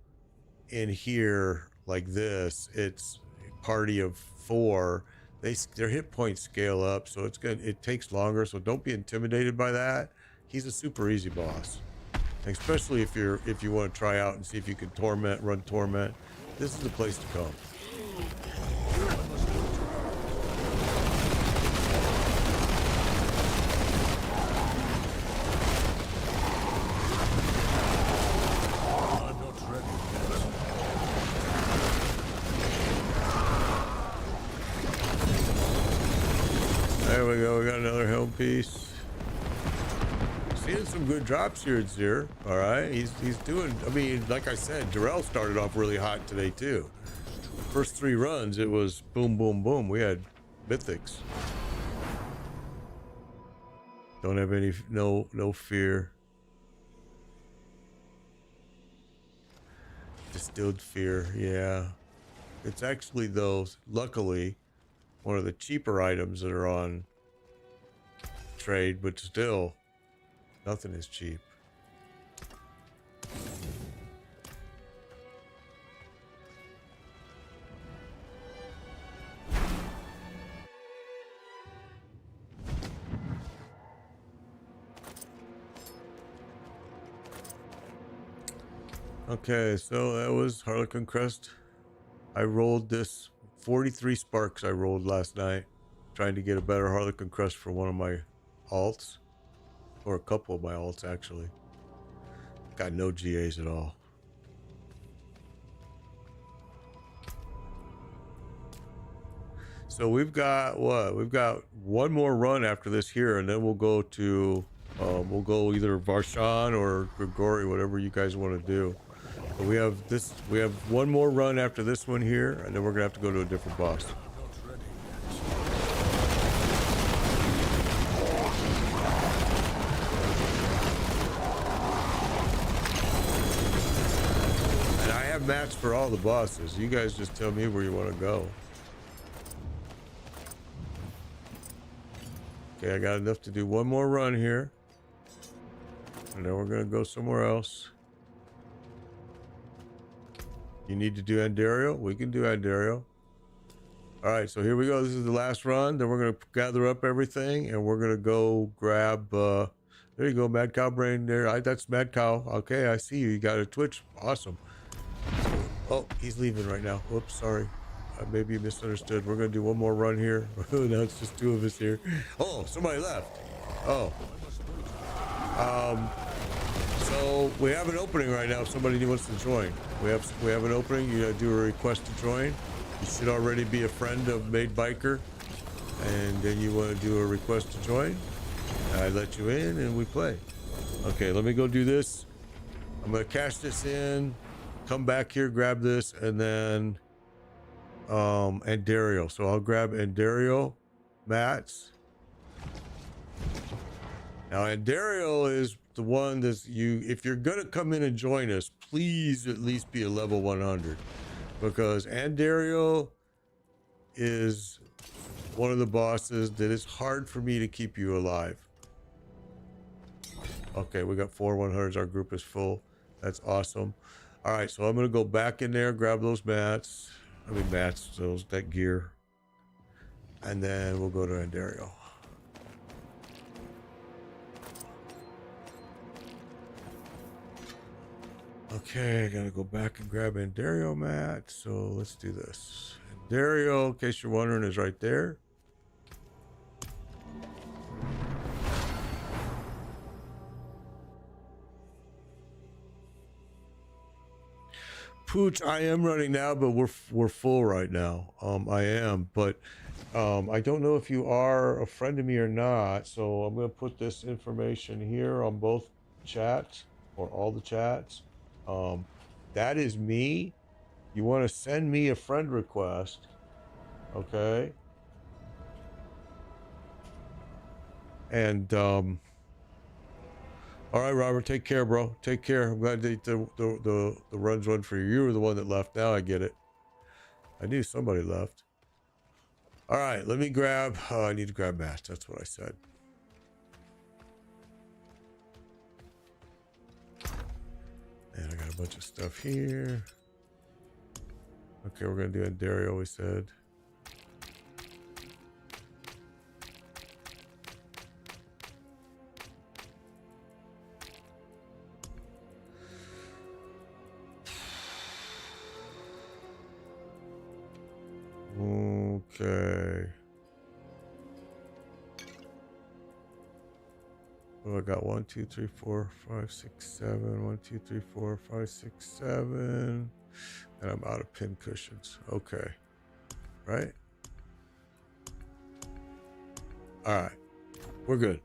in here like this, it's a party of 4. Their hit points scale up, so it takes longer, so don't be intimidated by that. He's a super easy boss, especially if you want to try out and see if you can run Torment. This is the place to come. There we go, we got another helm piece. Seeing some good drops here at Zir. All right, he's doing, I mean, like I said, Darrell started off really hot today too. First 3 runs, it was boom, boom, boom. We had Mythics. Don't have no fear. Distilled fear, yeah. It's actually, though, luckily, one of the cheaper items that are on trade, but still, nothing is cheap. Okay, so that was Harlequin Crest. I rolled this 43 sparks I rolled last night. trying to get a better Harlequin crest for one of my alts, or a couple of my alts actually. Got no GAs at all. So we've got what? We've got one more run after this here, and then we'll go to we'll go either Varshan or Grigori, whatever you guys want to do. But we have this. We have one more run after this one here, and then we're gonna have to go to a different boss. I'm not ready yet. And I have maps for all the bosses. You guys just tell me where you want to go. Okay, I got enough to do one more run here. And then we're going to go somewhere else. You need to do Andario? We can do Andario. All right, so here we go. This is the last run. Then we're going to gather up everything, and we're going to go grab... there you go, Mad Cow Brain there. That's Mad Cow. Okay, I see you. You got a Twitch. Awesome. Oh, he's leaving right now. Whoops, sorry. Maybe you misunderstood. We're going to do one more run here. Now it's just two of us here. Oh, somebody left. Oh. So we have an opening right now if somebody wants to join. We have an opening. You do a request to join. You should already be a friend of Made Biker. And then you want to do a request to join. I let you in and we play. Okay, let me go do this. I'm going to cash this in. Come back here, grab this, and then... Andario. So I'll grab Andario mats. Now Andario is the one that's if you're gonna come in and join us, please at least be a level 100, because Andario is one of the bosses that is hard for me to keep you alive. Okay, we got 4 100s. Our group is full. That's awesome. All right, so I'm gonna go back in there, grab those mats. That gear. And then we'll go to Andario. Okay, I gotta go back and grab Andario mat. So let's do this. Andario, in case you're wondering, is right there. Pooch, I am running now, but we're full right now. I am, but I don't know if you are a friend of me or not. So I'm gonna put this information here on both chats or all the chats. That is me. You want to send me a friend request, okay? And all right, Robert, take care, bro. Take care. I'm glad that the run's run for you. You were the one that left. Now I get it. I knew somebody left. All right, let me grab... I need to grab mats. That's what I said. And I got a bunch of stuff here. Okay, we're going to do Andario, we said. Okay. Well, I got 1, 2, 3, 4, 5, 6, 7. 1, 2, 3, 4, 5, 6, 7. And I'm out of pin cushions. Okay. Right? All right. We're good.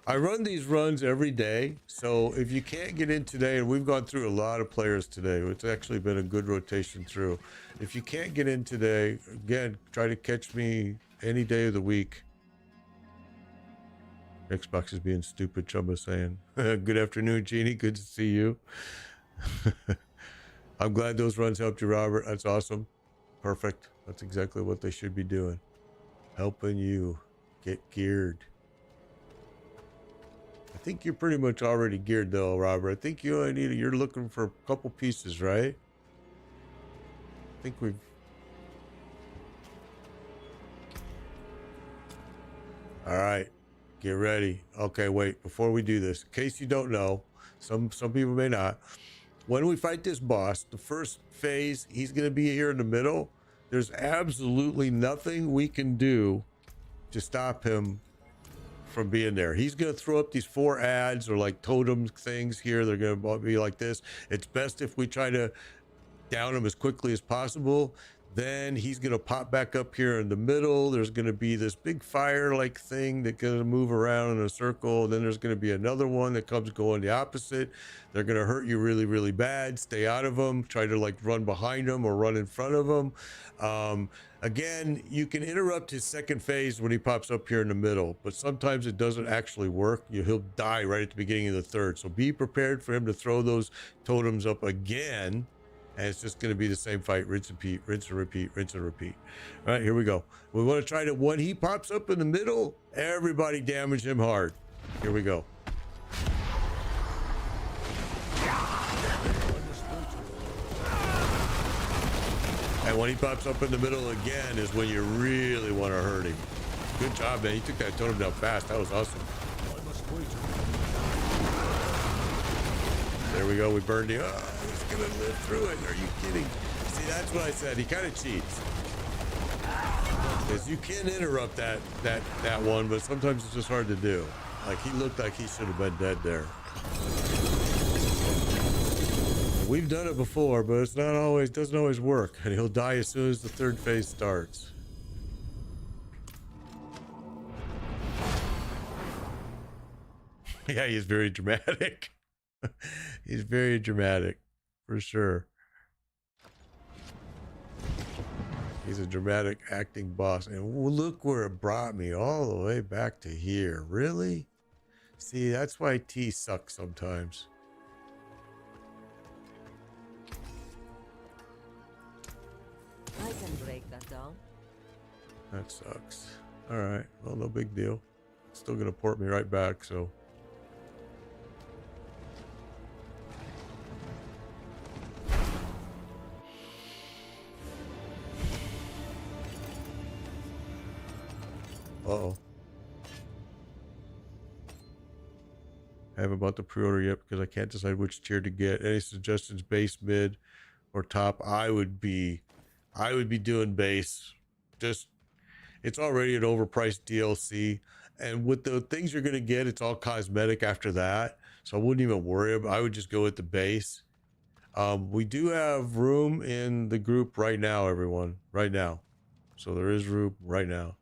I run these runs every day, so if you can't get in today, and we've gone through a lot of players today, it's actually been a good rotation through. If you can't get in today, again, try to catch me any day of the week. Xbox is being stupid, Chumba saying. Good afternoon, Jeannie. Good to see you. I'm glad those runs helped you, Robert. That's awesome. Perfect. That's exactly what they should be doing. Helping you get geared. I think you're pretty much already geared though, Robert. I think you only need, you're looking for a couple pieces, right? I think we've... All right. Get ready. Okay, wait. Before we do this, in case you don't know, some people may not. When we fight this boss, the first phase, he's going to be here in the middle. There's absolutely nothing we can do to stop him from being there. He's going to throw up these 4 ads or like totem things here. They're going to be like this. It's best if we try to down him as quickly as possible. Then he's going to pop back up here in the middle. There's going to be this big fire like thing that's going to move around in a circle. Then there's going to be another one that comes going the opposite. They're going to hurt you really, really bad. Stay out of them. Try to like run behind them or run in front of them. Again, you can interrupt his second phase when he pops up here in the middle, but sometimes it doesn't actually work. He'll die right at the beginning of the third. So be prepared for him to throw those totems up again. And it's just going to be the same fight. Rinse and repeat, rinse and repeat, rinse and repeat. All right, here we go. We want to try to, when he pops up in the middle, everybody damage him hard. Here we go. And when he pops up in the middle again is when you really want to hurt him. Good job, man. You took that totem down fast. That was awesome. There we go. We burned him. Oh, he's going to live through it. Are you kidding? See, that's what I said. He kind of cheats. Because you can interrupt that one, but sometimes it's just hard to do. Like, he looked like he should have been dead there. We've done it before, but it's not always, doesn't always work. And he'll die as soon as the third phase starts. Yeah, he's very dramatic. He's very dramatic, for sure. He's a dramatic acting boss. And look where it brought me, all the way back to here. Really? See, that's why T sucks sometimes. I can break that down. That sucks. All right. Well, no big deal. It's still going to port me right back, so. Uh-oh. I haven't bought the pre-order yet because I can't decide which tier to get. Any suggestions, base, mid, or top? I would be doing base. Just, it's already an overpriced DLC, and with the things you're gonna get, it's all cosmetic after that. So I wouldn't even worry about. I would just go with the base. We do have room in the group right now, everyone. Right now, so there is room right now.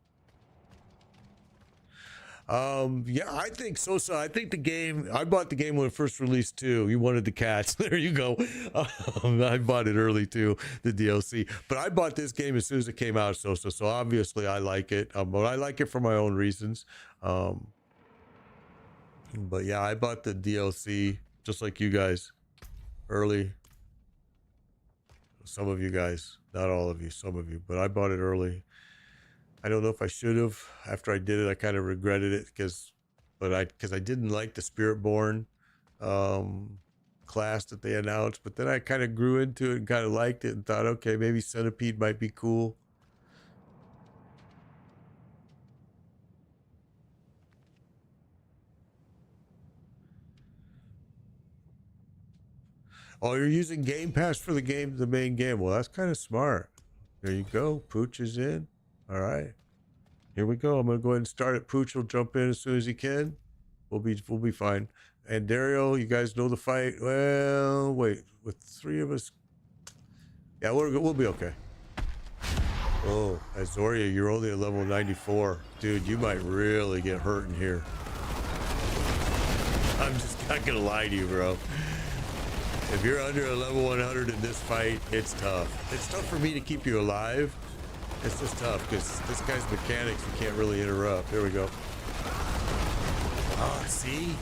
Yeah, I think so. I think the game, I bought the game when it first released too. You wanted the cats. There you go. I bought it early too, the DLC, but I bought this game as soon as it came out. So obviously I like it, but I like it for my own reasons. But yeah, I bought the DLC just like you guys early. Some of you guys, not all of you, some of you, but I bought it early. I don't know if I should have. After I did it, I kind of regretted it because I didn't like the Spiritborn class that they announced. But then I kind of grew into it and kind of liked it and thought, okay, maybe Centipede might be cool. Oh, you're using Game Pass for the main game. Well, that's kind of smart. There you go. Pooch is in. All right, here we go. I'm gonna go ahead and start it. Pooch will jump in as soon as he can. We'll be fine. And Dario, you guys know the fight. Well, wait, with 3 of us, yeah, we'll be okay. Oh, Azoria, you're only at level 94, dude. You might really get hurt in here. I'm just not gonna lie to you, bro. If you're under a level 100 in this fight, it's tough. It's tough for me to keep you alive. It's just tough because this guy's mechanics you can't really interrupt. There we go. Oh, see?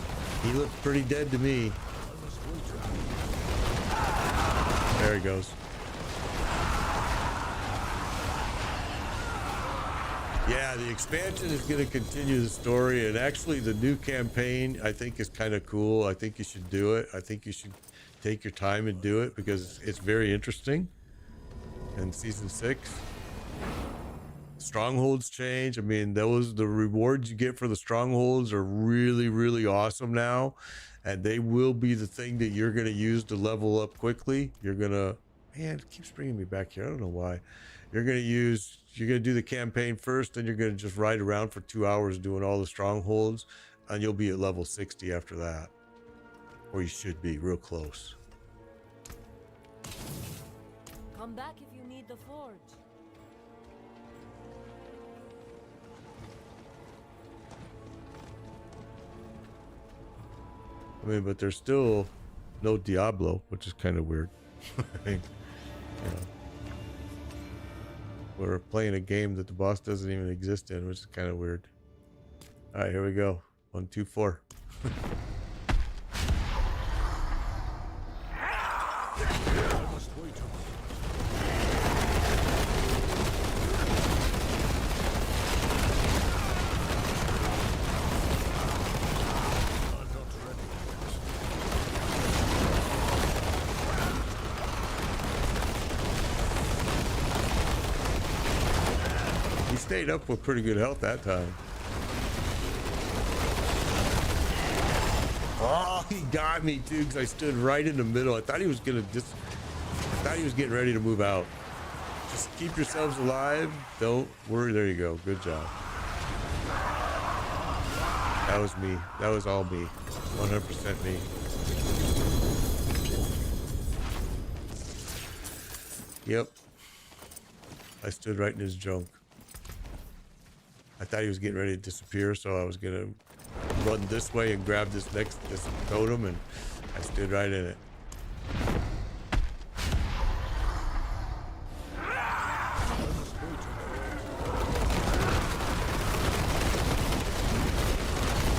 He looked pretty dead to me. There he goes. Yeah, the expansion is going to continue the story, and actually the new campaign I think is kind of cool. I think you should do it. I think you should take your time and do it because it's very interesting. And season 6. strongholds change. I mean, the rewards you get for the strongholds are really, really awesome now, and they will be the thing that you're going to use to level up quickly. You're going to, man, it keeps bringing me back here. I don't know why. You're going to do the campaign first, then you're going to just ride around for 2 hours doing all the strongholds, and you'll be at level 60 after that. Or you should be real close. Come back if you need the forge. I mean, but there's still no Diablo, which is kind of weird. I think, you know, we're playing a game that the boss doesn't even exist in, which is kind of weird. All right, here we go. 1, 2, 4. I must wait a moment. I'm not ready yet. He stayed up with pretty good health that time. Oh, he got me too, because I stood right in the middle. I thought he was getting ready to move out. Just keep yourselves alive. Don't worry. There you go. Good job. That was me. That was all me. 100% me. Yep. I stood right in his junk. I thought he was getting ready to disappear, so I was gonna run this way and grab this totem, and I stood right in it.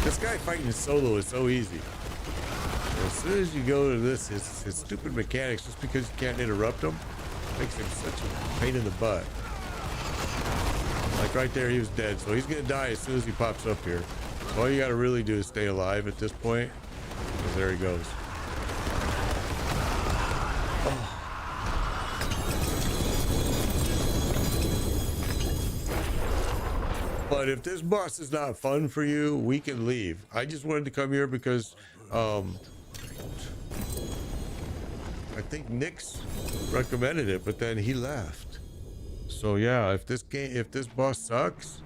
This guy fighting solo is so easy. As soon as you go to this, his stupid mechanics, just because you can't interrupt him, makes him such a pain in the butt. Like right there, he was dead, so he's gonna die as soon as he pops up here. So all you gotta really do is stay alive at this point, because there he goes. Oh. But if this boss is not fun for you, we can leave. I just wanted to come here because I think Nick's recommended it, but then he left. So yeah, if this boss sucks,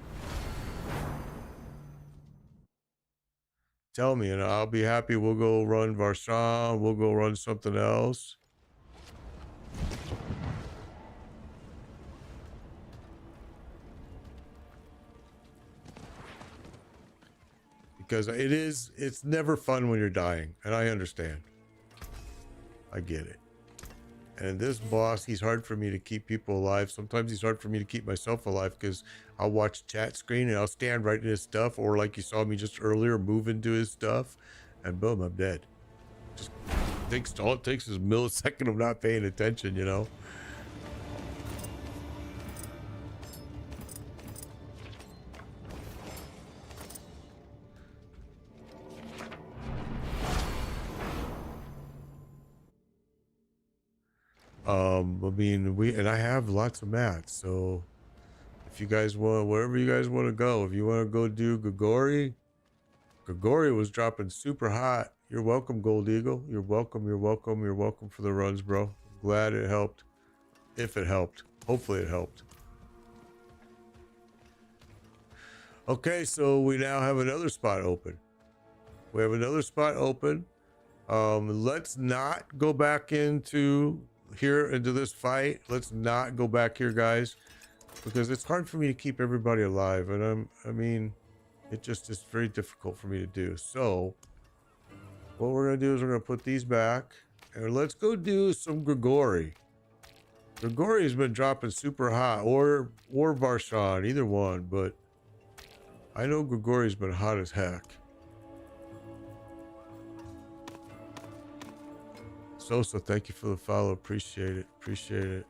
tell me and I'll be happy. We'll go run Varsan, we'll go run something else. Because it's never fun when you're dying, and I understand. I get it. And this boss, he's hard for me to keep people alive. Sometimes he's hard for me to keep myself alive because I'll watch chat screen and I'll stand right in his stuff, or like you saw me just earlier, move into his stuff, and boom, I'm dead. Just all it takes is a millisecond of not paying attention, you know? I mean, I have lots of mats, so if you guys want, wherever you guys want to go, if you want to go do Gagori was dropping super hot. You're welcome, Gold Eagle. You're welcome, you're welcome, you're welcome for the runs, bro. Glad it helped. If it helped. Hopefully it helped. Okay, so we now have another spot open. We have another spot open. Let's not go back into this fight. Let's not go back here, guys, because it's hard for me to keep everybody alive, and I mean, it just is very difficult for me to do. So what we're gonna do is we're gonna put these back, and let's go do some Grigori. Grigori has been dropping super hot, or Varshan, either one, but I know Grigori's been hot as heck. Sosa, thank you for the follow. Appreciate it. Appreciate it.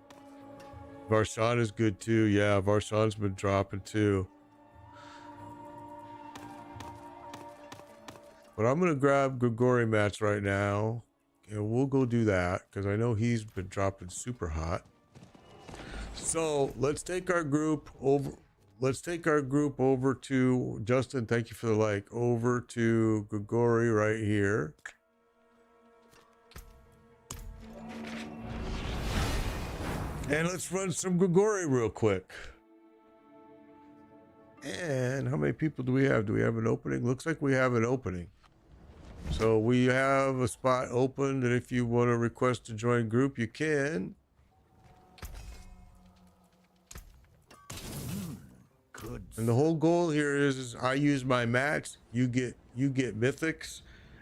Varshan is good too. Yeah, Varshan's been dropping too. But I'm going to grab Grigori mats right now. And we'll go do that because I know he's been dropping super hot. So let's take our group over. let's take our group over to Justin. Thank you for the like. Over to Grigori right here. And let's run some Grigori real quick. And how many people do we have? Do we have an opening? Looks like we have an opening. So we have a spot open, and if you want to request to join group, you can. Good. And the whole goal here is I use my mats, you get mythics,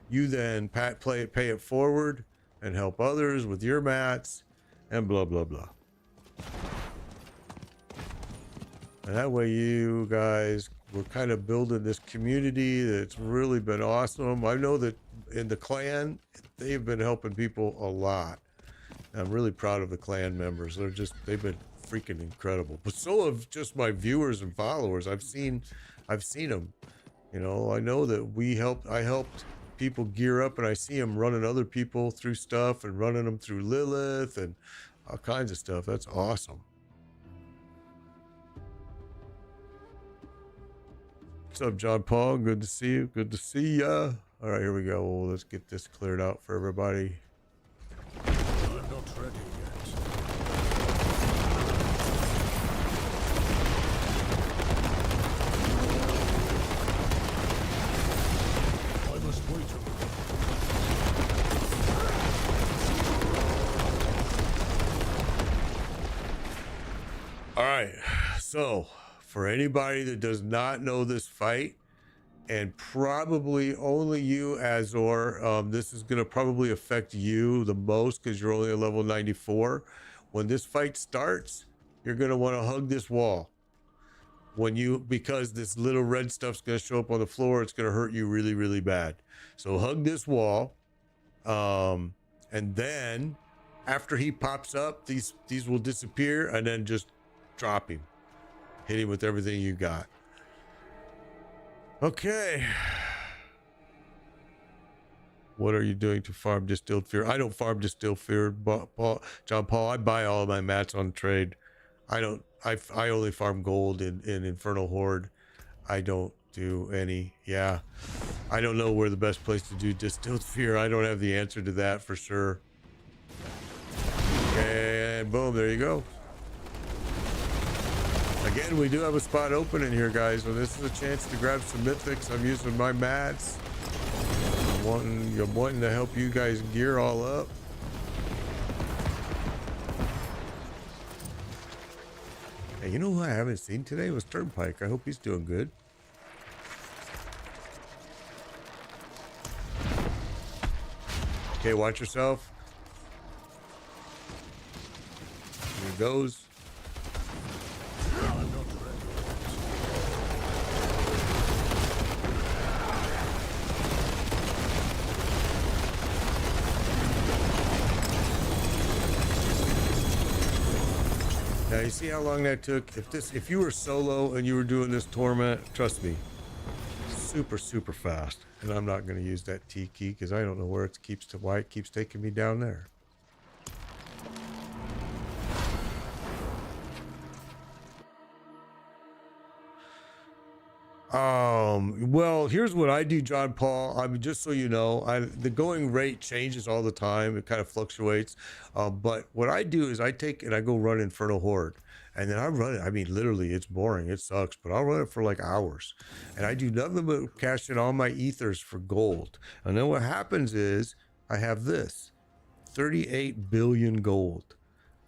you then pay it forward and help others with your mats, and blah blah blah. And that way you guys, we're kind of building this community that's really been awesome. I know that in the clan, they've been helping people a lot. I'm really proud of the clan members. They've been freaking incredible. But so have just my viewers and followers. I've seen them. You know, I know that I helped people gear up, and I see them running other people through stuff and running them through Lilith and all kinds of stuff. That's awesome. What's up, John Paul? Good to see you. Good to see ya. All right, here we go. Well, let's get this cleared out for everybody. I'm not ready yet. I must wait a bit. All right, so for anybody that does not know this fight, and probably only you, Azor, this is going to probably affect you the most because you're only a level 94. When this fight starts, you're going to want to hug this wall. Because this little red stuff's going to show up on the floor, it's going to hurt you really, really bad. So hug this wall, and then after he pops up, these will disappear, and then just drop him. Hit him with everything you got. Okay. What are you doing to farm distilled fear? I don't farm distilled fear, John Paul. I buy all of my mats on trade. I only farm gold in Infernal Horde. I don't do any. Yeah. I don't know where the best place to do distilled fear. I don't have the answer to that for sure. And boom, there you go. Again, we do have a spot open in here, guys, so this is a chance to grab some mythics. I'm using my mats. I'm wanting to help you guys gear all up. Hey, you know who I haven't seen today was Turnpike. I hope he's doing good. Okay, watch yourself. Here he goes. Now you see how long that took? If you were solo and you were doing this torment, trust me, super fast. And I'm not going to use that T key because I don't know why it keeps taking me down there. Well, here's what I do, John Paul. I mean, just so you know, the going rate changes all the time. It kind of fluctuates. But what I do is I take and I go run Infernal Horde, and then I run it. I mean, literally, it's boring. It sucks, but I'll run it for like hours, and I do nothing but cash in all my ethers for gold. And then what happens is I have this 38 billion gold.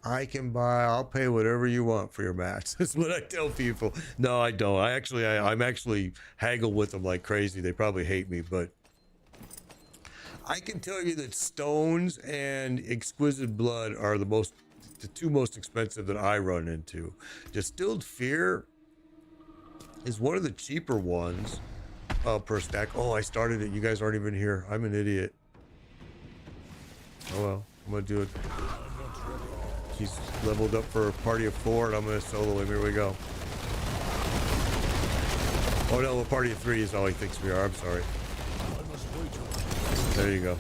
I'll pay whatever you want for your mats. That's what I tell people. No, I don't. I'm actually haggle with them like crazy. They probably hate me, but I can tell you that stones and exquisite blood are the two most expensive that I run into. Distilled fear is one of the cheaper ones per stack. Oh, I started it. You guys aren't even here. I'm an idiot. Oh well, I'm gonna do it. He's leveled up for a party of 4, and I'm going to solo him. Here we go. Oh no, a party of 3 is all he thinks we are. I'm sorry. There you go.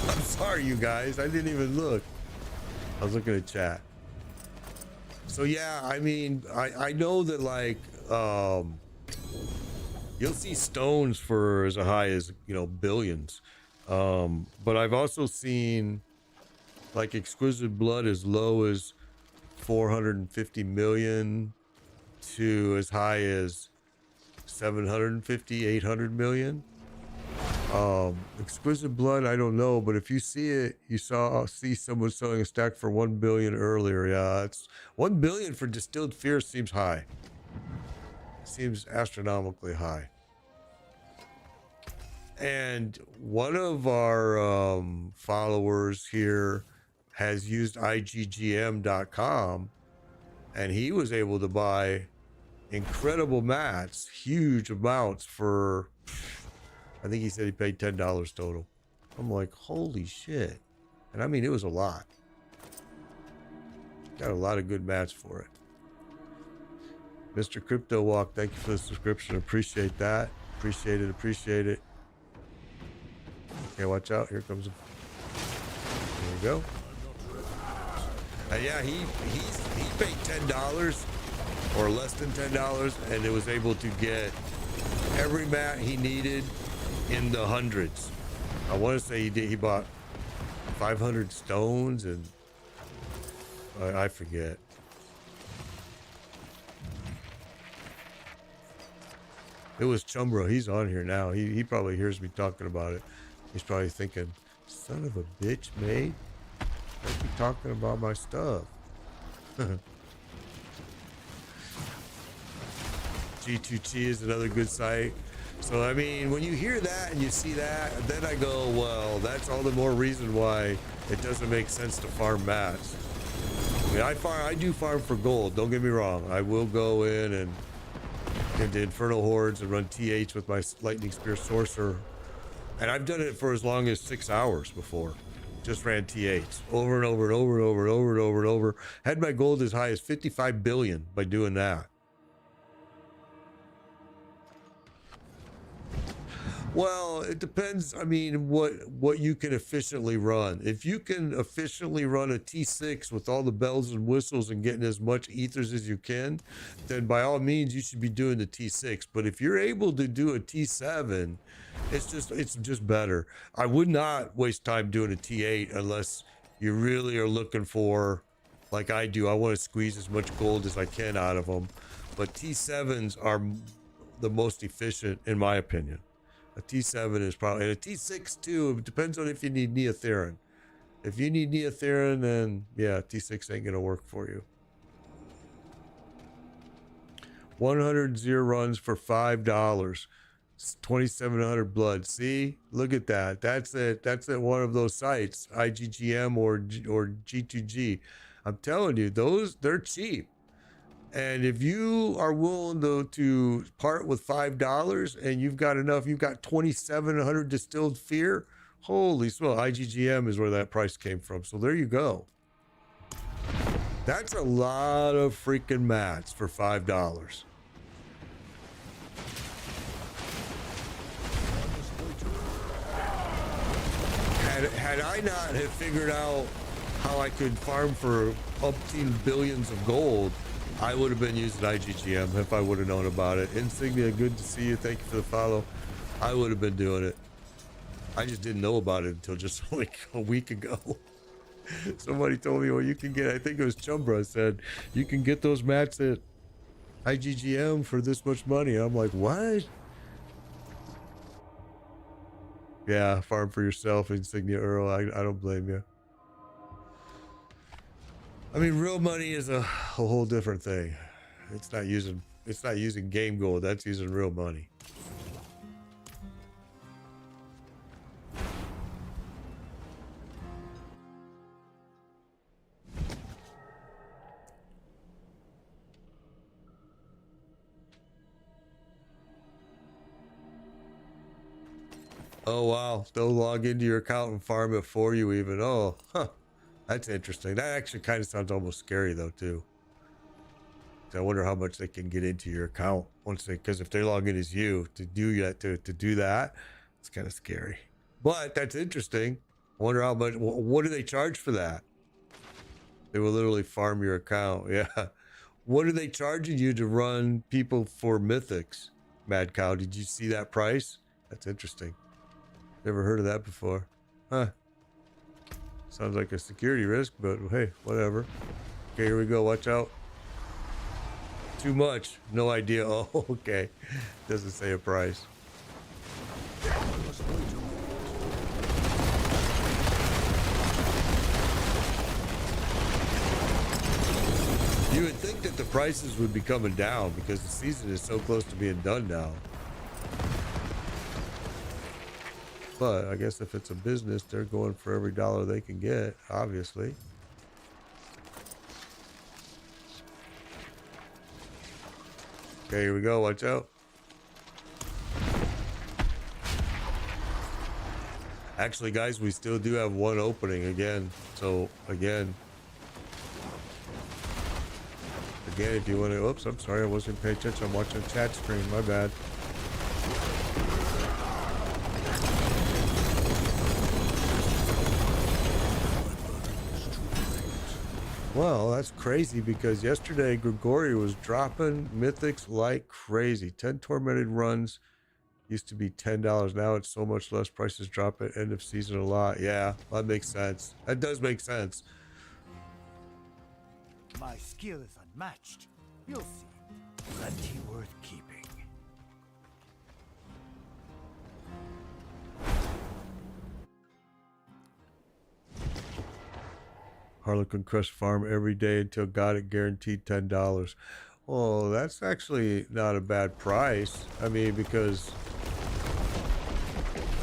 I'm sorry, you guys. I didn't even look. I was looking at chat. So yeah, I mean, I know that like You'll see stones for as high as, you know, billions. But I've also seen like exquisite blood as low as 450 million to as high as 750, 800 million. Exquisite blood, I don't know, but if you see it, see someone selling a stack for 1 billion earlier. Yeah, it's 1 billion for distilled fear seems high. Seems astronomically high. And one of our followers here has used IGGM.com, and he was able to buy incredible mats, huge amounts for, I think he said he paid $10 total. I'm like, holy shit. And I mean, it was a lot. Got a lot of good mats for it. Mr. Crypto Walk, thank you for the subscription. Appreciate that. Appreciate it. Appreciate it. Okay, watch out. Here comes. There we go. Yeah, he paid $10 or less than $10, and it was able to get every mat he needed in the hundreds. I want to say he bought 500 stones, and I forget. It was Chumbro. He's on here now. He probably hears me talking about it. He's probably thinking, son of a bitch, mate. Don't be talking about my stuff. G2G is another good site. So, I mean, when you hear that and you see that, then I go, well, that's all the more reason why it doesn't make sense to farm mats. I mean, I do farm for gold. Don't get me wrong. I will go in and into Infernal Hordes and run TH with my Lightning Spear Sorcerer. And I've done it for as long as 6 hours before. Just ran T8s over and over and over and over and over and over and over. Had my gold as high as 55 billion by doing that. Well, it depends. I mean, what you can efficiently run. If you can efficiently run a T6 with all the bells and whistles and getting as much ethers as you can, then by all means you should be doing the T6. But if you're able to do a T7, it's just better. I would not waste time doing a T8 unless you really are looking for, like I do, I want to squeeze as much gold as I can out of them. But T7s are the most efficient in my opinion. A T7 is probably, and a T6 too. It depends on if you need Neotherin. If you need Neotherin, then yeah, T6 ain't gonna work for you. 100 0 runs for $5. 2,700 blood. See, look at that. That's it. That's at one of those sites, IGGM or G2G. I'm telling you, they're cheap. And if you are willing to part with $5 and you've got enough, you've got 2,700 distilled fear. Holy smell, IGGM is where that price came from. So there you go. That's a lot of freaking mats for $5. Had I not have figured out how I could farm for umpteen billions of gold, I would have been using IGGM if I would have known about it. Insignia, good to see you. Thank you for the follow. I would have been doing it. I just didn't know about it until just like a week ago. Somebody told me, well, you can get, I think it was Chumbra said, you can get those mats at IGGM for this much money. I'm like, what? Yeah, farm for yourself, Insignia Earl. I don't blame you. I mean, real money is a whole different thing. It's not using game gold. That's using real money. Oh wow, they'll log into your account and farm it for you even. Oh, huh. That's interesting. That actually kind of sounds almost scary though too. So I wonder how much they can get into your account once they, because if they log in as you to do that, to do that, it's kind of scary. But that's interesting. I wonder how much. What do they charge for that? They will literally farm your account. Yeah. What are they charging you to run people for Mythics? Mad Cow, did you see that price? That's interesting. Never heard of that before. Huh. Sounds like a security risk, but hey, whatever. Okay, here we go. Watch out. Too much. No idea. Oh, okay. Doesn't say a price. I must wait a moment. You would think that the prices would be coming down because the season is so close to being done now. But I guess if it's a business, they're going for every dollar they can get, obviously. Okay, here we go. Watch out. Actually, guys, we still do have one opening again. So, again, if you want to... Oops, I'm sorry. I wasn't paying attention. I'm watching a chat screen. My bad. Well, that's crazy because yesterday Grigori was dropping mythics like crazy. 10 tormented runs used to be $10. Now it's so much less. Prices drop at end of season a lot. Yeah, that makes sense. That does make sense. My skill is unmatched. You'll see. Plenty worth keeping. Harlequin Crest Farm every day until got it, guaranteed $10. Well, that's actually not a bad price. I mean, because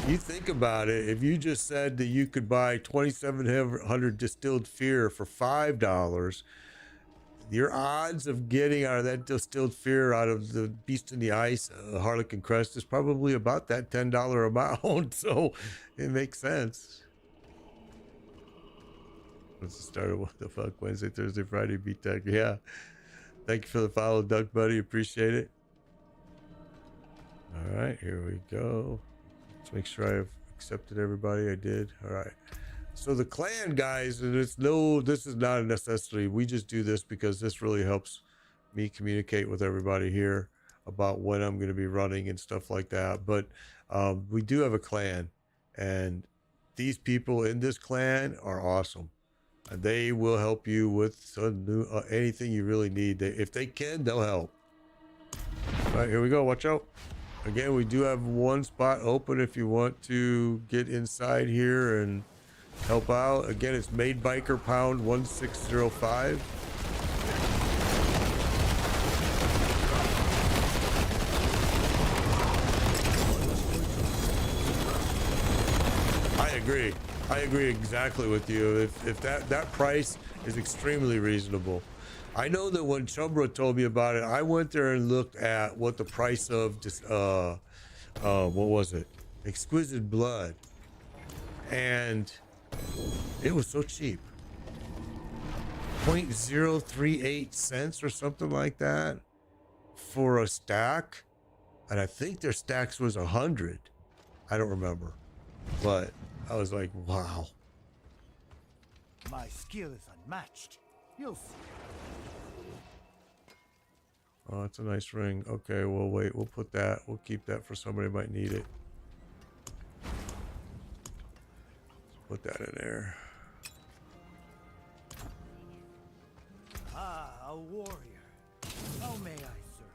you think about it, if you just said that you could buy 2,700 distilled fear for $5, your odds of getting out of that distilled fear out of the Beast in the Ice, Harlequin Crest, is probably about that $10 amount. So it makes sense. What's the start of what the fuck? Wednesday, Thursday, Friday, beat tech. Yeah. Thank you for the follow, Duck Buddy. Appreciate it. All right, here we go. Let's make sure I've accepted everybody. I did. All right. So the clan, guys, and this is not a necessity. We just do this because this really helps me communicate with everybody here about when I'm going to be running and stuff like that. But we do have a clan, and these people in this clan are awesome. And they will help you with anything you really need. If they can, they'll help. All right, here we go. Watch out. Again, we do have one spot open if you want to get inside here and help out. Again, it's Made Biker Pound 1605. I agree exactly with you. If that price is extremely reasonable. I know that when Chumbra told me about it, I went there and looked at what the price of just what was it? Exquisite Blood. And it was so cheap. 0.038 cents or something like that for a stack. And I think their stacks was 100. I don't remember. But I was like, wow. My skill is unmatched. You'll see. Oh, it's a nice ring. Okay, well, wait. We'll put that. We'll keep that for somebody who might need it. Put that in there. Ah, a warrior. How may I serve?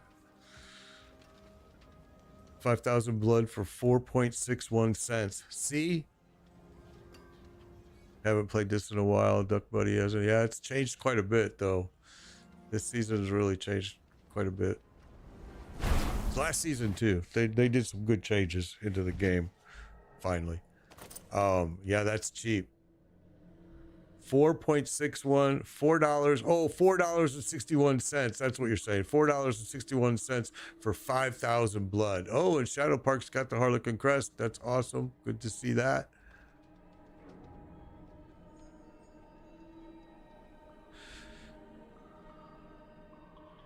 5,000 blood for 4.61 cents. See? Haven't played this in a while. Duck Buddy hasn't. Yeah, it's changed quite a bit, though. This season has really changed quite a bit. Last season, too. They did some good changes into the game. Finally. Yeah, that's cheap. 4.61, $4. Oh, $4.61. That's what you're saying. $4.61 for 5,000 blood. Oh, and Shadow Park's got the Harlequin Crest. That's awesome. Good to see that.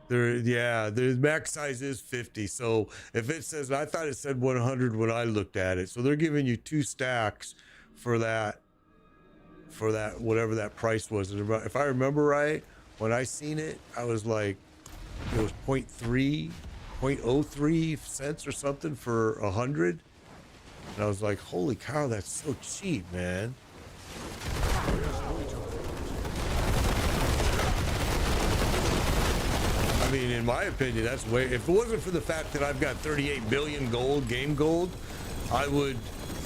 The max size is 50. So if it says, I thought it said 100 when I looked at it. So they're giving you 2 stacks for that, whatever that price was. If I remember right, when I seen it, I was like, it was 0.03 cents or something for 100. And I was like, holy cow, that's so cheap, man. I mean, in my opinion, that's way, if it wasn't for the fact that I've got 38 billion gold, game gold, I would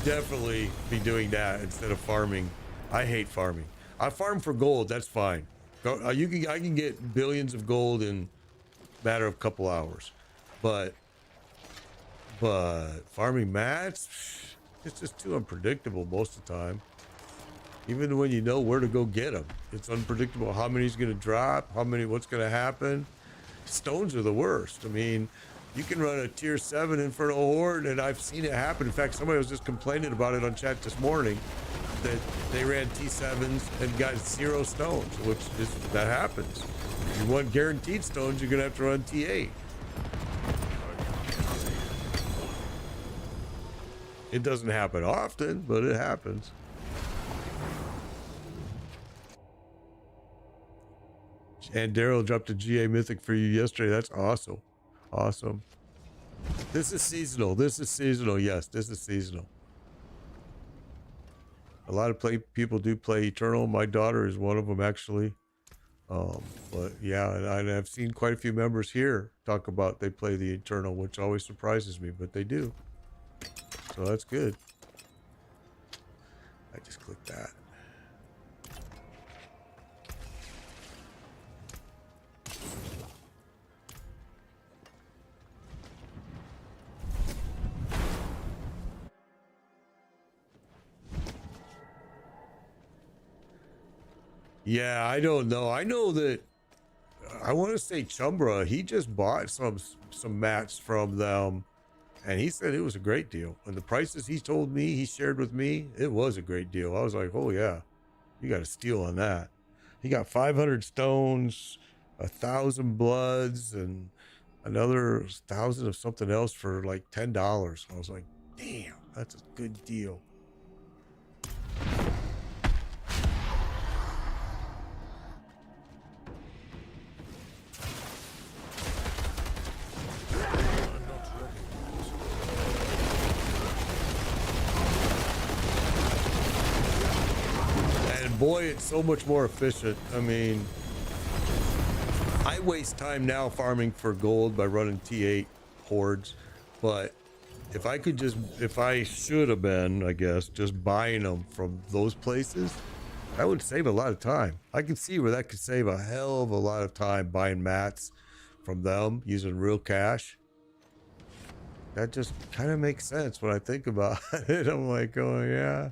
definitely be doing that instead of farming. I hate farming. I farm for gold, that's fine. I can get billions of gold in a matter of a couple hours. But farming mats, it's just too unpredictable most of the time. Even when you know where to go get them, it's unpredictable how many he's going to drop, what's going to happen. Stones are the worst. I mean, you can run a tier 7 Infernal Horde, and I've seen it happen. In fact, somebody was just complaining about it on chat this morning that they ran T7s and got 0 stones, that happens. If you want guaranteed stones, you're going to have to run T8. It doesn't happen often, but it happens. And Daryl dropped a GA Mythic for you yesterday. That's awesome. Awesome. This is seasonal. Yes, this is seasonal. A lot of people do play Eternal. My daughter is one of them, actually. But yeah, and I've seen quite a few members here talk about they play the Eternal, which always surprises me, but they do. So that's good. I just clicked that. Yeah, I don't know. I know that I want to say Chumbra, he just bought some mats from them, and he said it was a great deal. And the prices he told me, he shared with me, it was a great deal. I was like, oh yeah, you got a steal on that. He got 500 stones, 1,000 bloods, and another 1,000 of something else for like $10. I was like, damn, that's a good deal. Boy, it's so much more efficient. I mean, I waste time now farming for gold by running T8 hordes, but if I should have been, I guess, just buying them from those places, that would save a lot of time. I can see where that could save a hell of a lot of time buying mats from them using real cash. That just kind of makes sense when I think about it. I'm like, oh yeah.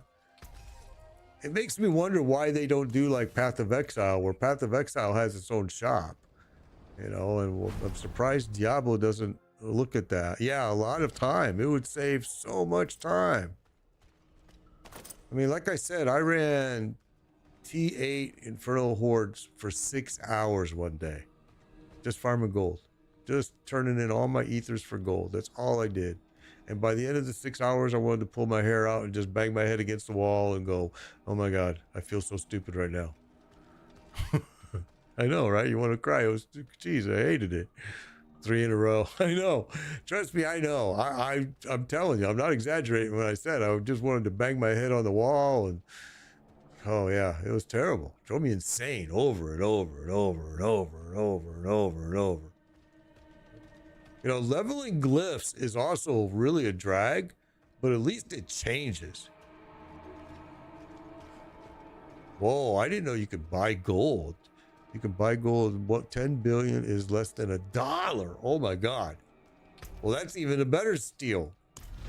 It makes me wonder why they don't do like Path of Exile, where Path of Exile has its own shop, you know, and I'm surprised Diablo doesn't look at that. Yeah, a lot of time. It would save so much time. I mean, like I said, I ran T8 Infernal Hordes for 6 hours one day, just farming gold, just turning in all my ethers for gold. That's all I did. And by the end of the 6 hours, I wanted to pull my hair out and just bang my head against the wall and go, oh my God, I feel so stupid right now. I know, right? You want to cry. It was, geez, I hated it. 3 in a row. I know. Trust me, I know. I'm telling you, I'm not exaggerating when I said I just wanted to bang my head on the wall. And oh yeah, it was terrible. It drove me insane over and over and over and over and over and over and over. You know, leveling glyphs is also really a drag, but at least it changes. Whoa, I didn't know you could buy gold. You can buy gold. What, 10 billion is less than $1. Oh my God. Well, that's even a better steal.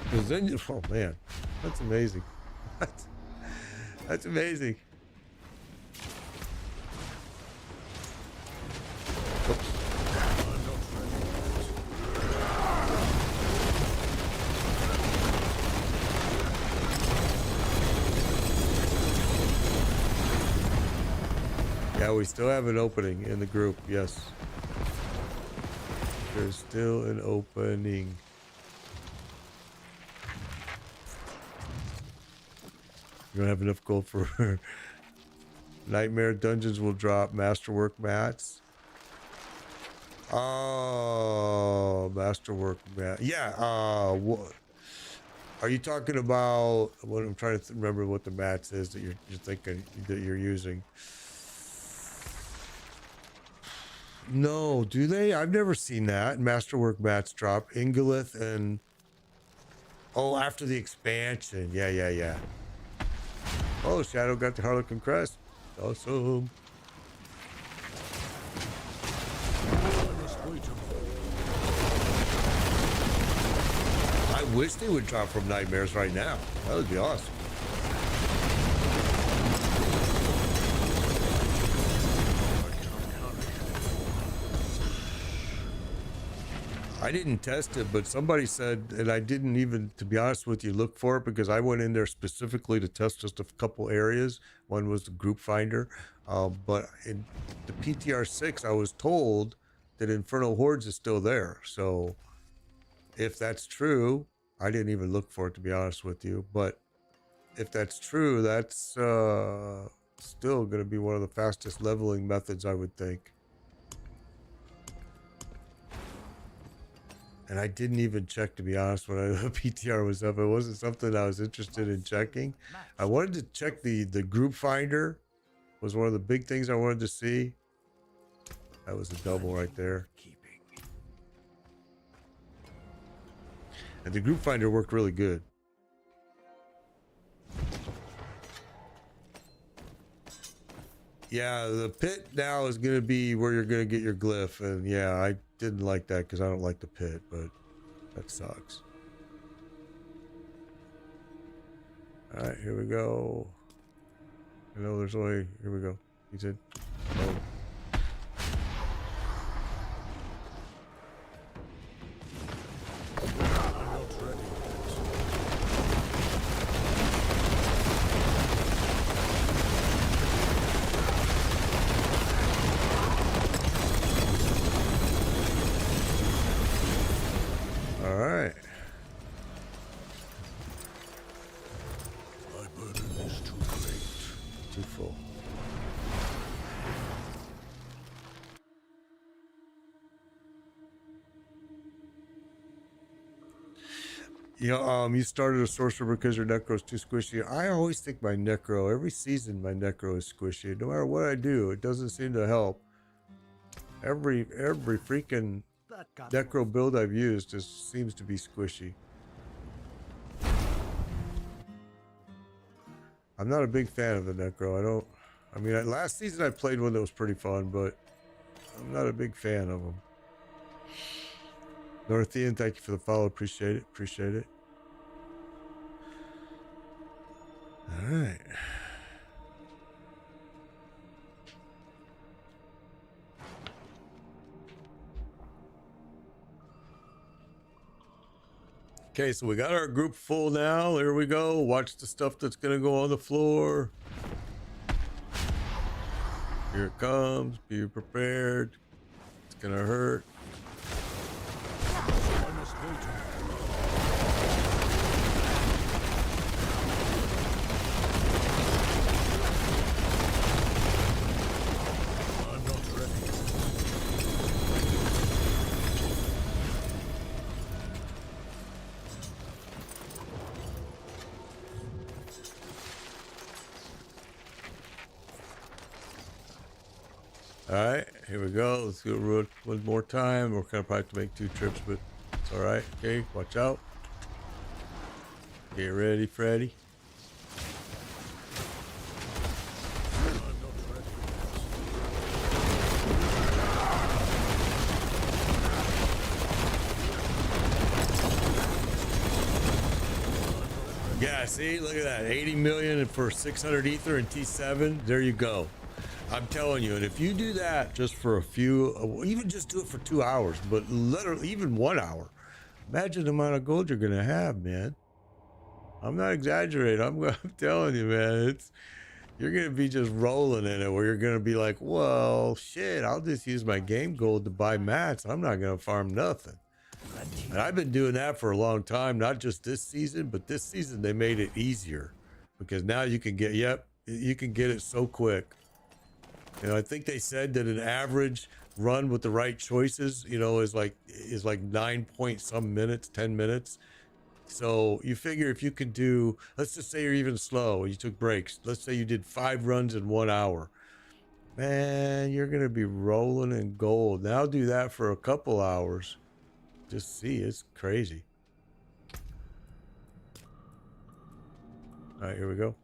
Because then you, oh man, that's amazing. That's amazing. Oops. Yeah, we still have an opening in the group. Yes. There's still an opening. You don't have enough gold for Nightmare Dungeons will drop Masterwork mats. Oh, masterwork mat. Yeah. What are you talking about? What I'm trying to remember what the mats is that you're thinking that you're using. No, do they? I've never seen that. Masterwork mats drop Ingolith and oh, after the expansion. Yeah, yeah, yeah. Oh, Shadow got the Harlequin crest. Awesome. I wish they would drop from Nightmares right now. That would be awesome. I didn't test it, but somebody said, and I didn't even, to be honest with you, look for it because I went in there specifically to test just a couple areas. One was the group finder, but in the PTR6, I was told that Infernal Hordes is still there. So if that's true, I didn't even look for it, to be honest with you. But if that's true, that's still going to be one of the fastest leveling methods, I would think. And I didn't even check, to be honest, when the PTR was up. It wasn't something I was interested in checking. I wanted to check the group finder. Was one of the big things I wanted to see. That was a double right there. And the group finder worked really good. Yeah, the pit now is going to be where you're going to get your glyph. And yeah, I didn't like that because I don't like the pit, but that sucks. All right, here we go. I know there's only, here we go. He said, oh. You know, you started a sorcerer because your necro's too squishy. I always think my necro, every season my necro is squishy. No matter what I do, it doesn't seem to help. Every freaking necro build I've used just seems to be squishy. I'm not a big fan of the necro. I mean, last season I played one that was pretty fun, but I'm not a big fan of them. Northian, thank you for the follow. Appreciate it. Appreciate it. All right. Okay, so we got our group full now. There we go. Watch the stuff that's going to go on the floor. Here it comes. Be prepared. It's going to hurt. All right, here we go. Let's go one more time. We're gonna probably have to make 2 trips, but it's all right. Okay, watch out. Get ready, Freddy. Yeah, see, look at that. 80 million for 600 ether and T7. There you go. I'm telling you, and if you do that just for a few, even just do it for 2 hours, but literally even 1 hour, imagine the amount of gold you're gonna have, man. I'm not exaggerating. I'm telling you, man. You're gonna be just rolling in it, where you're gonna be like, well, shit, I'll just use my game gold to buy mats. I'm not gonna farm nothing. And I've been doing that for a long time, not just this season, but this season they made it easier because now you can get, you can get it so quick. And I think they said that an average run with the right choices, you know, is like 9 point some minutes, 10 minutes. So you figure if you could do, let's just say you're even slow, you took breaks. Let's say you did 5 runs in 1 hour. Man, you're gonna be rolling in gold. Now do that for a couple hours. Just see, it's crazy. All right, here we go.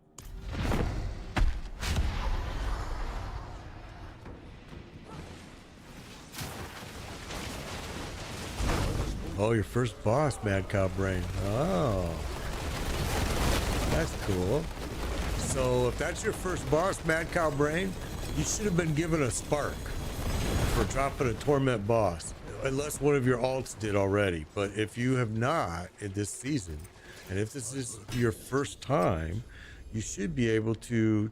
Oh, your first boss, Mad Cow Brain. Oh, that's cool. So if that's your first boss, Mad Cow Brain, you should have been given a spark for dropping a torment boss, unless one of your alts did already. But if you have not in this season, and if this is your first time, you should be able to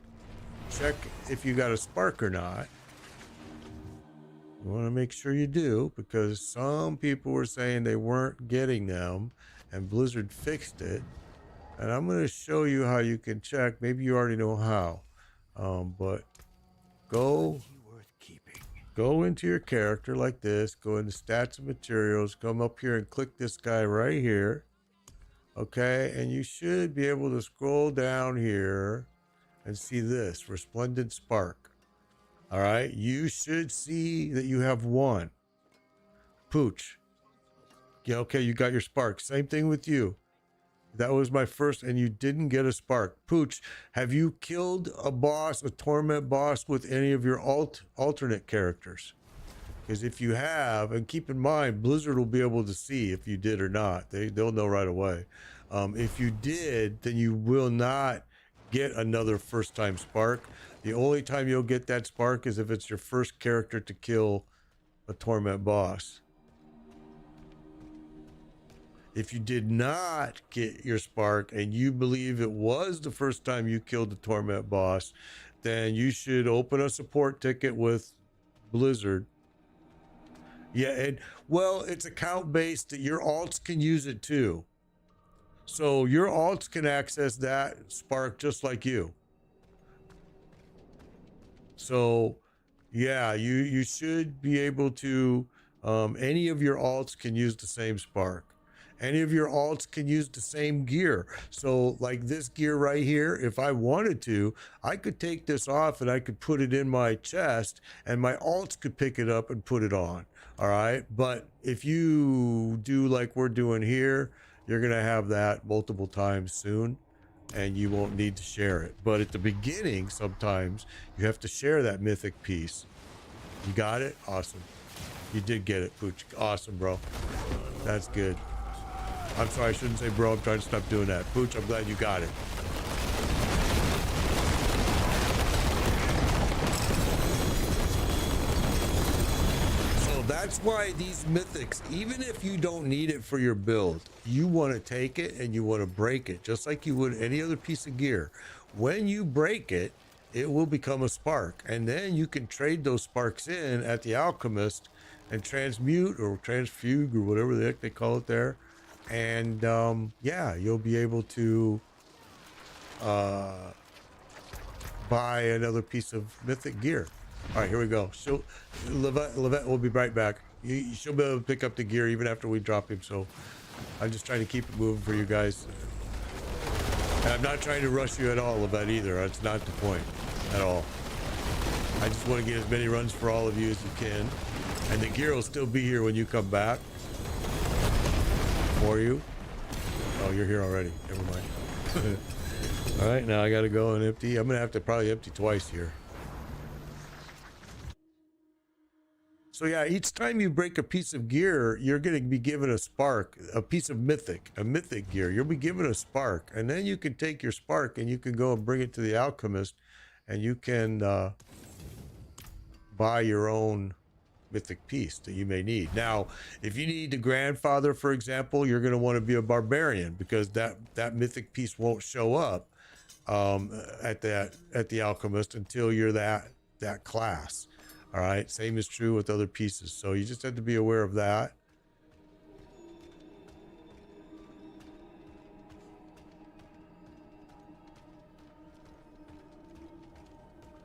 check if you got a spark or not. You want to make sure you do, because some people were saying they weren't getting them and Blizzard fixed it. And I'm going to show you how you can check. Maybe you already know how, but go into your character like this, go into stats and materials, come up here and click this guy right here. Okay, and you should be able to scroll down here and see this resplendent spark. All right, you should see that you have one. Pooch. Yeah, okay, you got your spark. Same thing with you. That was my first, and you didn't get a spark. Pooch, have you killed a boss, a torment boss, with any of your alternate characters? Because if you have, and keep in mind, Blizzard will be able to see if you did or not. They'll know right away. If you did, then you will not get another first-time spark. The only time you'll get that spark is if it's your first character to kill a torment boss. If you did not get your spark and you believe it was the first time you killed the torment boss, then you should open a support ticket with Blizzard. Yeah, and well, it's account based that your alts can use it too. So your alts can access that spark just like you. So yeah, you should be able to, any of your alts can use the same spark. Any of your alts can use the same gear. So like this gear right here, if I wanted to, I could take this off and I could put it in my chest and my alts could pick it up and put it on. All right. But if you do like we're doing here, you're going to have that multiple times soon and you won't need to share it. But at the beginning, sometimes you have to share that mythic piece. You got it? Awesome. You did get it, Pooch. Awesome, bro. That's good. I'm sorry, I shouldn't say bro. I'm trying to stop doing that. Pooch, I'm glad you got it. So that's why these mythics, even if you don't need it for your build, you want to take it and you want to break it, just like you would any other piece of gear. When you break it, it will become a spark. And then you can trade those sparks in at the alchemist and transmute or transfugue or whatever the heck they call it there. And yeah, you'll be able to buy another piece of mythic gear. All right, here we go. So Levette will be right back. She'll be able to pick up the gear even after we drop him. So I'm just trying to keep it moving for you guys. And I'm not trying to rush you at all, Levette, either. That's not the point at all. I just want to get as many runs for all of you as you can. And the gear will still be here when you come back. For you. Oh, you're here already. Never mind. All right, now I gotta go and empty. I'm gonna have to probably empty twice here. So yeah, each time you break a piece of gear, you're gonna be given a spark, a piece of mythic gear. You'll be given a spark, and then you can take your spark and you can go and bring it to the alchemist, and you can buy your own mythic piece that you may need. Now, if you need the grandfather, for example, you're going to want to be a barbarian because that mythic piece won't show up at the alchemist until you're that class. All right, same is true with other pieces. So you just have to be aware of that.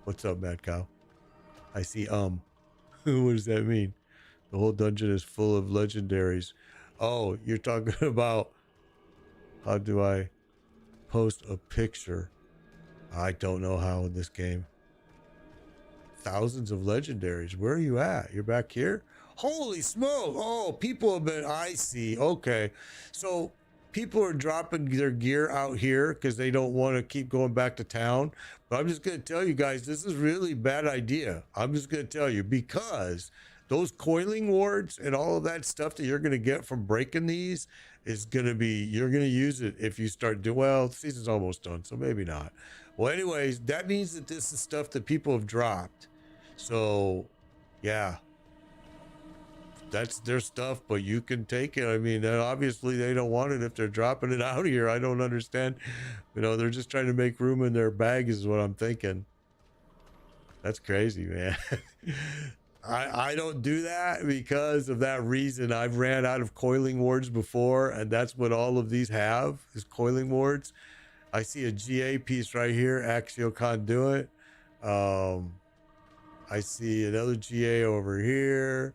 What's up, Mad Cow? I see, what does that mean? The whole dungeon is full of legendaries. Oh, you're talking about how do I post a picture? I don't know how in this game. Thousands of legendaries. Where are you at? You're back here? Holy smoke. Oh, people have been, I see. Okay. So people are dropping their gear out here because they don't want to keep going back to town. But I'm just going to tell you guys, this is really a bad idea. I'm just going to tell you, because those coiling wards and all of that stuff that you're going to get from breaking these is going to be, you're going to use it if you start doing, well, the season's almost done, so maybe not. Well, anyways, that means that this is stuff that people have dropped. So, yeah, that's their stuff, but you can take it. I mean, obviously they don't want it if they're dropping it out here. I don't understand. You know, they're just trying to make room in their bag is what I'm thinking. That's crazy, man. I don't do that because of that reason. I've ran out of coiling wards before, and that's what all of these have is coiling wards. I see a GA piece right here, axial conduit. I see another GA over here.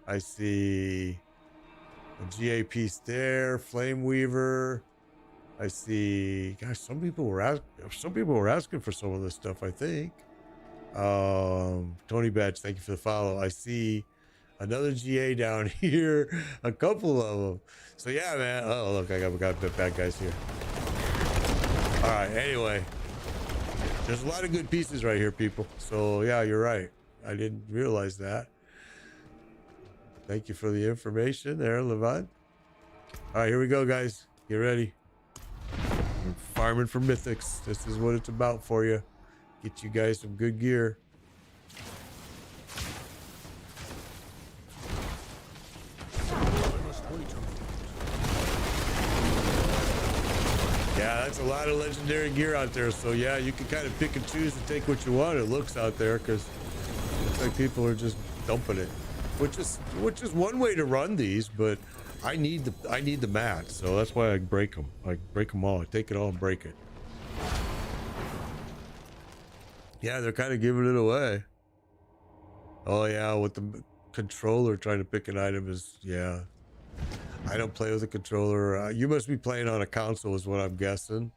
I see a GA piece there, Flame Weaver. I see, gosh, some people were asking for some of this stuff, I think. Tony Badge, thank you for the follow. I see another GA down here, a couple of them. So yeah, man. Oh, look, I got bad guys here. All right, anyway. There's a lot of good pieces right here, people. So yeah, you're right. I didn't realize that. Thank you for the information there, Levant. All right, here we go, guys. Get ready. We're farming for mythics. This is what it's about for you. Get you guys some good gear. Yeah, that's a lot of legendary gear out there. So yeah, you can kind of pick and choose and take what you want. It looks out there because it looks like people are just dumping it, which is one way to run these. But I need the mats, so that's why I break them. I break them all. I take it all and break it. Yeah, they're kind of giving it away. Oh yeah, with the controller trying to pick an item is, yeah. I don't play with a controller. You must be playing on a console is what I'm guessing.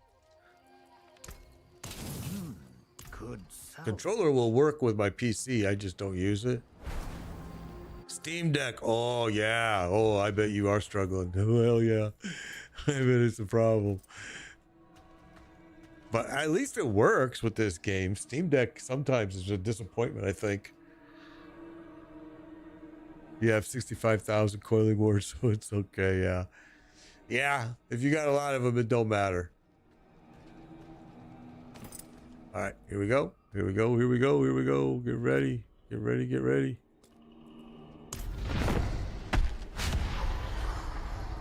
Good sound. Controller will work with my PC. I just don't use it. Steam Deck. Oh yeah. Oh, I bet you are struggling. Well, yeah. I bet it's a problem. But at least it works with this game. Steam Deck sometimes is a disappointment, I think. You have 65,000 coiling wards, so it's okay, yeah. Yeah, if you got a lot of them, it don't matter. All right, here we go. Here we go, here we go, here we go. Get ready, get ready, get ready.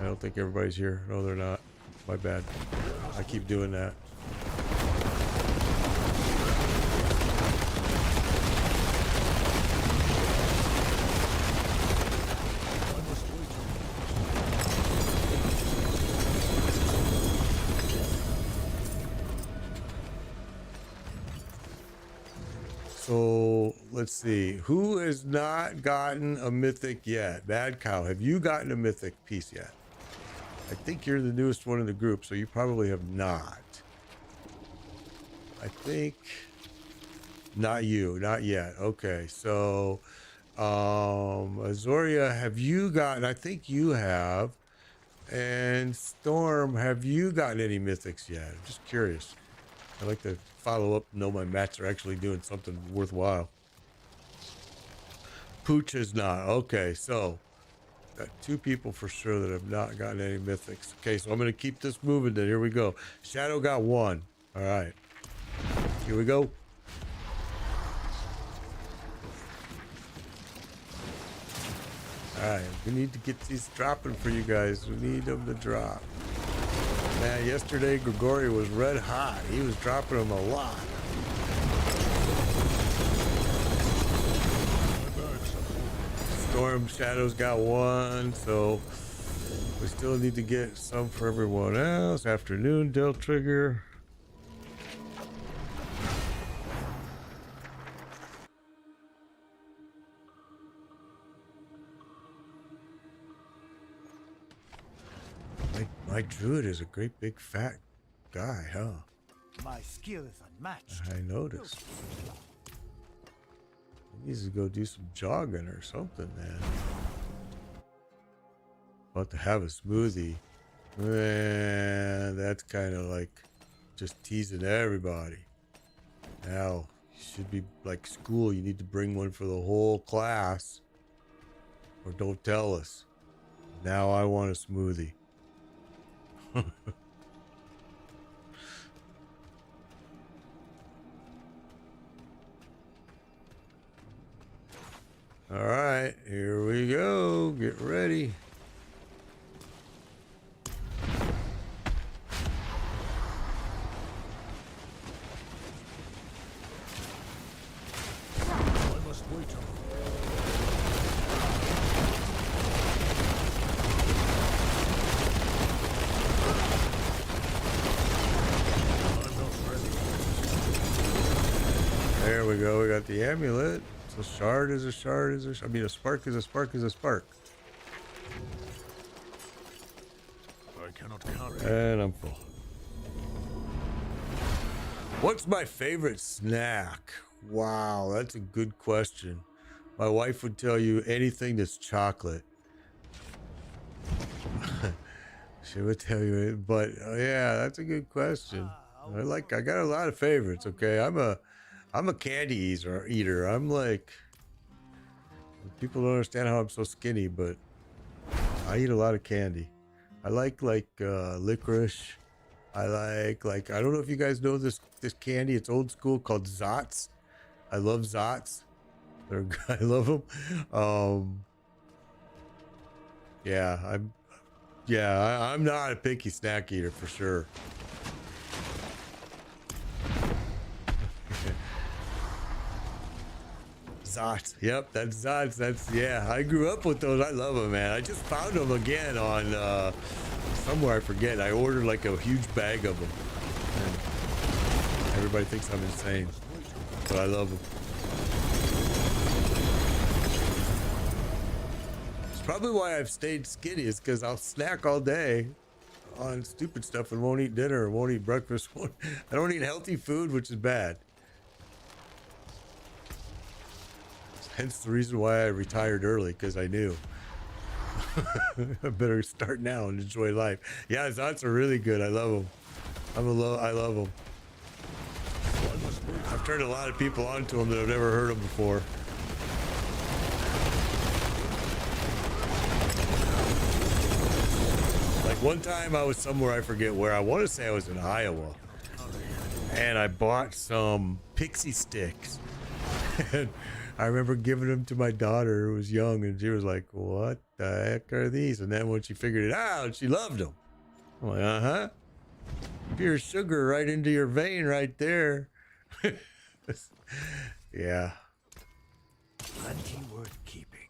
I don't think everybody's here. No, they're not. My bad. I keep doing that. So let's see, who has not gotten a mythic yet? Bad Cow, have you gotten a mythic piece yet? I think you're the newest one in the group, so you probably have not. I think not you, not yet. Okay, so Azoria, have you gotten? I think you have. And Storm, have you gotten any mythics yet? I'm just curious. I like to follow up, know my mats are actually doing something worthwhile. Pooch has not. Okay, so got two people for sure that have not gotten any mythics. Okay, so I'm going to keep this moving then. Here we go. Shadow got one. All right. Here we go. All right, we need to get these dropping for you guys. We need them to drop. Man, yesterday Gregory was red hot. He was dropping them a lot. Storm Shadows got one, so we still need to get some for everyone else. Afternoon Del Trigger. My druid is a great big fat guy, huh? My skill is unmatched. I noticed. He needs to go do some jogging or something, man. About to have a smoothie. Man, that's kind of like just teasing everybody. Now, you should be like school. You need to bring one for the whole class. Or don't tell us. Now I want a smoothie. All right, here we go. Get ready. I must wait a moment. I'm not ready. There we go. We got the amulet. So shard is a shard is a. I mean, a spark is a spark is a spark. I cannot carry. And I'm full. What's my favorite snack? Wow, that's a good question. My wife would tell you anything that's chocolate. She would tell you it, but yeah, that's a good question. I got a lot of favorites. Okay, I'm a candy eater. I'm like, people don't understand how I'm so skinny, but I eat a lot of candy. I like licorice. I like I don't know if you guys know this candy. It's old school called Zots. I love Zots. I love them. I'm not a picky snack eater for sure. Zots. Yep, that's Zots. I grew up with those. I love them, man. I just found them again on somewhere, I forget. I ordered like a huge bag of them. And everybody thinks I'm insane, but I love them. It's probably why I've stayed skinny, is because I'll snack all day on stupid stuff and won't eat dinner, won't eat breakfast. I don't eat healthy food, which is bad. Hence the reason why I retired early, because I knew I better start now and enjoy life. Yeah, Zots are really good. I love them. I love them. I've turned a lot of people onto them that have never heard them before. Like one time I was somewhere, I forget where. I want to say I was in Iowa, and I bought some pixie sticks. And I remember giving them to my daughter who was young, and she was like, "What the heck are these?" And then when she figured it out, she loved them. I'm like, "Uh-huh. Pure sugar right into your vein right there." Yeah. Plenty worth keeping.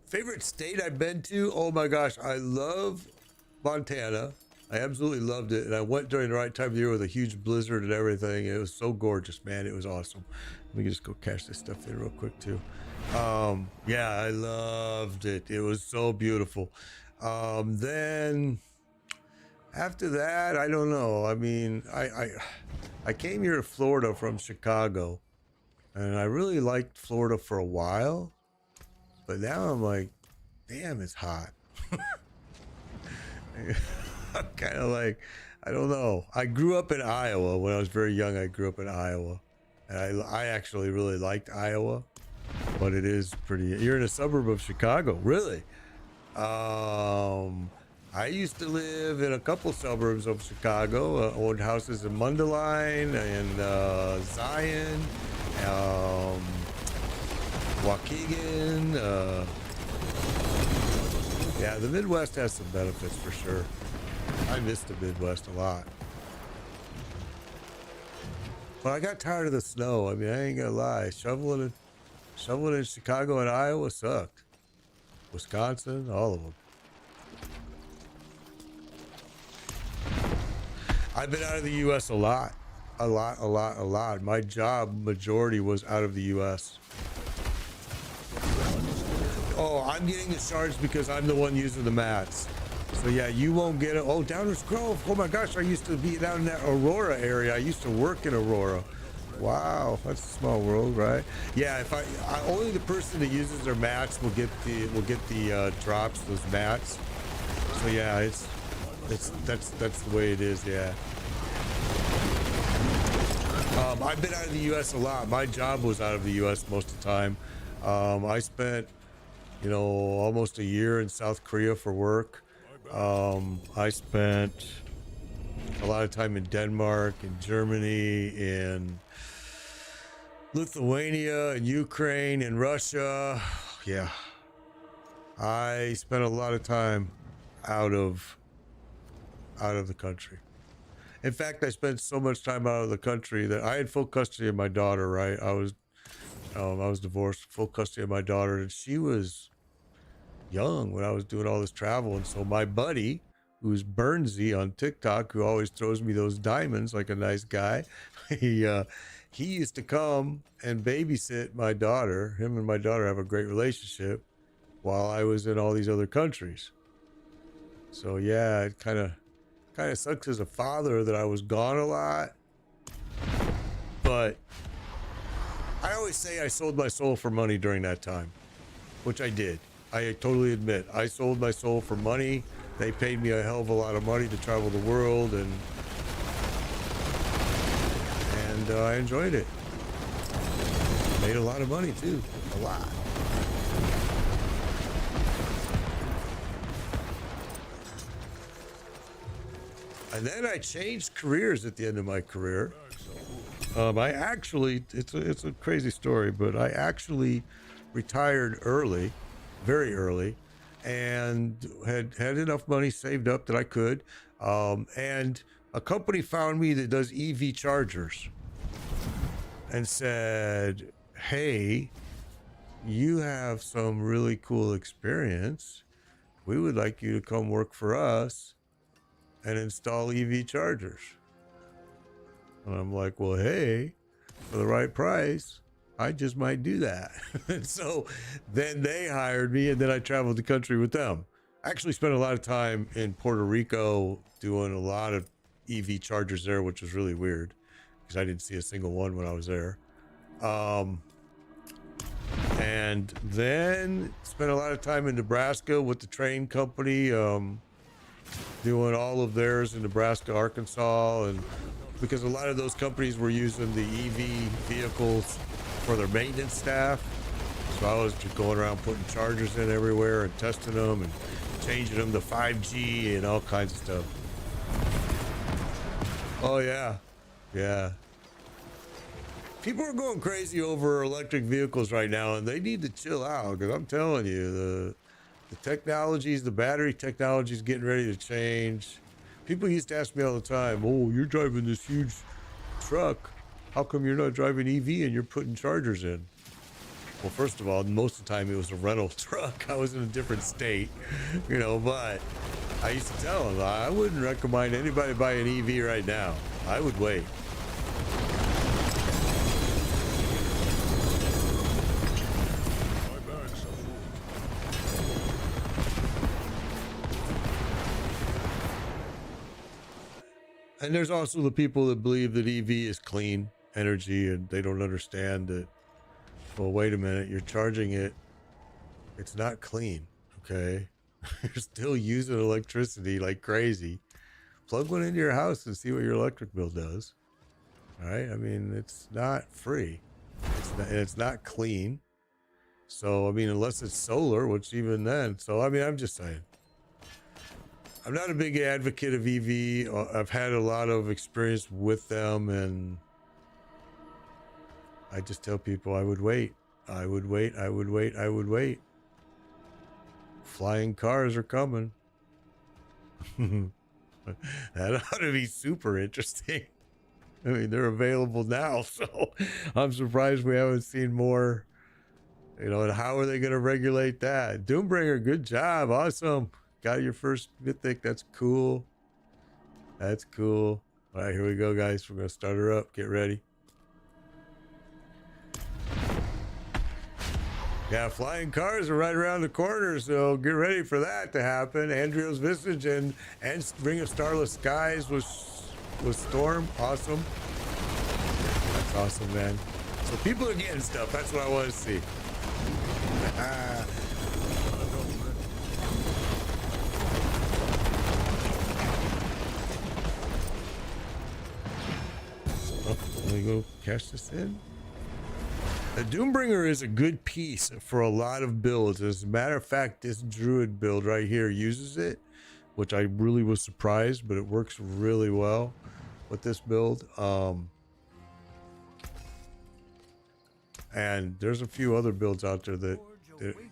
Favorite state I've been to? Oh my gosh, I love Montana. I absolutely loved it, and I went during the right time of the year with a huge blizzard and everything. It was so gorgeous, man. It was awesome. Let me just go cash this stuff in real quick too. Yeah, I loved it. It was so beautiful. Then after that, I don't know. I mean, I came here to Florida from Chicago, and I really liked Florida for a while. But now I'm like, damn, it's hot. I'm kind of like, I don't know. I grew up in Iowa. When I was very young, I grew up in Iowa. And I actually really liked Iowa. But it is pretty... You're in a suburb of Chicago. Really? I used to live in a couple suburbs of Chicago. Owned houses in Mundelein and Zion. Waukegan. Yeah, the Midwest has some benefits for sure. I miss the Midwest a lot. But I got tired of the snow. I mean, I ain't gonna lie. Shoveling in Chicago and Iowa sucked. Wisconsin, all of them. I've been out of the U.S. a lot. A lot. My job majority was out of the US. Oh, I'm getting the shards because I'm the one using the mats. So yeah, you won't get it. Oh, Downers Grove. Oh my gosh, I used to be down in that Aurora area. I used to work in Aurora. Wow, that's a small world, right? Yeah, if I only the person that uses their mats will get the drops, those mats. So yeah, that's the way it is. Yeah. I've been out of the U.S. a lot. My job was out of the U.S. most of the time. I spent, almost a year in South Korea for work. I spent a lot of time in Denmark, in Germany, in Lithuania, in Ukraine, in Russia. Yeah, I spent a lot of time out of the country. In fact, I spent so much time out of the country that I had full custody of my daughter. Right, I was divorced, full custody of my daughter, and she was young when I was doing all this travel. And so my buddy, who's Burnsy on TikTok, who always throws me those diamonds like a nice guy, he used to come and babysit my daughter. Him and my daughter have a great relationship while I was in all these other countries. So yeah, it kind of sucks as a father that I was gone a lot, but I always say I sold my soul for money during that time, which I did. I totally admit I sold my soul for money. They paid me a hell of a lot of money to travel the world, and I enjoyed it. Made a lot of money too, a lot. And then I changed careers at the end of my career. I actually, it's a crazy story, but I actually retired early, very early, and had enough money saved up that I could. And a company found me that does EV chargers and said, hey, you have some really cool experience. We would like you to come work for us and install EV chargers. And I'm like, well, hey, for the right price, I just might do that. And so then they hired me, and then I traveled the country with them. I actually spent a lot of time in Puerto Rico doing a lot of EV chargers there, which was really weird because I didn't see a single one when I was there. And then spent a lot of time in Nebraska with the train company, doing all of theirs in Nebraska, Arkansas, and because a lot of those companies were using the EV vehicles for their maintenance staff. So I was just going around putting chargers in everywhere and testing them and changing them to 5G and all kinds of stuff. Oh yeah. Yeah. People are going crazy over electric vehicles right now, and they need to chill out, because I'm telling you, the technologies, the battery technology is getting ready to change. People used to ask me all the time, oh, you're driving this huge truck. How come you're not driving EV and you're putting chargers in? Well, first of all, most of the time it was a rental truck. I was in a different state, but I used to tell them, I wouldn't recommend anybody buy an EV right now. I would wait. And there's also the people that believe that EV is clean energy, and they don't understand that, well, wait a minute, you're charging it. It's not clean, okay? You're still using electricity like crazy. Plug one into your house and see what your electric bill does. All right? I mean, it's not free. It's not clean. So, I mean, unless it's solar, which even then. So, I mean, I'm just saying. I'm not a big advocate of EV. I've had a lot of experience with them, and I just tell people I would wait. I would wait. I would wait. I would wait. Flying cars are coming. That ought to be super interesting. I mean, they're available now, so I'm surprised we haven't seen more. And how are they going to regulate that? Doombringer, good job. Awesome. Got your first Mythic. That's cool. That's cool. All right, here we go, guys. We're gonna start her up. Get ready. Yeah, flying cars are right around the corner, so get ready for that to happen. Andreo's Visage and Ring of Starless Skies with Storm. Awesome. That's awesome, man. So people are getting stuff. That's what I want to see. Let me go cash this in. The Doombringer is a good piece for a lot of builds. As a matter of fact, this Druid build right here uses it, which I really was surprised, but it works really well with this build. And there's a few other builds out there that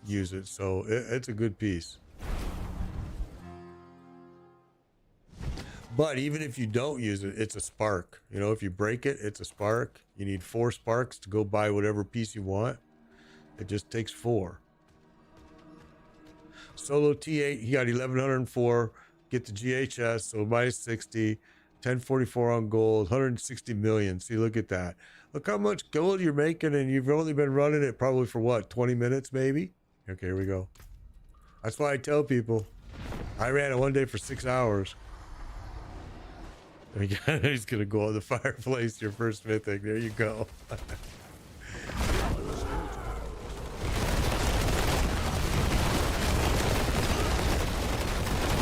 use it, so it's a good piece. But even if you don't use it, it's a spark. You know, if you break it, it's a spark. You need 4 sparks to go buy whatever piece you want. It just takes 4. Solo T8, he got 1104. Get the GHS, so minus 60. 1044 on gold, 160 million. See, look at that. Look how much gold you're making, and you've only been running it probably for what, 20 minutes maybe? Okay, here we go. That's why I tell people. I ran it one day for 6 hours. He's gonna go on the fireplace, your first mythic. There you go.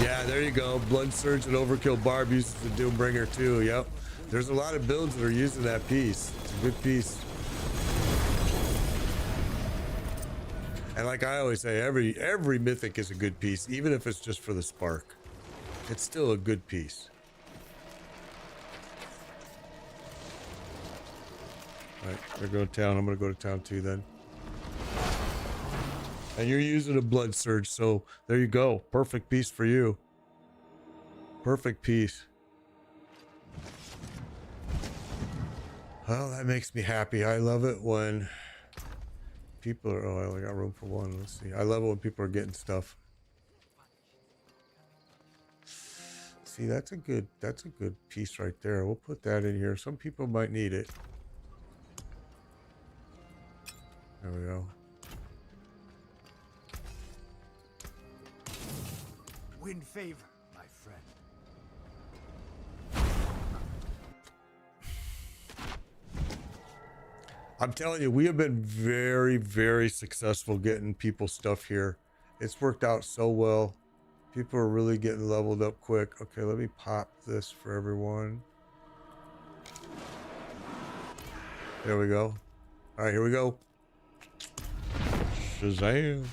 Yeah, there you go. Blood Surge and Overkill Barb uses the Doombringer too. Yep. There's a lot of builds that are using that piece. It's a good piece. And like I always say, every mythic is a good piece, even if it's just for the spark. It's still a good piece. All right, we're going to town. I'm going to go to town too then. And you're using a Blood Surge, so there you go. Perfect piece for you. Perfect piece. Well, that makes me happy. I love it when people are... Oh, I only got room for one. Let's see. I love it when people are getting stuff. See, that's a good piece right there. We'll put that in here. Some people might need it. There we go. Win favor, my friend. I'm telling you, we have been very, very successful getting people stuff here. It's worked out so well. People are really getting leveled up quick. Okay, let me pop this for everyone. There we go. All right, here we go. Shazam.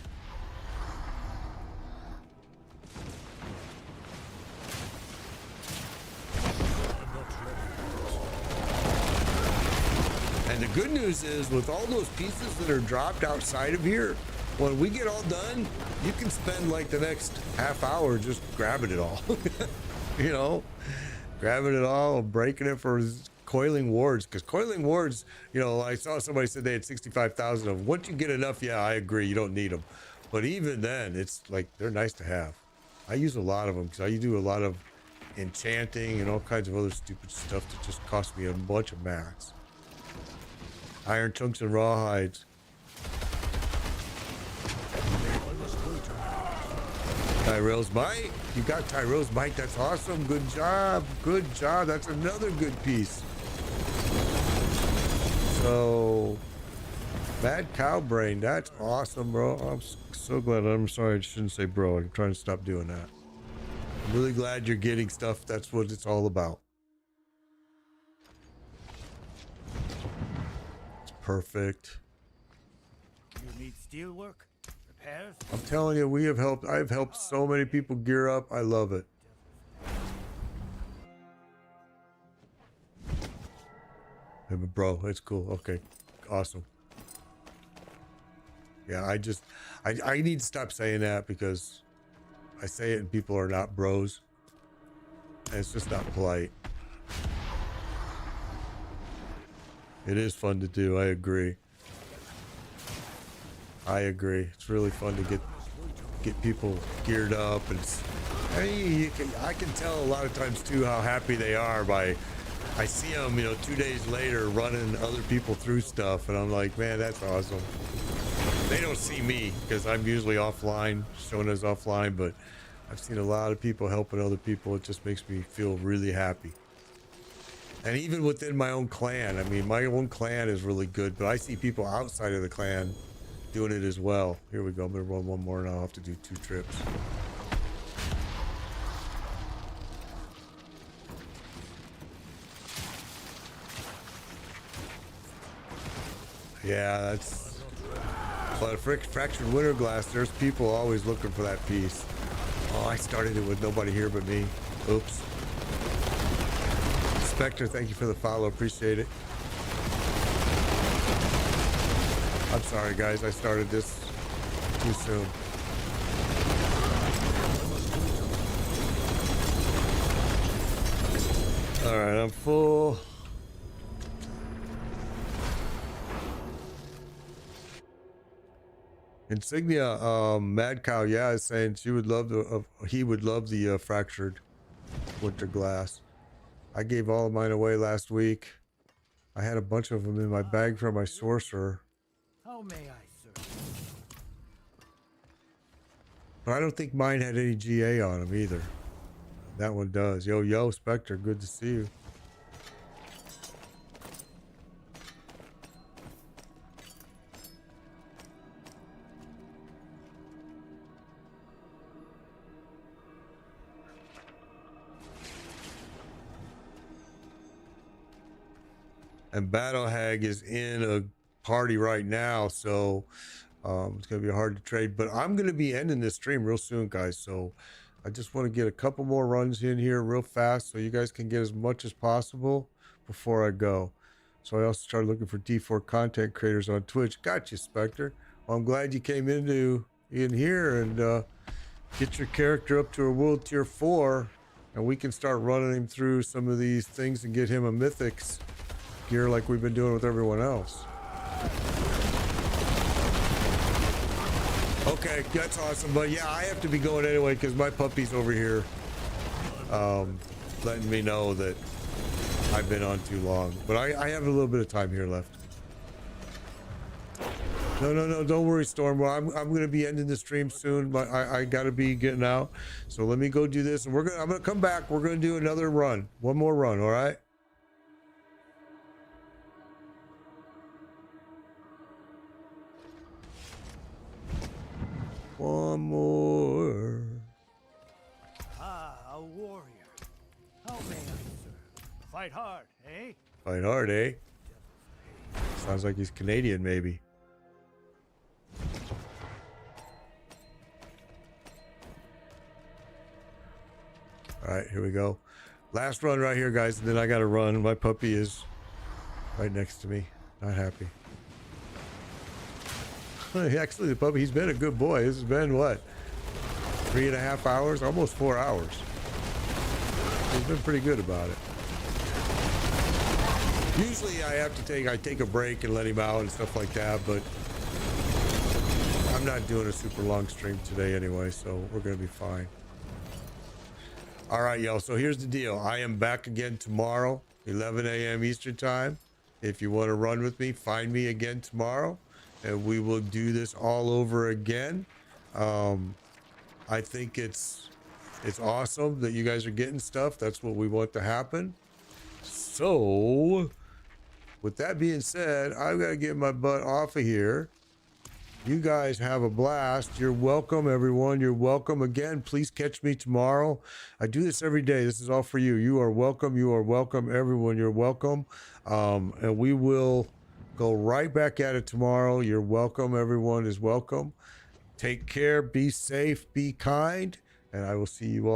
And the good news is, with all those pieces that are dropped outside of here, when we get all done, you can spend like the next half hour just grabbing it all. You know, grabbing it all, breaking it for coiling wards. Because coiling wards, you know, I saw somebody said they had 65,000 of them. Once you get enough, yeah, I agree, you don't need them. But even then, it's like, they're nice to have. I use a lot of them because I do a lot of enchanting and all kinds of other stupid stuff that just cost me a bunch of mats. Iron chunks and rawhides. Tyrell's Might. You got Tyrell's Might. That's awesome. Good job. Good job. That's another good piece. So, Mad Cow Brain. That's awesome, bro. I'm so glad. I'm sorry. I shouldn't say bro. I'm trying to stop doing that. I'm really glad you're getting stuff. That's what it's all about. It's perfect. You need steel work? Repairs? I'm telling you, I've helped so many people gear up. I love it. Hey, but bro, it's cool. Okay, awesome. Yeah, I need to stop saying that because I say it and people are not bros. And it's just not polite. It is fun to do. I agree. I agree. It's really fun to get people geared up and I mean, I can tell a lot of times too how happy they are by, I see them, 2 days later running other people through stuff, and I'm like, man, that's awesome. They don't see me because I'm usually offline, showing us offline, but I've seen a lot of people helping other people. It just makes me feel really happy. And even within my own clan, I mean, my own clan is really good, but I see people outside of the clan doing it as well. Here we go. I'm going to run one more and I'll have to do 2 trips. Yeah, that's... But Fractured Winter Glass, there's people always looking for that piece. Oh, I started it with nobody here but me. Oops. Spectre, thank you for the follow. Appreciate it. I'm sorry, guys. I started this too soon. All right, I'm full. Insignia, Mad Cow, yeah, is saying she would love he would love the Fractured Winter Glass. I gave all of mine away last week. I had a bunch of them in my bag from my sorcerer. How may I serve? But I don't think mine had any GA on them either. That one does. Yo, Spectre, good to see you. And Battle Hag is in a party right now, so it's gonna be hard to trade. But I'm gonna be ending this stream real soon, guys. So I just want to get a couple more runs in here real fast, so you guys can get as much as possible before I go. So I also started looking for D4 content creators on Twitch. Got you, Spectre. Well, I'm glad you came in here and get your character up to a World Tier 4, and we can start running him through some of these things and get him a Mythics gear like we've been doing with everyone else. Okay, that's awesome. But yeah, I have to be going anyway because my puppy's over here letting me know that I've been on too long. But I have a little bit of time here left. No, don't worry, Storm. Well, I'm gonna be ending the stream soon, but I gotta be getting out. So let me go do this, and I'm gonna come back. We're gonna do another run, one more run. All right. One more. Ah, a warrior. How may I serve? Fight hard, eh? Fight hard, eh? Sounds like he's Canadian, maybe. All right, here we go. Last run right here, guys, and then I gotta run. My puppy is right next to me. Not happy. Actually, the puppy, he's been a good boy. This has been, what, 3.5 hours? Almost 4 hours. He's been pretty good about it. Usually I take a break and let him out and stuff like that, but I'm not doing a super long stream today anyway, so we're going to be fine. All right, y'all. So here's the deal. I am back again tomorrow, 11 a.m. Eastern time. If you want to run with me, find me again tomorrow, and we will do this all over again. I think it's awesome that you guys are getting stuff. That's what we want to happen. So with that being said, I've got to get my butt off of here. You guys have a blast. You're welcome, everyone. You're welcome again. Please catch me tomorrow. I do this every day. This is all for you. You are welcome. You are welcome, everyone. You're welcome. And we will go right back at it tomorrow. You're welcome. Everyone is welcome. Take care. Be safe. Be kind. And I will see you all.